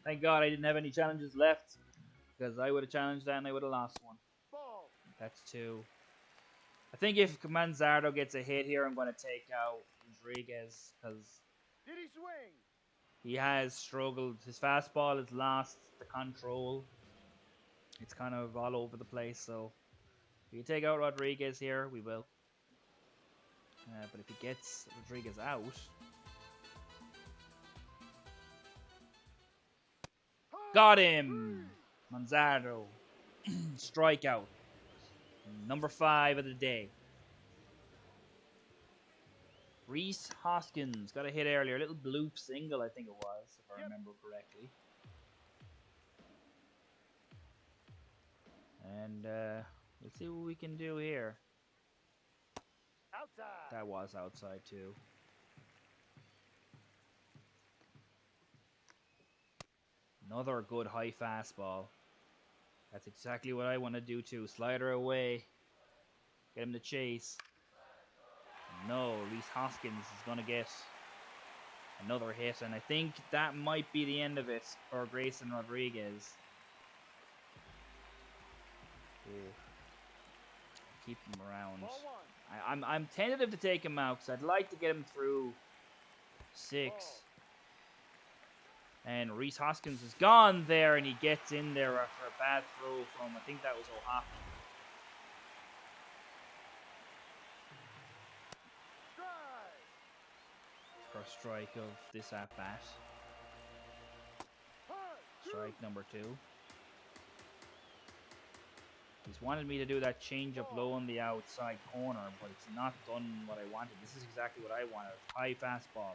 Thank God I didn't have any challenges left. Because I would have challenged that and I would have lost one. Ball. That's two. I think if Manzardo gets a hit here, I'm going to take out Rodriguez. Because Did he swing? he has struggled. His fastball has lost the control. It's kind of all over the place. So if you take out Rodriguez here, we will. But if he gets Rodriguez out... Got him! Manzardo. Strikeout. Number 5 of the day. Reese Hoskins got a hit earlier. A little bloop single, I think it was, if I remember correctly. And let's see what we can do here. Outside. That was outside too. Another good high fastball. That's exactly what I want to do too. Slider away. Get him to chase. No, Reese Hoskins is going to get another hit. And I think that might be the end of it for Grayson Rodriguez. Ooh. Keep him around. Ball one. I'm tentative to take him out because I'd like to get him through 6. Ball. And Reese Hoskins is gone there, and he gets in there after a bad throw from, I think that was O'Hoppe. Strike. First strike of this at-bat. Strike number 2. He's wanted me to do that change-up low on the outside corner, but it's not done what I wanted. This is exactly what I wanted. High fastball.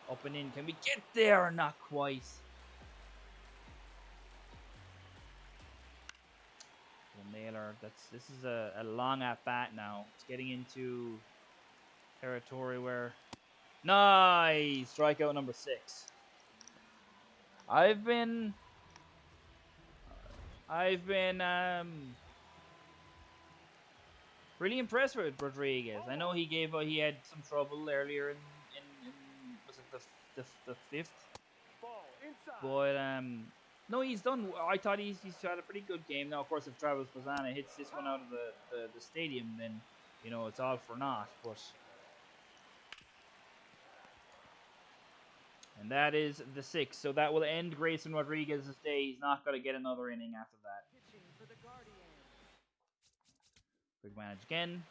Up and in. Can we get there? Not quite. We'll Naylor. This is a long at bat now. It's getting into territory where nice strikeout number 6. I've been really impressed with Rodriguez. I know he had some trouble earlier in was it the 5th, Ball inside. but no, he's done. I thought he's had a pretty good game. Now, of course, if Travis Bazzana hits this one out of the stadium, then you know it's all for naught. But and that is the 6th, so that will end Grayson Rodriguez's day. He's not going to get another inning after that. Pitching for the Guardians. Quick manage again.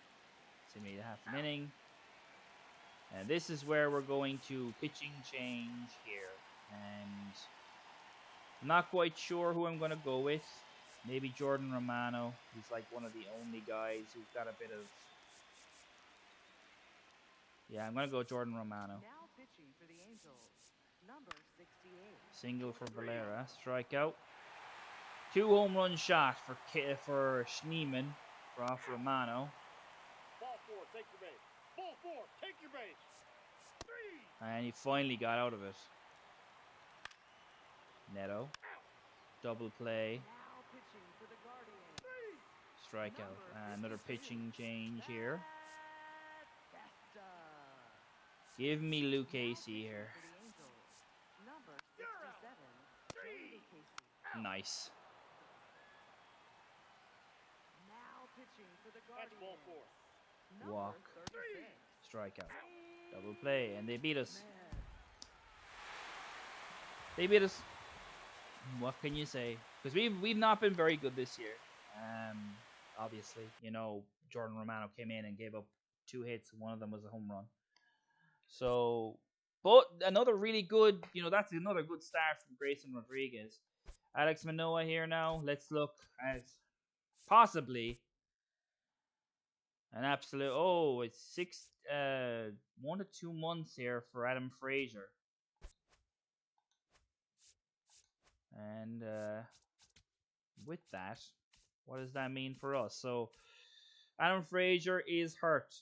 Simulate half an inning. And this is where we're going to pitching change here. And I'm not quite sure who I'm going to go with. Maybe Jordan Romano. He's like one of the only guys who's got a bit of... Yeah, I'm going to go Jordan Romano. Now pitching for the Angels, number 68. Single for Valera. Strikeout. 2 home run shot for Schneeman off Romano. Ball 4, take your base. Ball 4, take your base. 3. And he finally got out of it. Neto. Double play. Now pitching for the Guardians, Strikeout. Another pitching change here. Festa. Give me Luke Casey here. For the Angels, number 67. Joey Casey. Nice. Now pitching for the That's ball Guardians, 4. number Walk. 36. Strikeout. Double play. And they beat us. Smith. They beat us. What can you say? Because we've not been very good this year. Obviously, you know, Jordan Romano came in and gave up 2 hits. One of them was a home run. So, but another really good, you know, that's another good start from Grayson Rodriguez. Alex Manoah here now. Let's look at possibly an absolute. Oh, it's 1 to 2 months here for Adam Frazier. And with that, what does that mean for us? So, Adam Frazier is hurt.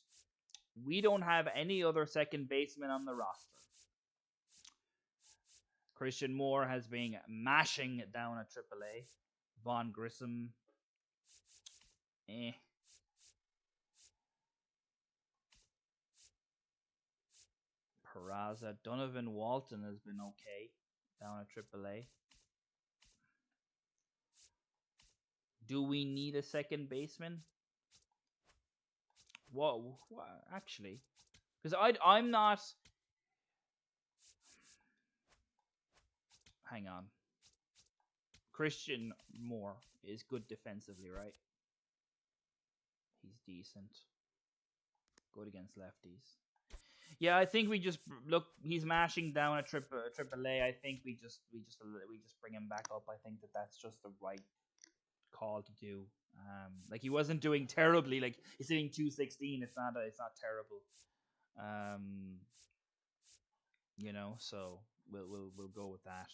We don't have any other second baseman on the roster. Christian Moore has been mashing down at AAA. Vaughn Grissom. Peraza. Donovan Walton has been okay down at AAA. Do we need a second baseman? Whoa, actually, because I'm not. Hang on. Christian Moore is good defensively, right? He's decent. Good against lefties. Yeah, I think we just look. He's mashing down at AAA. I think we just bring him back up. I think that's just the right call to do. Like he wasn't doing terribly. Like he's hitting 216. It's not terrible. You know, so we'll go with that.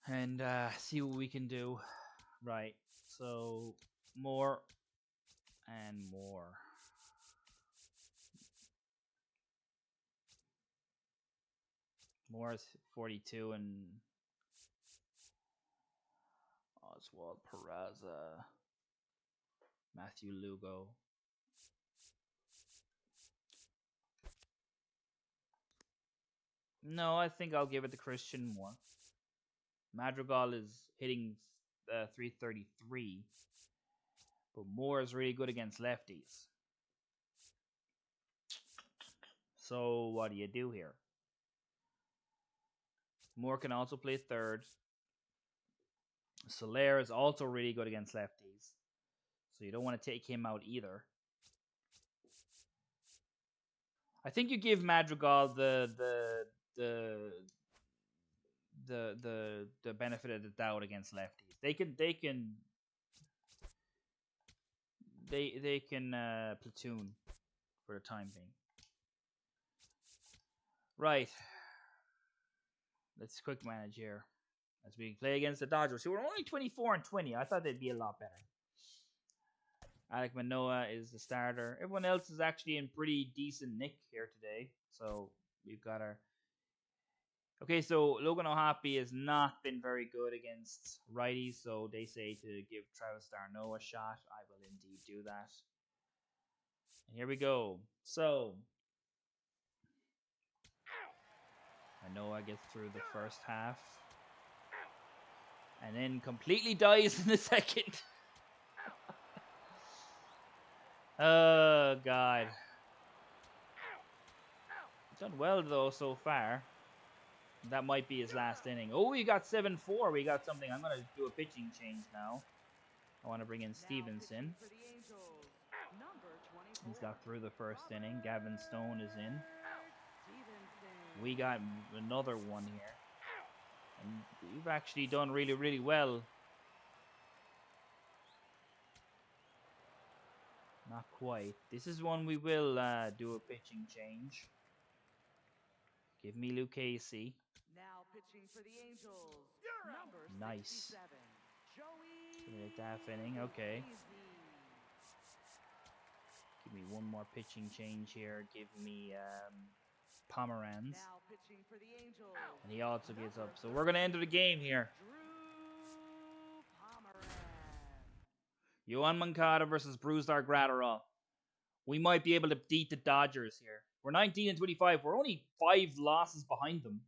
And see what we can do. Right. So more and more. Morris 42 and Oswald Peraza, Matthew Lugo. No, I think I'll give it to Christian Moore. Madrigal is hitting 333, but Moore is really good against lefties. So what do you do here? Moore can also play third. Soler is also really good against lefties, so you don't want to take him out either. I think you give Madrigal the benefit of the doubt against lefties. They can platoon for the time being. Right. Let's quick manage here as we play against the Dodgers, who are only 24-20. I thought they'd be a lot better. Alek Manoah is the starter. Everyone else is actually in pretty decent nick here today. So we've got our... Okay, so Logan O'Hoppe has not been very good against righties, so they say to give Travis d'Arnaud a shot. I will indeed do that. And here we go. So Manoah gets through the first half. And then completely dies in the second. Oh, God. He's done well, though, so far. That might be his last inning. Oh, we got 7-4. We got something. I'm going to do a pitching change now. I want to bring in Stevenson. He's got through the first inning. Gavin Stone is in. We got another one here. And we've actually done really, really well. Not quite. This is one we will do a pitching change. Give me Lucchesi. Now pitching for the Angels. Number Nice. 67, Joey. Make that inning. Okay. Give me one more pitching change here. Give me Pomeranz. Now pitching for the Angels. And he also gives up. So we're going to enter the game here. Yohan Moncada versus Brusdar Graterol. We might be able to beat the Dodgers here. We're 19-25. We're only 5 losses behind them.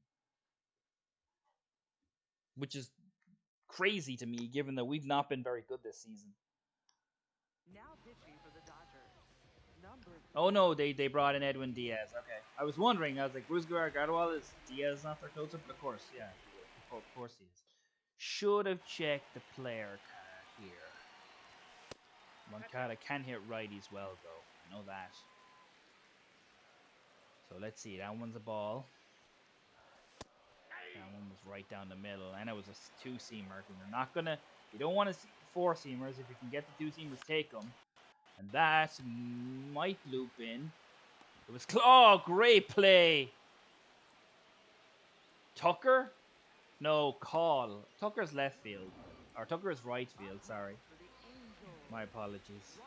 Which is crazy to me, given that we've not been very good this season. Now pitching for the Dodgers. Number Oh no, they brought in Edwin Diaz. Okay. I was wondering, I was like, Brusdar Graterol, is Diaz not their closer? But of course, yeah. Of course he is. Should have checked the player card here. Moncada can hit righties well, though. I know that. So let's see. That one's a ball. That one was right down the middle. And it was a 2-seamer. You're not going to... You don't want to see 4-seamers. If you can get the 2-seamers, take them. And that might loop in. It was... Oh, great play! Tucker? No, Call. Tucker's left field. Or Tucker's right field, sorry. My apologies.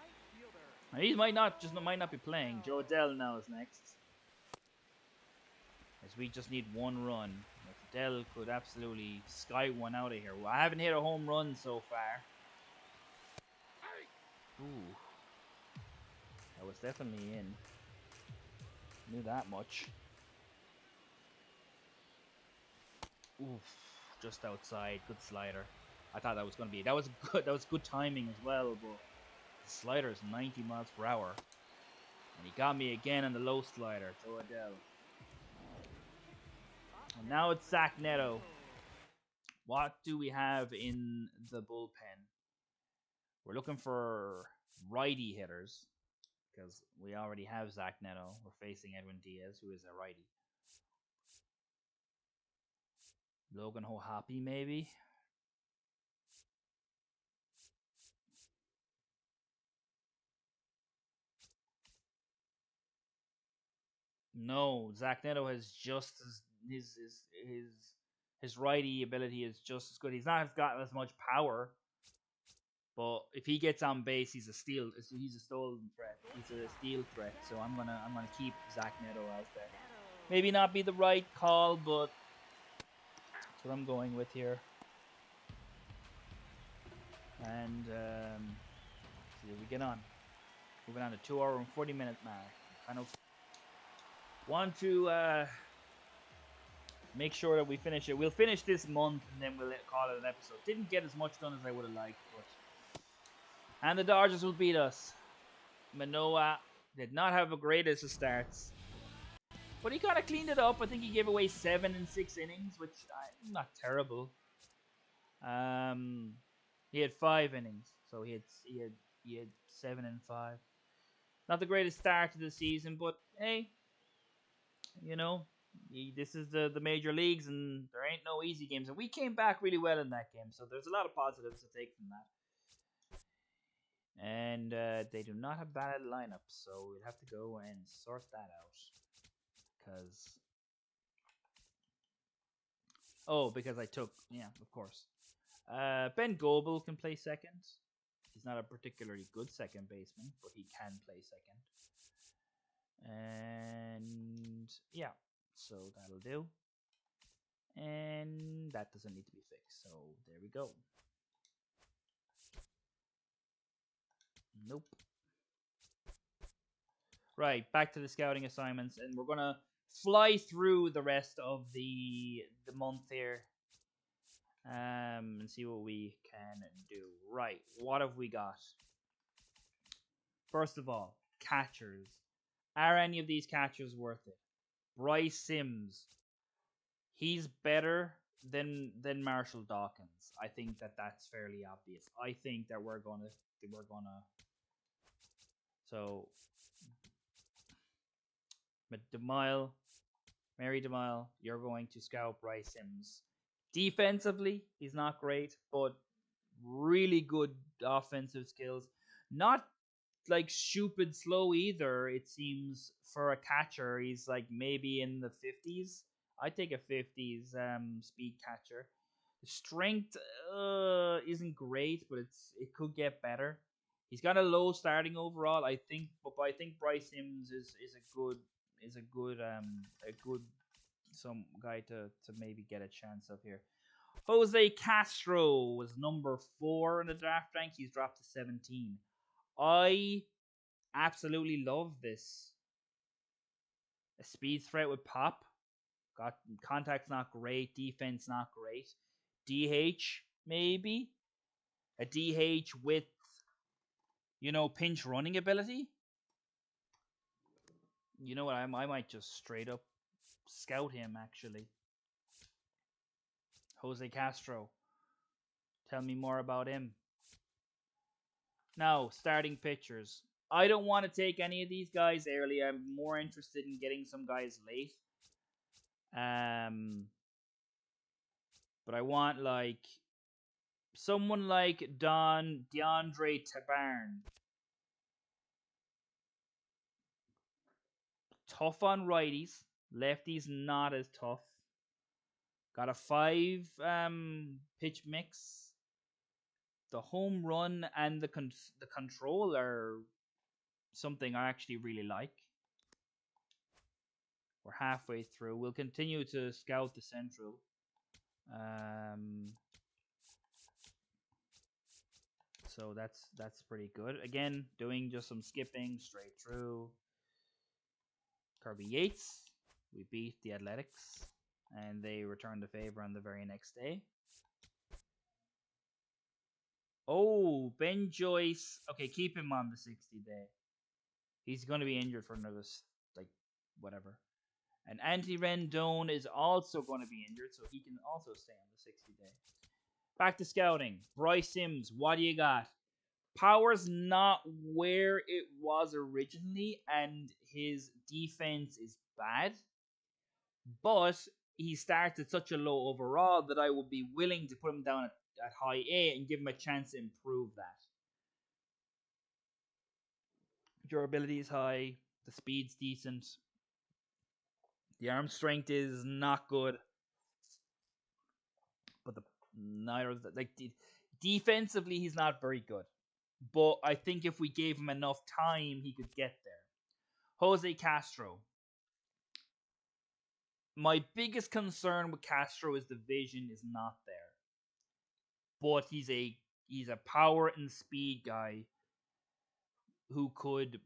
And he might not be playing. Joe Adell now is next. As we just need one run. If Adell could absolutely sky one out of here. Well, I haven't hit a home run so far. Ooh. That was definitely in. Knew that much. Oof. Just outside. Good slider. I thought that was going to be... That was good timing as well, but... The slider is 90 miles per hour. And he got me again on the low slider. Joe Adell. And now it's Zach Neto. What do we have in the bullpen? We're looking for righty hitters. Because we already have Zach Neto. We're facing Edwin Diaz, who is a righty. Logan O'Hoppe, maybe? No, Zach Neto has just as his righty ability is just as good. He's not got as much power, but if he gets on base, he's a steal. He's a stolen threat. He's a steal threat. So I'm gonna keep Zach Neto out there. Maybe not be the right call, but that's what I'm going with here. And see how we get on. Moving on to 2 hour and 40 minute mark. Kind of want to make sure that we finish it. We'll finish this month and then we'll call it an episode. Didn't get as much done as I would have liked, but... And the Dodgers will beat us. Manoah did not have a greatest of starts, but he kind of cleaned it up. I think he gave away 7 in 6 innings, which not terrible. He had 5 innings, so he had 7 and 5. Not the greatest start to the season, but hey, you know, this is the major leagues, and there ain't no easy games. And we came back really well in that game, so there's a lot of positives to take from that. And they do not have bad lineups, so we'll have to go and sort that out. Because Oh, because I took, yeah, of course. Ben Goebel can play second. He's not a particularly good second baseman, but he can play second. And yeah, so that'll do. And that doesn't need to be fixed. So there we go. Nope. Right, back to the scouting assignments, and we're gonna fly through the rest of the month here, and see what we can do. Right, what have we got? First of all, catchers. Are any of these catchers worth it? Bryce Sims. He's better than Marshall Dawkins. I think that's fairly obvious. I think that we're gonna so DeMille, Mary DeMille, you're going to scout Bryce Sims. Defensively, he's not great, but really good offensive skills. Not like stupid slow either. It seems for a catcher, he's like maybe in the 50s. I take a 50s speed catcher. The strength isn't great, but it could get better. He's got a low starting overall, I think, but I think Bryce Sims is a good some guy to maybe get a chance of here. Jose Castro was number 4 in the draft rank. He's dropped to 17. I absolutely love this. A speed threat with pop. Got contact's not great, defense not great. DH maybe a DH with pinch running ability. You know what? I might just straight up scout him actually. Jose Castro. Tell me more about him. Now, starting pitchers. I don't want to take any of these guys early. I'm more interested in getting some guys late. But I want like someone like DeAndre Tabarn. Tough on righties. Lefties not as tough. Got a 5 pitch mix. The home run and the control are something I actually really like. We're halfway through. We'll continue to scout the central. So that's pretty good. Again, doing just some skipping straight through. Kirby Yates. We beat the Athletics, and they returned the favor on the very next day. Oh, Ben Joyce. Okay, keep him on the 60 day. He's going to be injured for another, like, whatever. And Antti Rendon is also going to be injured, so he can also stay on the 60 day. Back to scouting. Bryce Sims, what do you got? Power's not where it was originally, and his defense is bad. But he starts at such a low overall that I would be willing to put him down at high A and give him a chance to improve that. Durability is high. The speed's decent. The arm strength is not good. But defensively, he's not very good. But I think if we gave him enough time, he could get there. Jose Castro. My biggest concern with Castro is the vision is not there. But he's a power and speed guy who could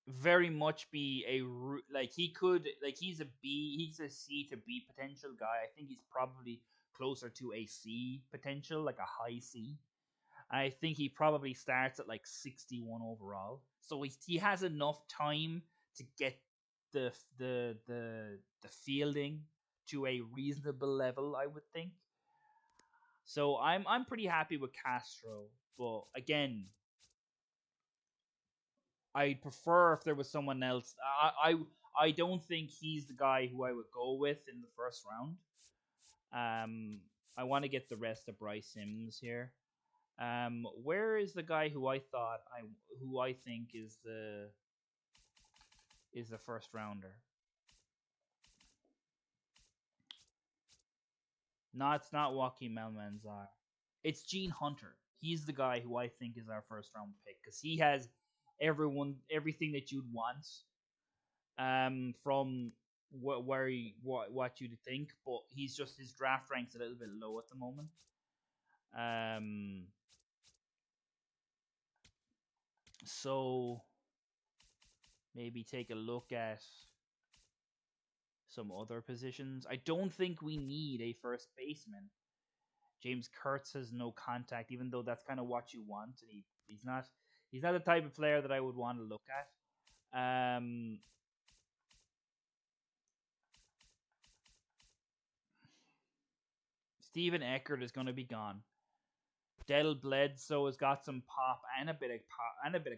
very much be he's a C to B potential guy. I think he's probably closer to a C potential, like a high C. I think he probably starts at like 61 overall. So he has enough time to get the fielding to a reasonable level, I would think. So I'm pretty happy with Castro, but again, I prefer if there was someone else. I don't think he's the guy who I would go with in the first round. I want to get the rest of Bryce Sims here. Where is the guy who I think is the first rounder? No, it's not Joaquin Almanzar. It's Gene Hunter. He's the guy who I think is our first round pick because he has everything that you'd want. From what you'd think, but he's just his draft rank's a little bit low at the moment. So maybe take a look at some other positions. I don't think we need a first baseman. James Kurtz has no contact, even though that's kind of what you want, and he's not the type of player that I would want to look at. Steven Eckert is going to be gone. Del Bledsoe has got some pop and a bit of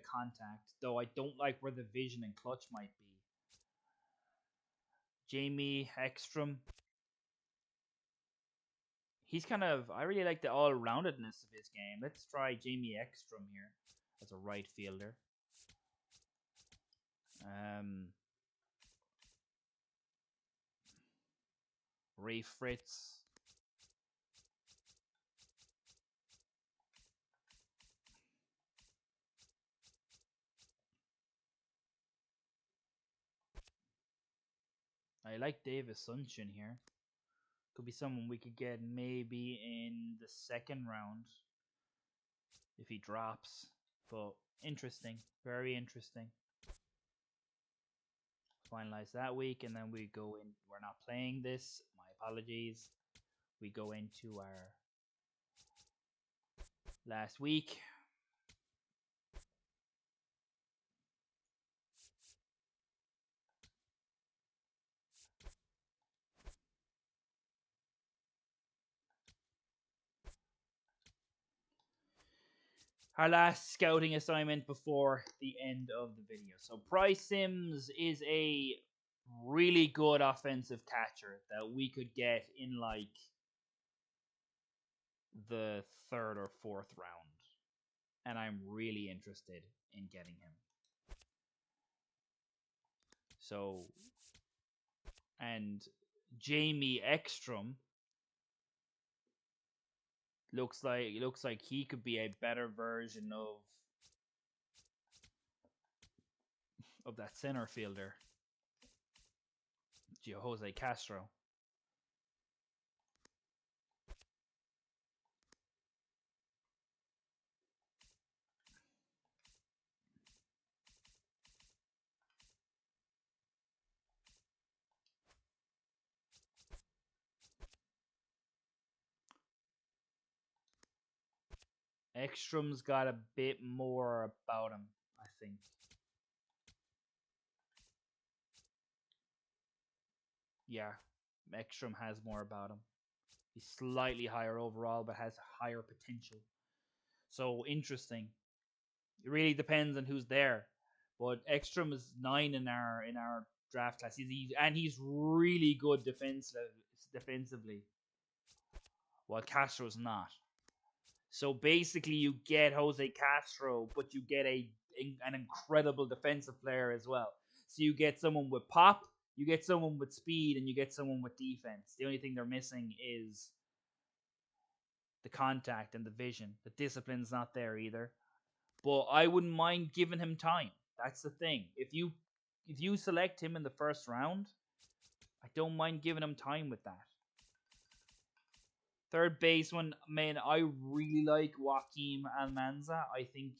contact, though I don't like where the vision and clutch might be. Jamie Ekstrom. I really like the all-roundedness of his game. Let's try Jamie Ekstrom here as a right fielder. Ray Fritz. I like Davis Sunshine here. Could be someone we could get maybe in the second round if he drops. But interesting. Very interesting. Finalize that week, and then we go in. We're not playing this. My apologies. We go into our last week. Our last scouting assignment before the end of the video. So Bryce Sims is a really good offensive catcher that we could get in like the third or fourth round. And I'm really interested in getting him. So, and Jamie Ekstrom looks like he could be a better version of that center fielder, Jose Castro. Ekstrom's got a bit more about him, I think. Yeah, Ekstrom has more about him. He's slightly higher overall, but has higher potential. So interesting. It really depends on who's there. But Ekstrom is 9 in our draft class. He's really good defensively, while Castro's not. So basically, you get Jose Castro, but you get an incredible defensive player as well. So you get someone with pop, you get someone with speed, and you get someone with defense. The only thing they're missing is the contact and the vision. The discipline's not there either. But I wouldn't mind giving him time. That's the thing. If you select him in the first round, I don't mind giving him time with that. Third baseman, man, I really like Joaquim Almanza. I think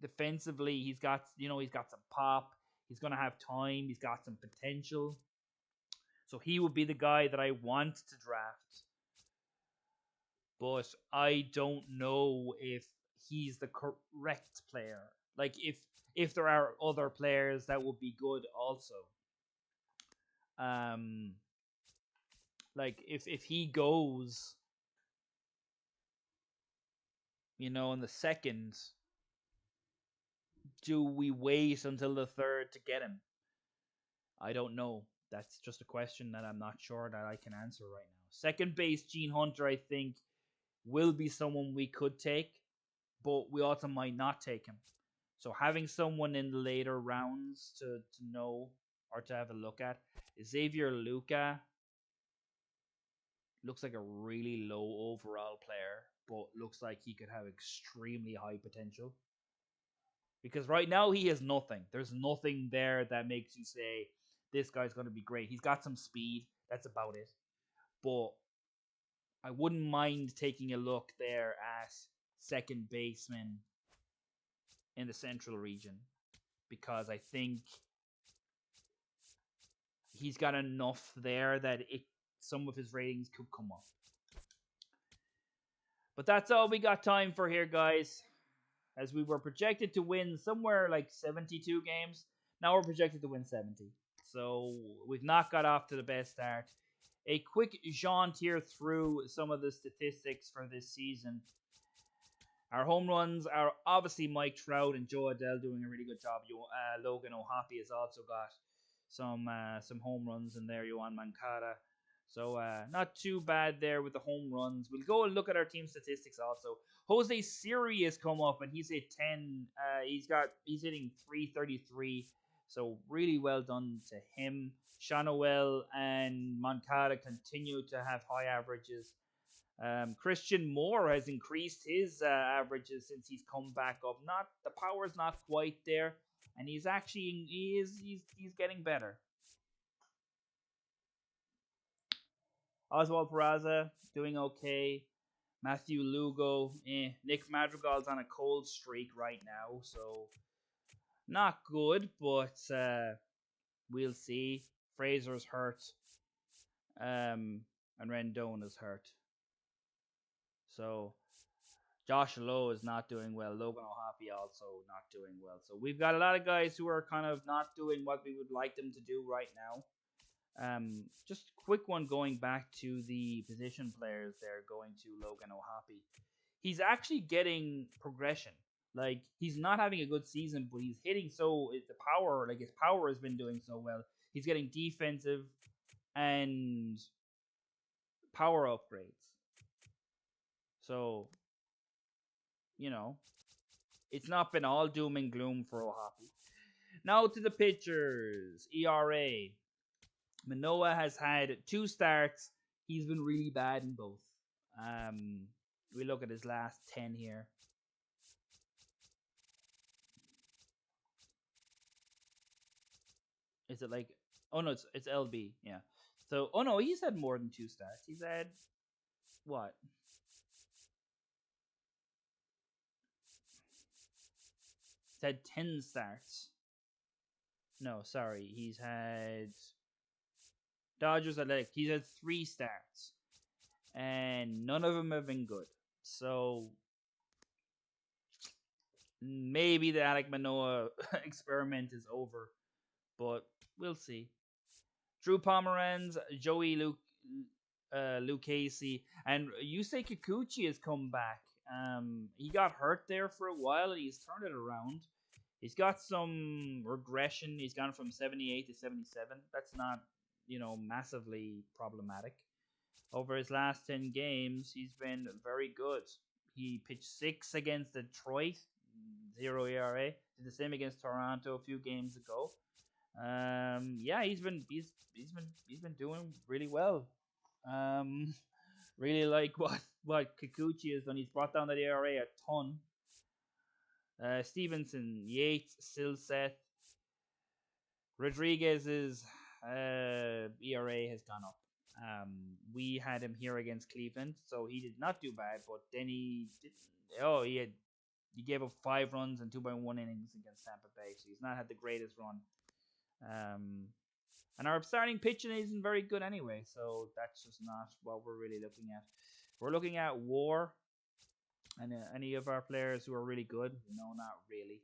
defensively he's got some pop. He's gonna have time. He's got some potential. So he would be the guy that I want to draft. But I don't know if he's the correct player. Like if there are other players that would be good also. Like if he goes, in the second, do we wait until the third to get him? I don't know. That's just a question that I'm not sure that I can answer right now. Second base, Gene Hunter, I think, will be someone we could take, but we also might not take him. So having someone in the later rounds to know or to have a look at, Xavier Luca Looks like a really low overall player, but looks like he could have extremely high potential. Because right now he has nothing. There's nothing there that makes you say this guy's going to be great. He's got some speed. That's about it. But I wouldn't mind taking a look there at second baseman in the central region because I think he's got enough there that some of his ratings could come up. But that's all we got time for here, guys. As we were projected to win somewhere like 72 games, now we're projected to win 70. So we've not got off to the best start. A quick jaunt here through some of the statistics for this season. Our home runs are obviously Mike Trout and Joe Adell doing a really good job. Logan O'Hoppe has also got some home runs in there. Yohan Moncada. So not too bad there with the home runs. We'll go and look at our team statistics also. Jose Siri has come up and he's hit 10. He's hitting 333. So really well done to him. Shanoel and Moncada continue to have high averages. Christian Moore has increased his averages since he's come back up. Not the power's not quite there, and he's getting better. Oswald Peraza doing okay. Matthew Lugo, Nick Madrigal's on a cold streak right now, so not good, but we'll see. Fraser's hurt, and Rendon is hurt. So Josh Lowe is not doing well. Logan O'Hoppe also not doing well. So we've got a lot of guys who are kind of not doing what we would like them to do right now. Just a quick one going back to the position players there, going to Logan O'Hoppe. He's actually getting progression. Like, he's not having a good season, but he's hitting his power has been doing so well. He's getting defensive and power upgrades. So, it's not been all doom and gloom for O'Hoppe. Now to the pitchers. ERA. Manoah has had 2 starts. He's been really bad in both. We look at his last 10 here. Is it like... Oh, no, it's LB. Yeah. So, oh, no, he's had more than 2 starts. He's had... What? He's had 10 starts. No, sorry. He's had... Dodgers Athletic. He's had 3 starts. And none of them have been good. So... maybe the Alek Manoah experiment is over. But we'll see. Drew Pomeranz, Joey Lucchesi, and Yusei Kikuchi has come back. He got hurt there for a while, and he's turned it around. He's got some regression. He's gone from 78 to 77. That's not, massively problematic. Over his last 10 games, he's been very good. He pitched 6 against Detroit, 0 ERA. Did the same against Toronto a few games ago. Yeah, he's been doing really well. Really like what Kikuchi has done. He's brought down that ERA a ton. Stevenson, Yates, Silseth, Rodriguez's ERA has gone up. We had him here against Cleveland, so he did not do bad. But then he gave up 5 runs and 2.1 innings against Tampa Bay, so he's not had the greatest run. And our starting pitching isn't very good anyway, so that's just not what we're really looking at. We're looking at WAR, and any of our players who are really good? No, not really.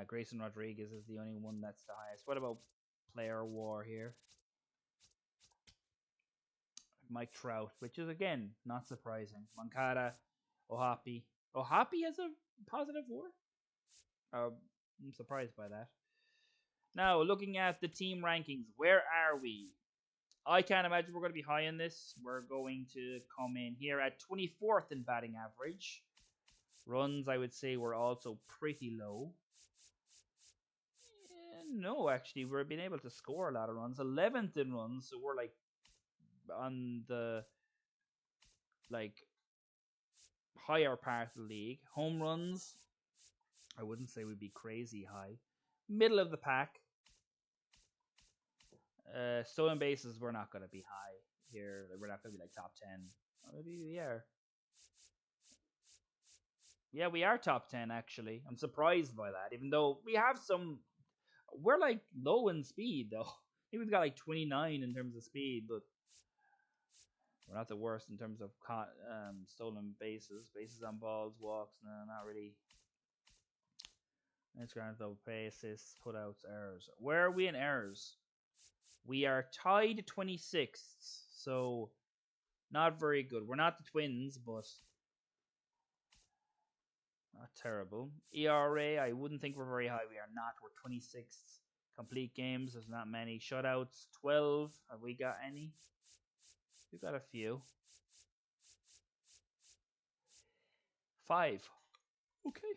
Grayson Rodriguez is the only one that's the highest. What about player WAR here? Mike Trout, which is, again, not surprising. Moncada, O'Hoppe. O'Hoppe has a positive WAR? I'm surprised by that. Now, looking at the team rankings, where are we? I can't imagine we're going to be high in this. We're going to come in here at 24th in batting average. Runs, I would say, were also pretty low. No, actually, we're being able to score a lot of runs. 11th in runs, so we're like the like higher part of the league. Home runs, I wouldn't say we'd be crazy high. Middle of the pack. Stolen bases, we're not going to be high here. We're not going to be like top 10. Maybe we are. Yeah, we are top 10 actually. I'm surprised by that, even though we have some. We're like low in speed though. I think we've got like 29 in terms of speed, but we're not the worst in terms of stolen bases. Bases on balls, walks, no, not really. Let's grant though, pay assists, putouts, errors. Where are we in errors? We are tied 26th, so not very good. We're not the Twins, but not terrible. ERA, I wouldn't think we're very high. We are not. We're 26th. Complete games, there's not many. Shutouts, 12. Have we got any? We've got a few. 5. Okay.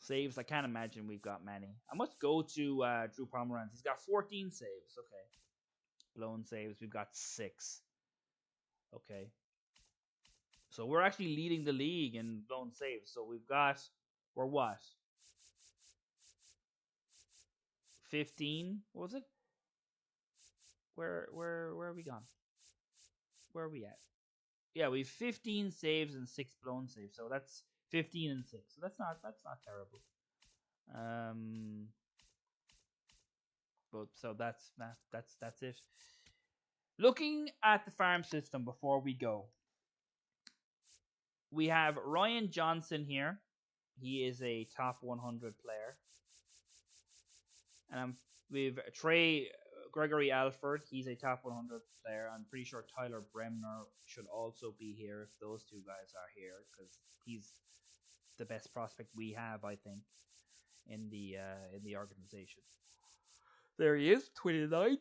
Saves, I can't imagine we've got many. I must go to Drew Pomeranz. He's got 14 saves. Okay. Blown saves, we've got 6. Okay. So we're actually leading the league in blown saves. So we're what? 15? What was it? Where are we gone? Where are we at? Yeah, we've 15 saves and 6 blown saves. So that's 15 and 6. So that's not terrible. But so that's it. Looking at the farm system before we go. We have Ryan Johnson here. He is a top 100 player. And we've Gregory Alford. He's a top 100 player. I'm pretty sure Tyler Bremner should also be here if those two guys are here, because he's the best prospect we have, I think, in the organization. There he is, 29.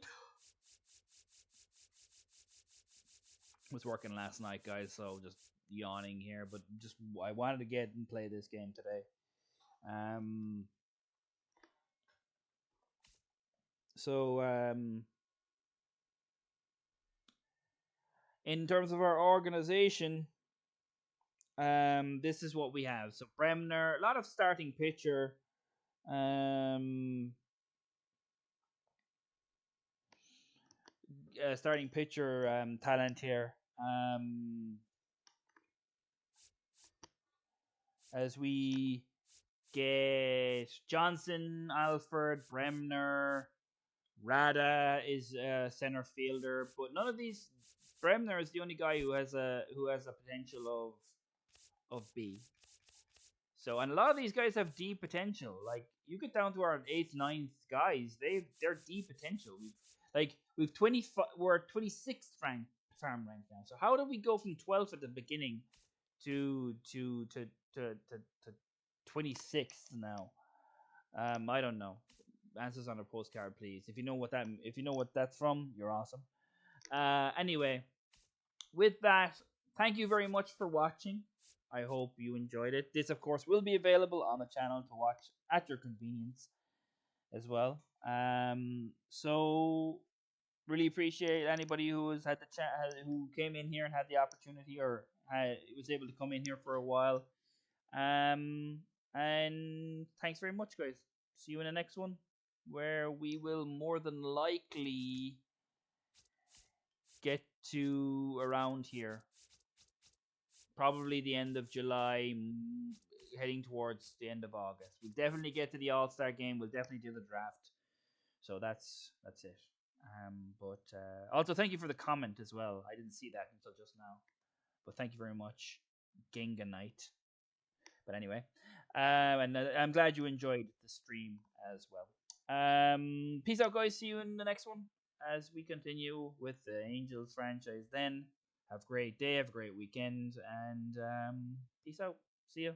Was working last night, guys, so just yawning here, but just I wanted to get and play this game today. In terms of our organization, this is what we have. So Bremner, a lot of starting pitcher. Starting pitcher talent here. As we get Johnson, Alford, Bremner, Rada is a center fielder, but none of these. Bremner is the only guy who has a potential of B. So, and a lot of these guys have D potential. Like you get down to our 8th, 9th guys, they're D potential. We've 25. We're 26th farm rank now. So how did we go from 12th at the beginning to 26th now? I don't know. Answers on a postcard, please. If you know what that's from, you're awesome. Anyway, with that, thank you very much for watching. I hope you enjoyed it. This, of course, will be available on the channel to watch at your convenience as well. So really appreciate anybody who has had who came in here and had the opportunity, or was able to come in here for a while. And thanks very much, guys. See you in the next one, where we will more than likely get to around here. Probably the end of July, heading towards the end of August. We'll definitely get to the All-Star game. We'll definitely do the draft. So that's it. But also thank you for the comment as well. I didn't see that until just now. But thank you very much. Ginga Night. But anyway, and I'm glad you enjoyed the stream as well. Peace out, guys. See you in the next one as we continue with the Angels franchise. Then have a great day, have a great weekend, and peace out. See ya.